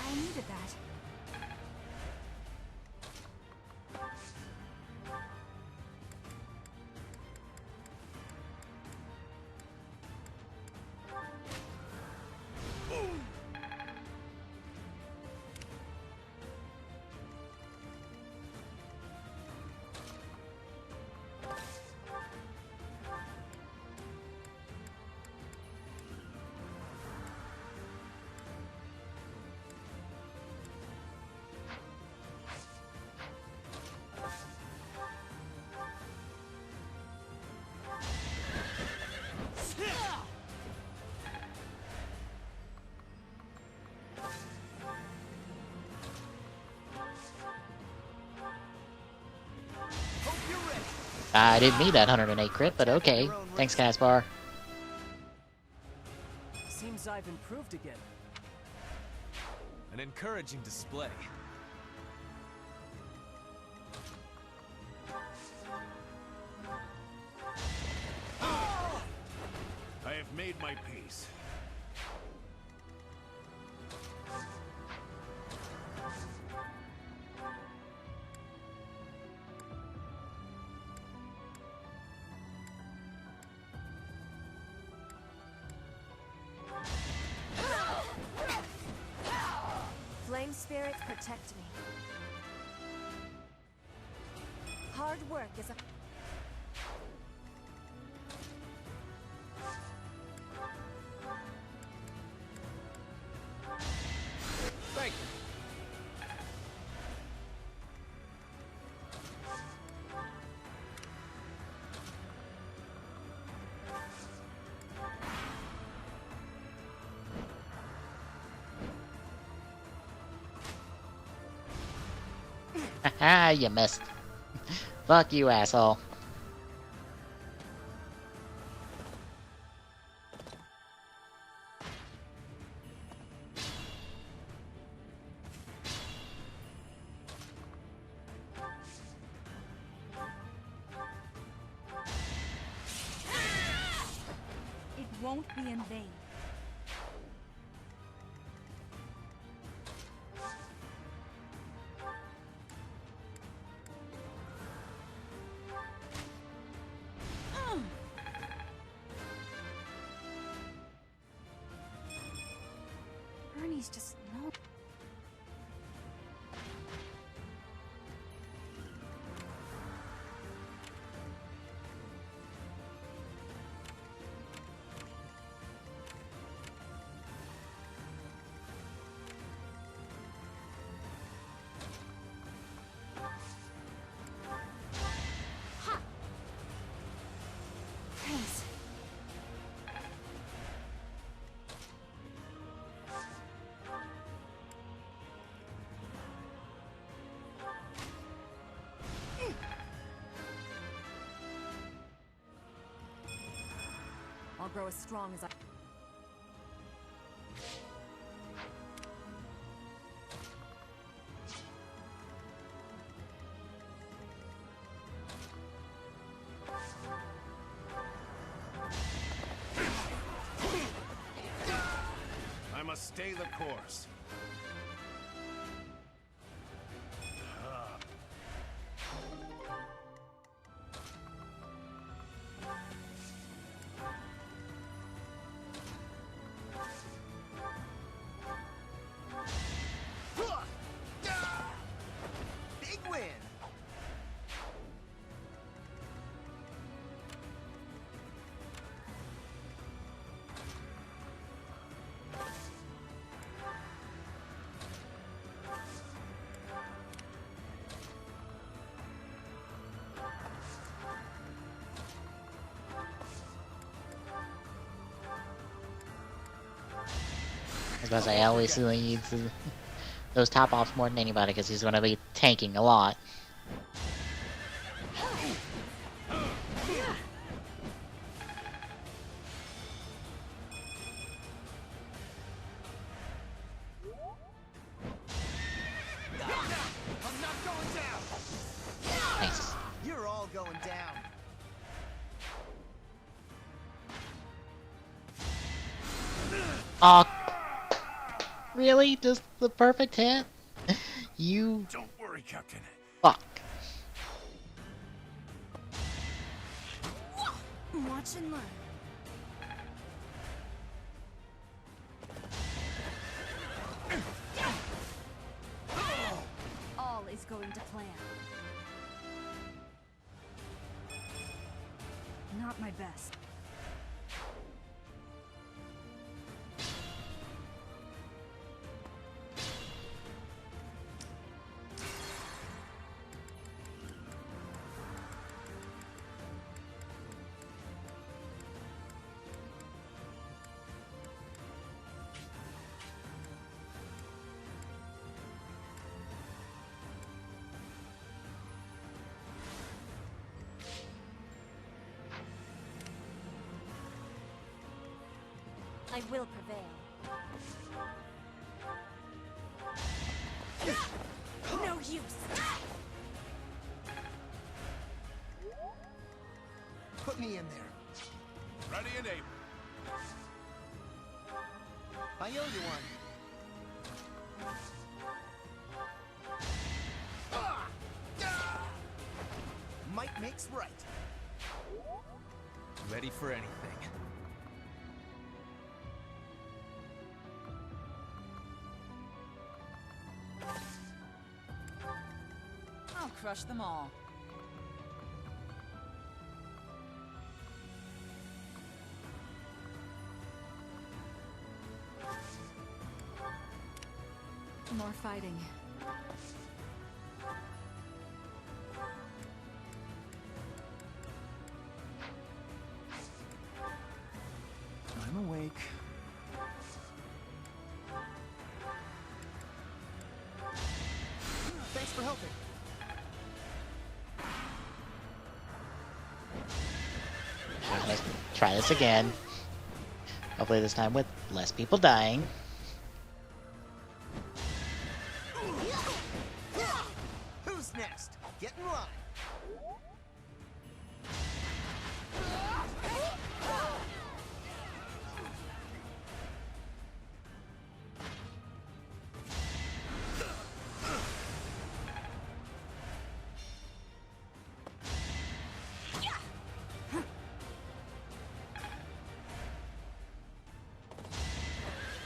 I needed that. I didn't need that 108 crit, but okay. Thanks, Caspar. Seems I've improved again. An encouraging display. I have made my peace. Flame spirits protect me. Hard work is a... Thank you. Haha, you missed. Fuck you, asshole. It won't be in vain. Bernie's just no. Thanks. I'll grow as strong as I... stay the course. Big win! Because I always needs those top offs more than anybody because he's going to be tanking a lot. Nice. You're all going down. Aw. Really? Just the perfect hit? You... Don't worry, Captain. Fuck. Watch and learn. All is going to plan. Not my best. I will prevail. No use. Put me in there. Ready and able. I owe you one. Might makes right. Ready for anything. I'll crush them all. More fighting. I'm awake. Thanks for helping. Let's try this again. Hopefully this time with less people dying. Who's next? Get in line.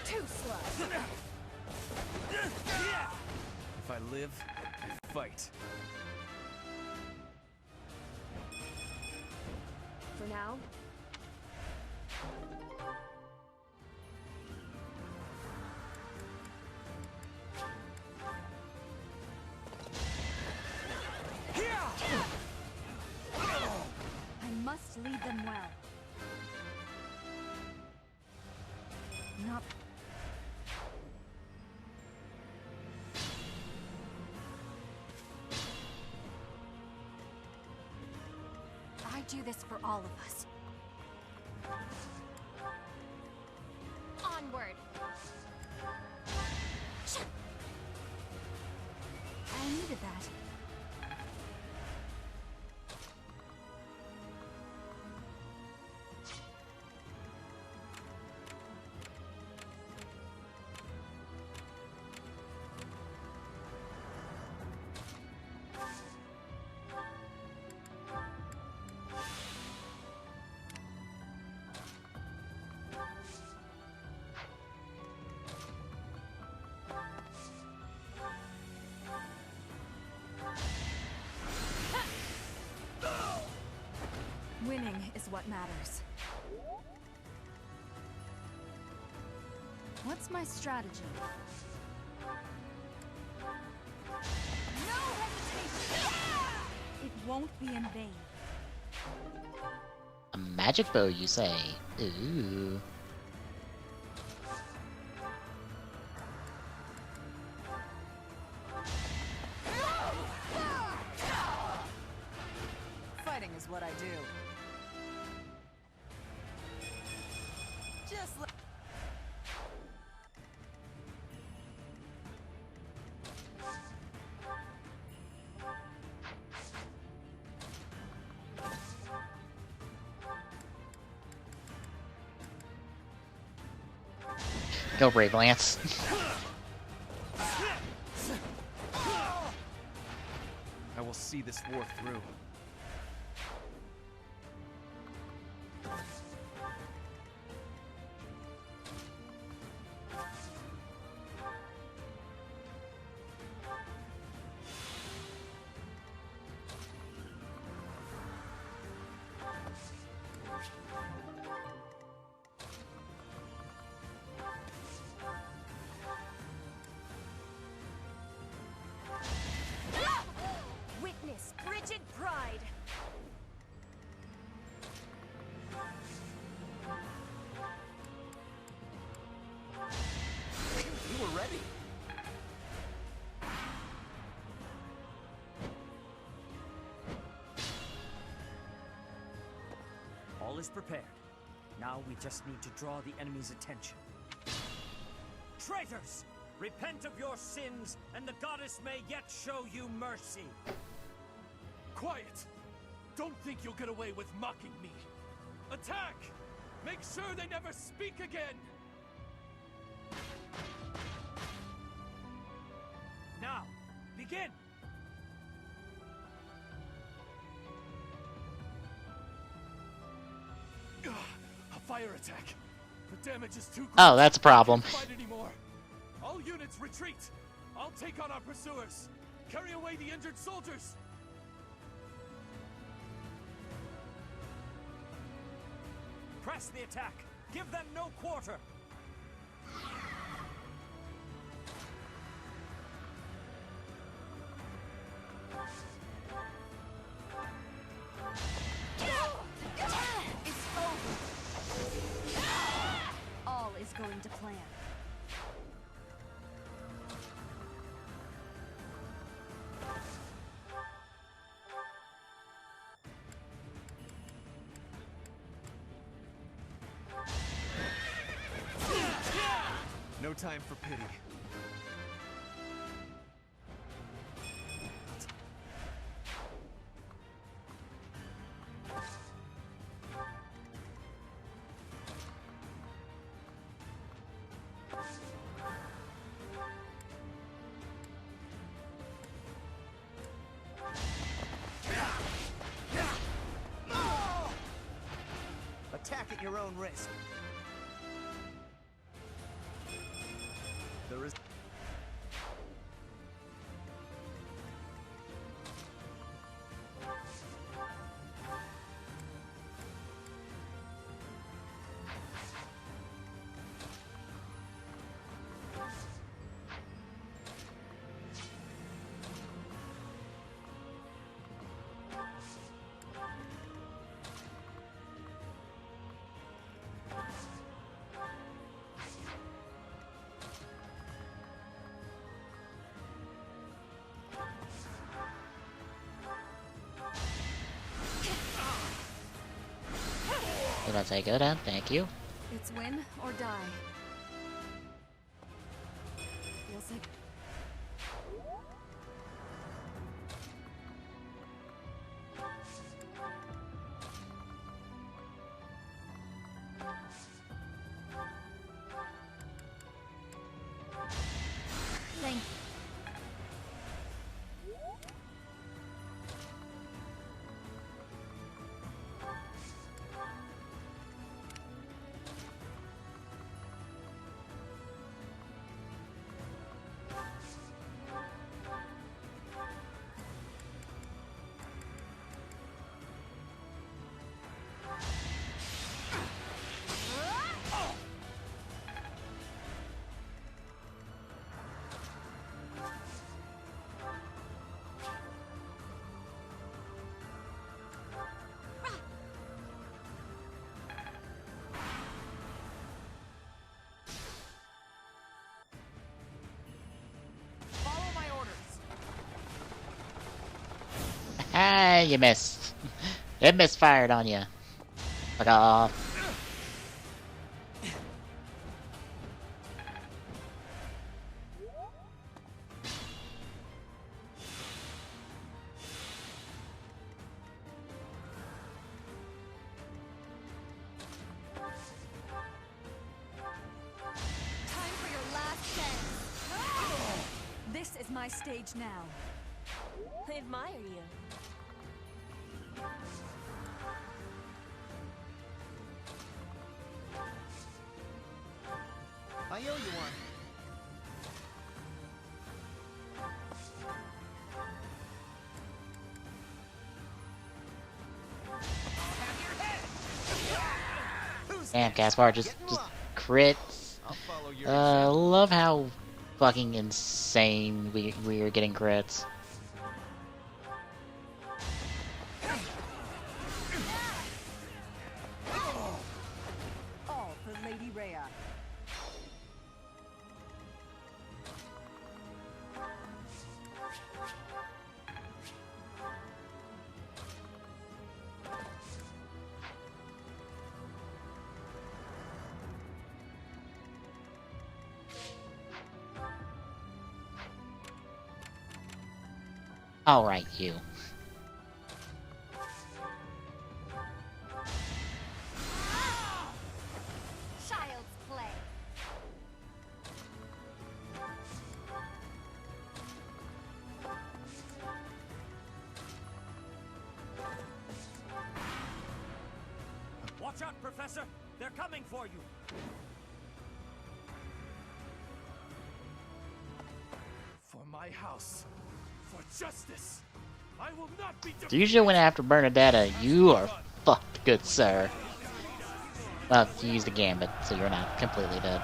Too slow. If I live, I fight. For now, I must lead them well. Not... I do this for all of us. Onward! I needed that. is what matters. What's my strategy? No hesitation! It won't be in vain. A magic bow, you say? Ooh. Fighting is what I do. Just like... Go Brave Lance. I will see this war through. Witness frigid pride. You were ready. All is prepared. Now we just need to draw the enemy's attention. Traitors! Repent of your sins, and the goddess may yet show you mercy. Quiet! Don't think you'll get away with mocking me. Attack! Make sure they never speak again! Now, begin! A fire attack. The damage is too great. Oh, that's a problem. I can't fight anymore. All units retreat. I'll take on our pursuers. Carry away the injured soldiers. Press the attack. Give them no quarter. It's over. All is going to plan. No time for pity. Attack at your own risk. There is... Did I take it in? Thank you. It's win or die. Feels like... Thank you. You missed. It misfired on you. Fuck off. Time for your last dance. This is my stage now. I admire you. I owe you one. Damn, Gaspar, just crits. Love how fucking insane we are getting crits. All for Lady Rhea. Alright, you. Child's play. Watch out, Professor! They're coming for you! For my house. For justice. I will not be So usually when after Bernadetta, you are fucked, good sir. Well, you used a gambit, so you're not completely dead.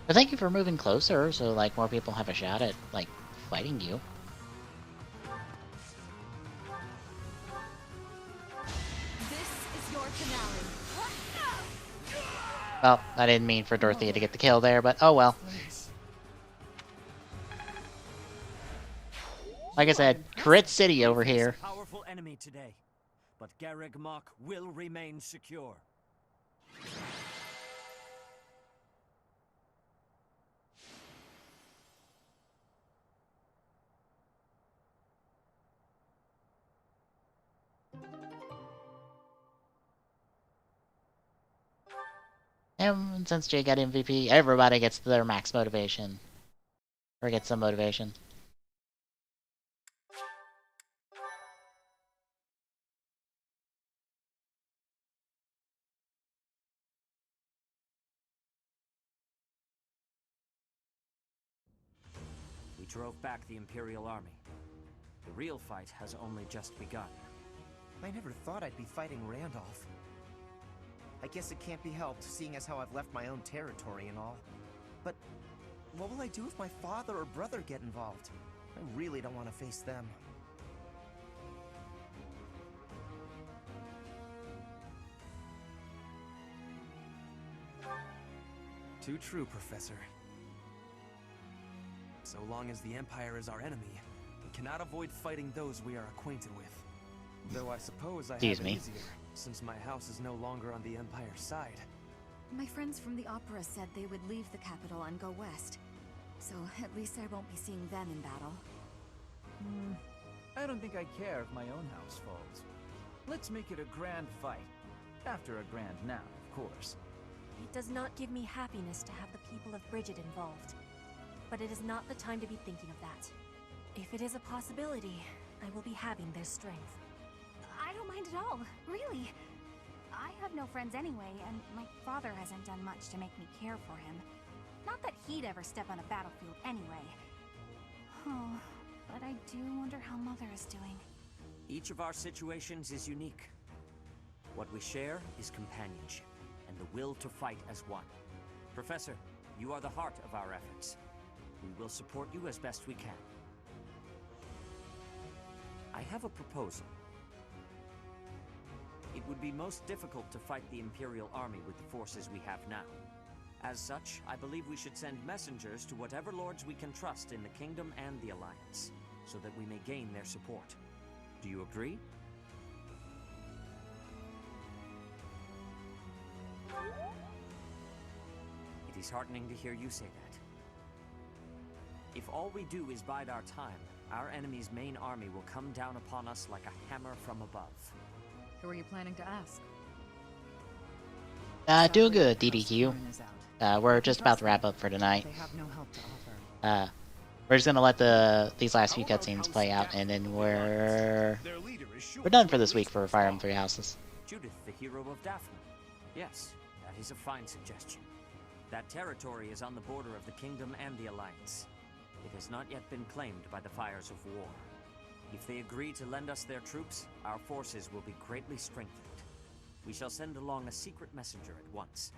But thank you for moving closer, so like more people have a shot at like fighting you. This is your finale. Well, I didn't mean for Dorothea to get the kill there, but oh well. Like I said, Crit City over here. Powerful enemy today, but Garreg Mach will remain secure. And since Jay got MVP, everybody gets their max motivation. Or gets some motivation. We drove back the Imperial Army. The real fight has only just begun. I never thought I'd be fighting Randolph. I guess it can't be helped, seeing as how I've left my own territory and all. But what will I do if my father or brother get involved? I really don't want to face them. Too true, Professor. So long as the Empire is our enemy, we cannot avoid fighting those we are acquainted with. Though I suppose I have it easier, since my house is no longer on the Empire's side. My friends from the opera said they would leave the capital and go west. So at least I won't be seeing them in battle. I don't think I care if my own house falls. Let's make it a grand fight. After a grand nap, of course. It does not give me happiness to have the people of Bridget involved. But it is not the time to be thinking of that. If it is a possibility, I will be having their strength. I don't mind at all, really. I have no friends anyway, and my father hasn't done much to make me care for him. Not that he'd ever step on a battlefield anyway. Oh, but I do wonder how Mother is doing. Each of our situations is unique. What we share is companionship, and the will to fight as one. Professor, you are the heart of our efforts. We will support you as best we can. I have a proposal. It would be most difficult to fight the Imperial Army with the forces we have now. As such, I believe we should send messengers to whatever lords we can trust in the Kingdom and the Alliance, so that we may gain their support. Do you agree? It is heartening to hear you say that. If all we do is bide our time, our enemy's main army will come down upon us like a hammer from above. Who are you planning to ask? Doing good, DDQ. We're just about to wrap up for tonight. They have no help to offer. We're just gonna let these last few cutscenes play out, and then we're done for this week for Fire Emblem Three Houses. Judith, the hero of Daphne. Yes, that is a fine suggestion. That territory is on the border of the Kingdom and the Alliance. It has not yet been claimed by the Fires of War. If they agree to lend us their troops, our forces will be greatly strengthened. We shall send along a secret messenger at once.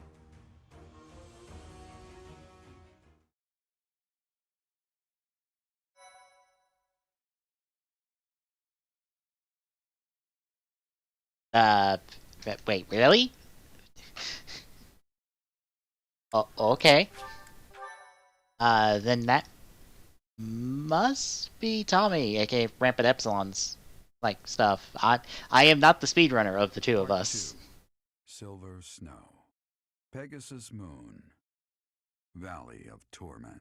Wait, really? Oh, okay. Then that must be Tommy, aka Rampant Epsilon's, like, stuff. I am not the speedrunner of the two of us. Silver Snow. Pegasus Moon. Valley of Torment.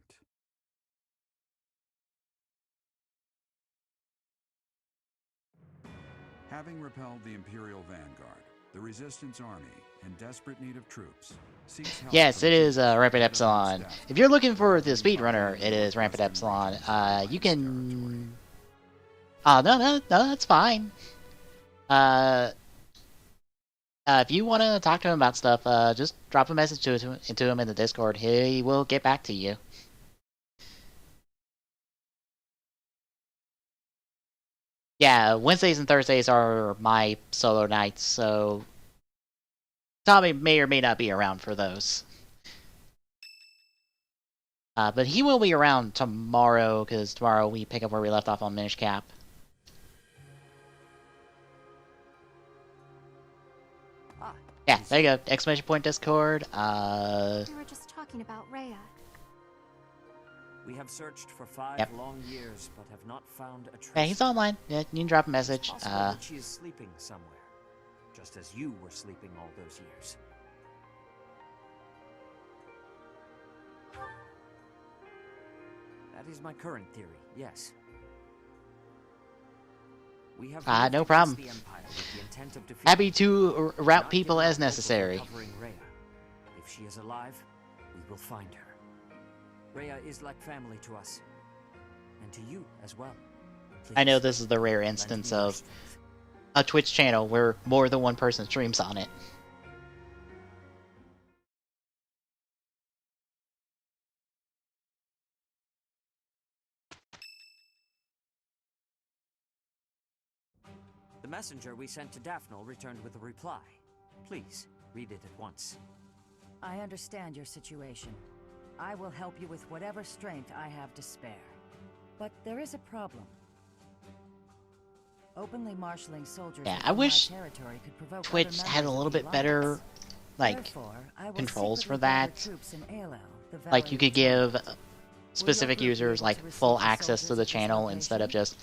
Having repelled the Imperial Vanguard, the Resistance Army, in desperate need of troops, seeks help. Yes, it is Rampant Epsilon. If you're looking for the speedrunner, it is Rampant Epsilon. You can... no, that's fine. If you want to talk to him about stuff, just drop a message to him in the Discord. He will get back to you. Yeah, Wednesdays and Thursdays are my solo nights, so Tommy may or may not be around for those. But he will be around tomorrow, because tomorrow we pick up where we left off on Minish Cap. Yeah, there you go. Exclamation point Discord. We were just talking about Rhea. We have searched for 5 long years, but have not found a trace. Yeah, he's online. Yeah, you can drop a message. It's possible that she is sleeping somewhere, just as you were sleeping all those years. That is my current theory, yes. We have no problem. the Empire with the intent of Happy to route people as necessary. Rhea. If she is alive, we will find her. Rhea is like family to us, and to you as well. Please, I know this is the rare instance of a Twitch channel where more than one person streams on it. The messenger we sent to Daphne returned with a reply. Please, read it at once. I understand your situation. I will help you with whatever strength I have to spare. But there is a problem. Openly marshaling soldiers I wish territory could provoke Twitch had a little bit better, like, controls for that. Like, you could give specific users, like, full access to the channel instead of just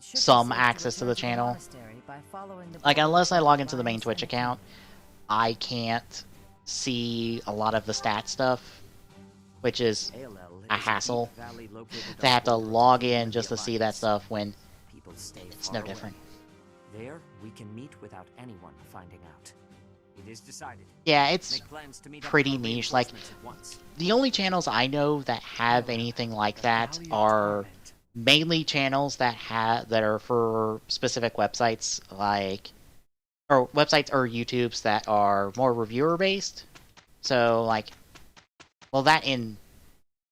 some access to the channel. Like, unless I log into the main Twitch account, I can't see a lot of the stat stuff, which is a hassle. They have to log in just to see that stuff when it's no different. There, we can meet without anyone finding out. It is decided. Yeah, it's pretty niche. Like, the only channels I know that have anything like that are mainly channels that are for specific websites, like, or websites or YouTubes that are more reviewer based. So, like, well, that in,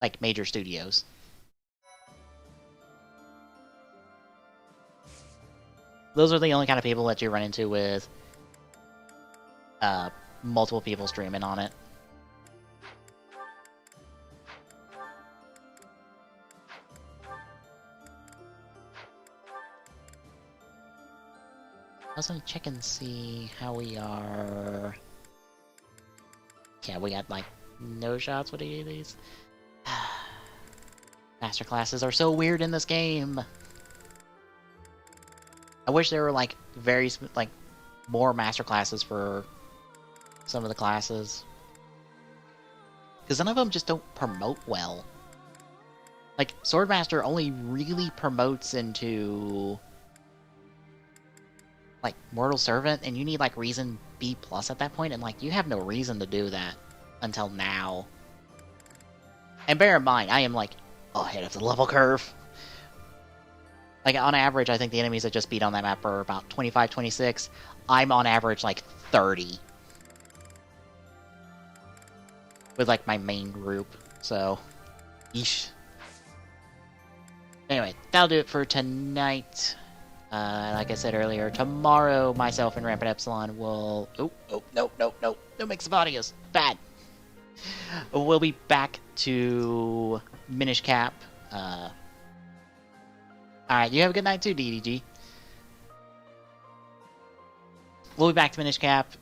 like, major studios. Those are the only kind of people that you run into with multiple people streaming on it. I was gonna check and see how we are. Yeah, we got, like, no shots with any of these. Master classes are so weird in this game. I wish there were, like, like, more master classes for some of the classes. Because none of them just don't promote well. Like, Swordmaster only really promotes into, like, Mortal Servant, and you need, like, Reason B+ at that point, and, like, you have no reason to do that until now. And bear in mind, I am, like, ahead of the level curve. Like, on average, I think the enemies that just beat on that map are about 25, 26. I'm on average, like, 30. With, like, my main group, so... Yeesh. Anyway, that'll do it for tonight. Like I said earlier, tomorrow, myself and Rampant Epsilon will... no, mix of audios. Bad. We'll be back to Minish Cap. Alright, you have a good night too, DDG. We'll be back to Minish Cap.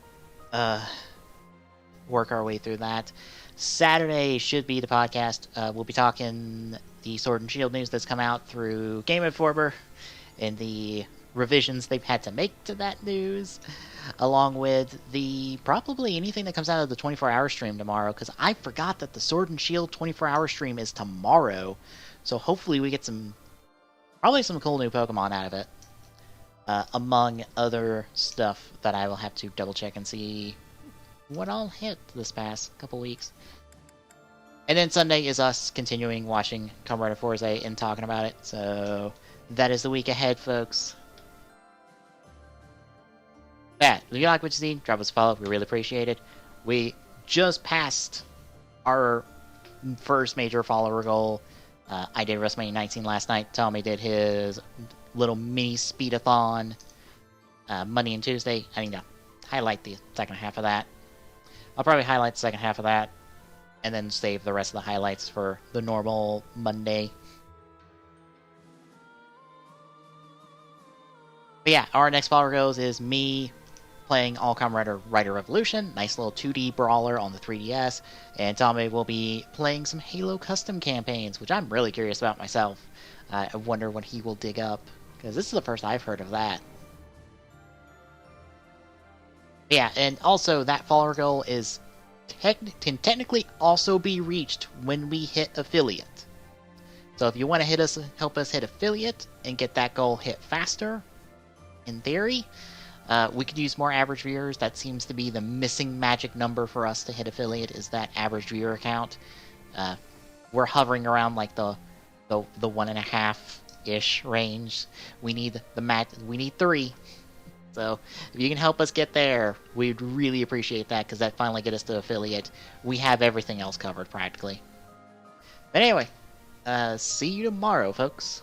Work our way through that. Saturday should be the podcast. We'll be talking the Sword and Shield news that's come out through Game Informer and the revisions they've had to make to that news, along with the probably anything that comes out of the 24-hour stream tomorrow, because I forgot that the Sword and Shield 24-hour stream is tomorrow, so hopefully we get probably some cool new Pokemon out of it, among other stuff that I will have to double check and see what all hit this past couple weeks. And then Sunday is us continuing watching Kamen Rider Forza and talking about it, so that is the week ahead, folks. If you like what you see, drop us a follow. We really appreciate it. We just passed our first major follower goal. I did WrestleMania 19 last night. Tommy did his little mini speedathon Monday and Tuesday. I need to highlight the second half of that. I'll probably highlight the second half of that and then save the rest of the highlights for the normal Monday. But yeah, our next follower goals is me playing All Kamen Rider Rider Revolution, nice little 2D brawler on the 3DS, and Tommy will be playing some Halo custom campaigns, which I'm really curious about myself. I wonder what he will dig up, because this is the first I've heard of that. Yeah, and also that follower goal is can technically also be reached when we hit affiliate. So if you want to help us hit affiliate and get that goal hit faster, in theory, we could use more average viewers. That seems to be the missing magic number for us to hit affiliate, is that average viewer count. We're hovering around like the 1.5-ish range. We need we need 3. So if you can help us get there, we'd really appreciate that, because that finally get us to affiliate. We have everything else covered practically. But anyway, see you tomorrow, folks.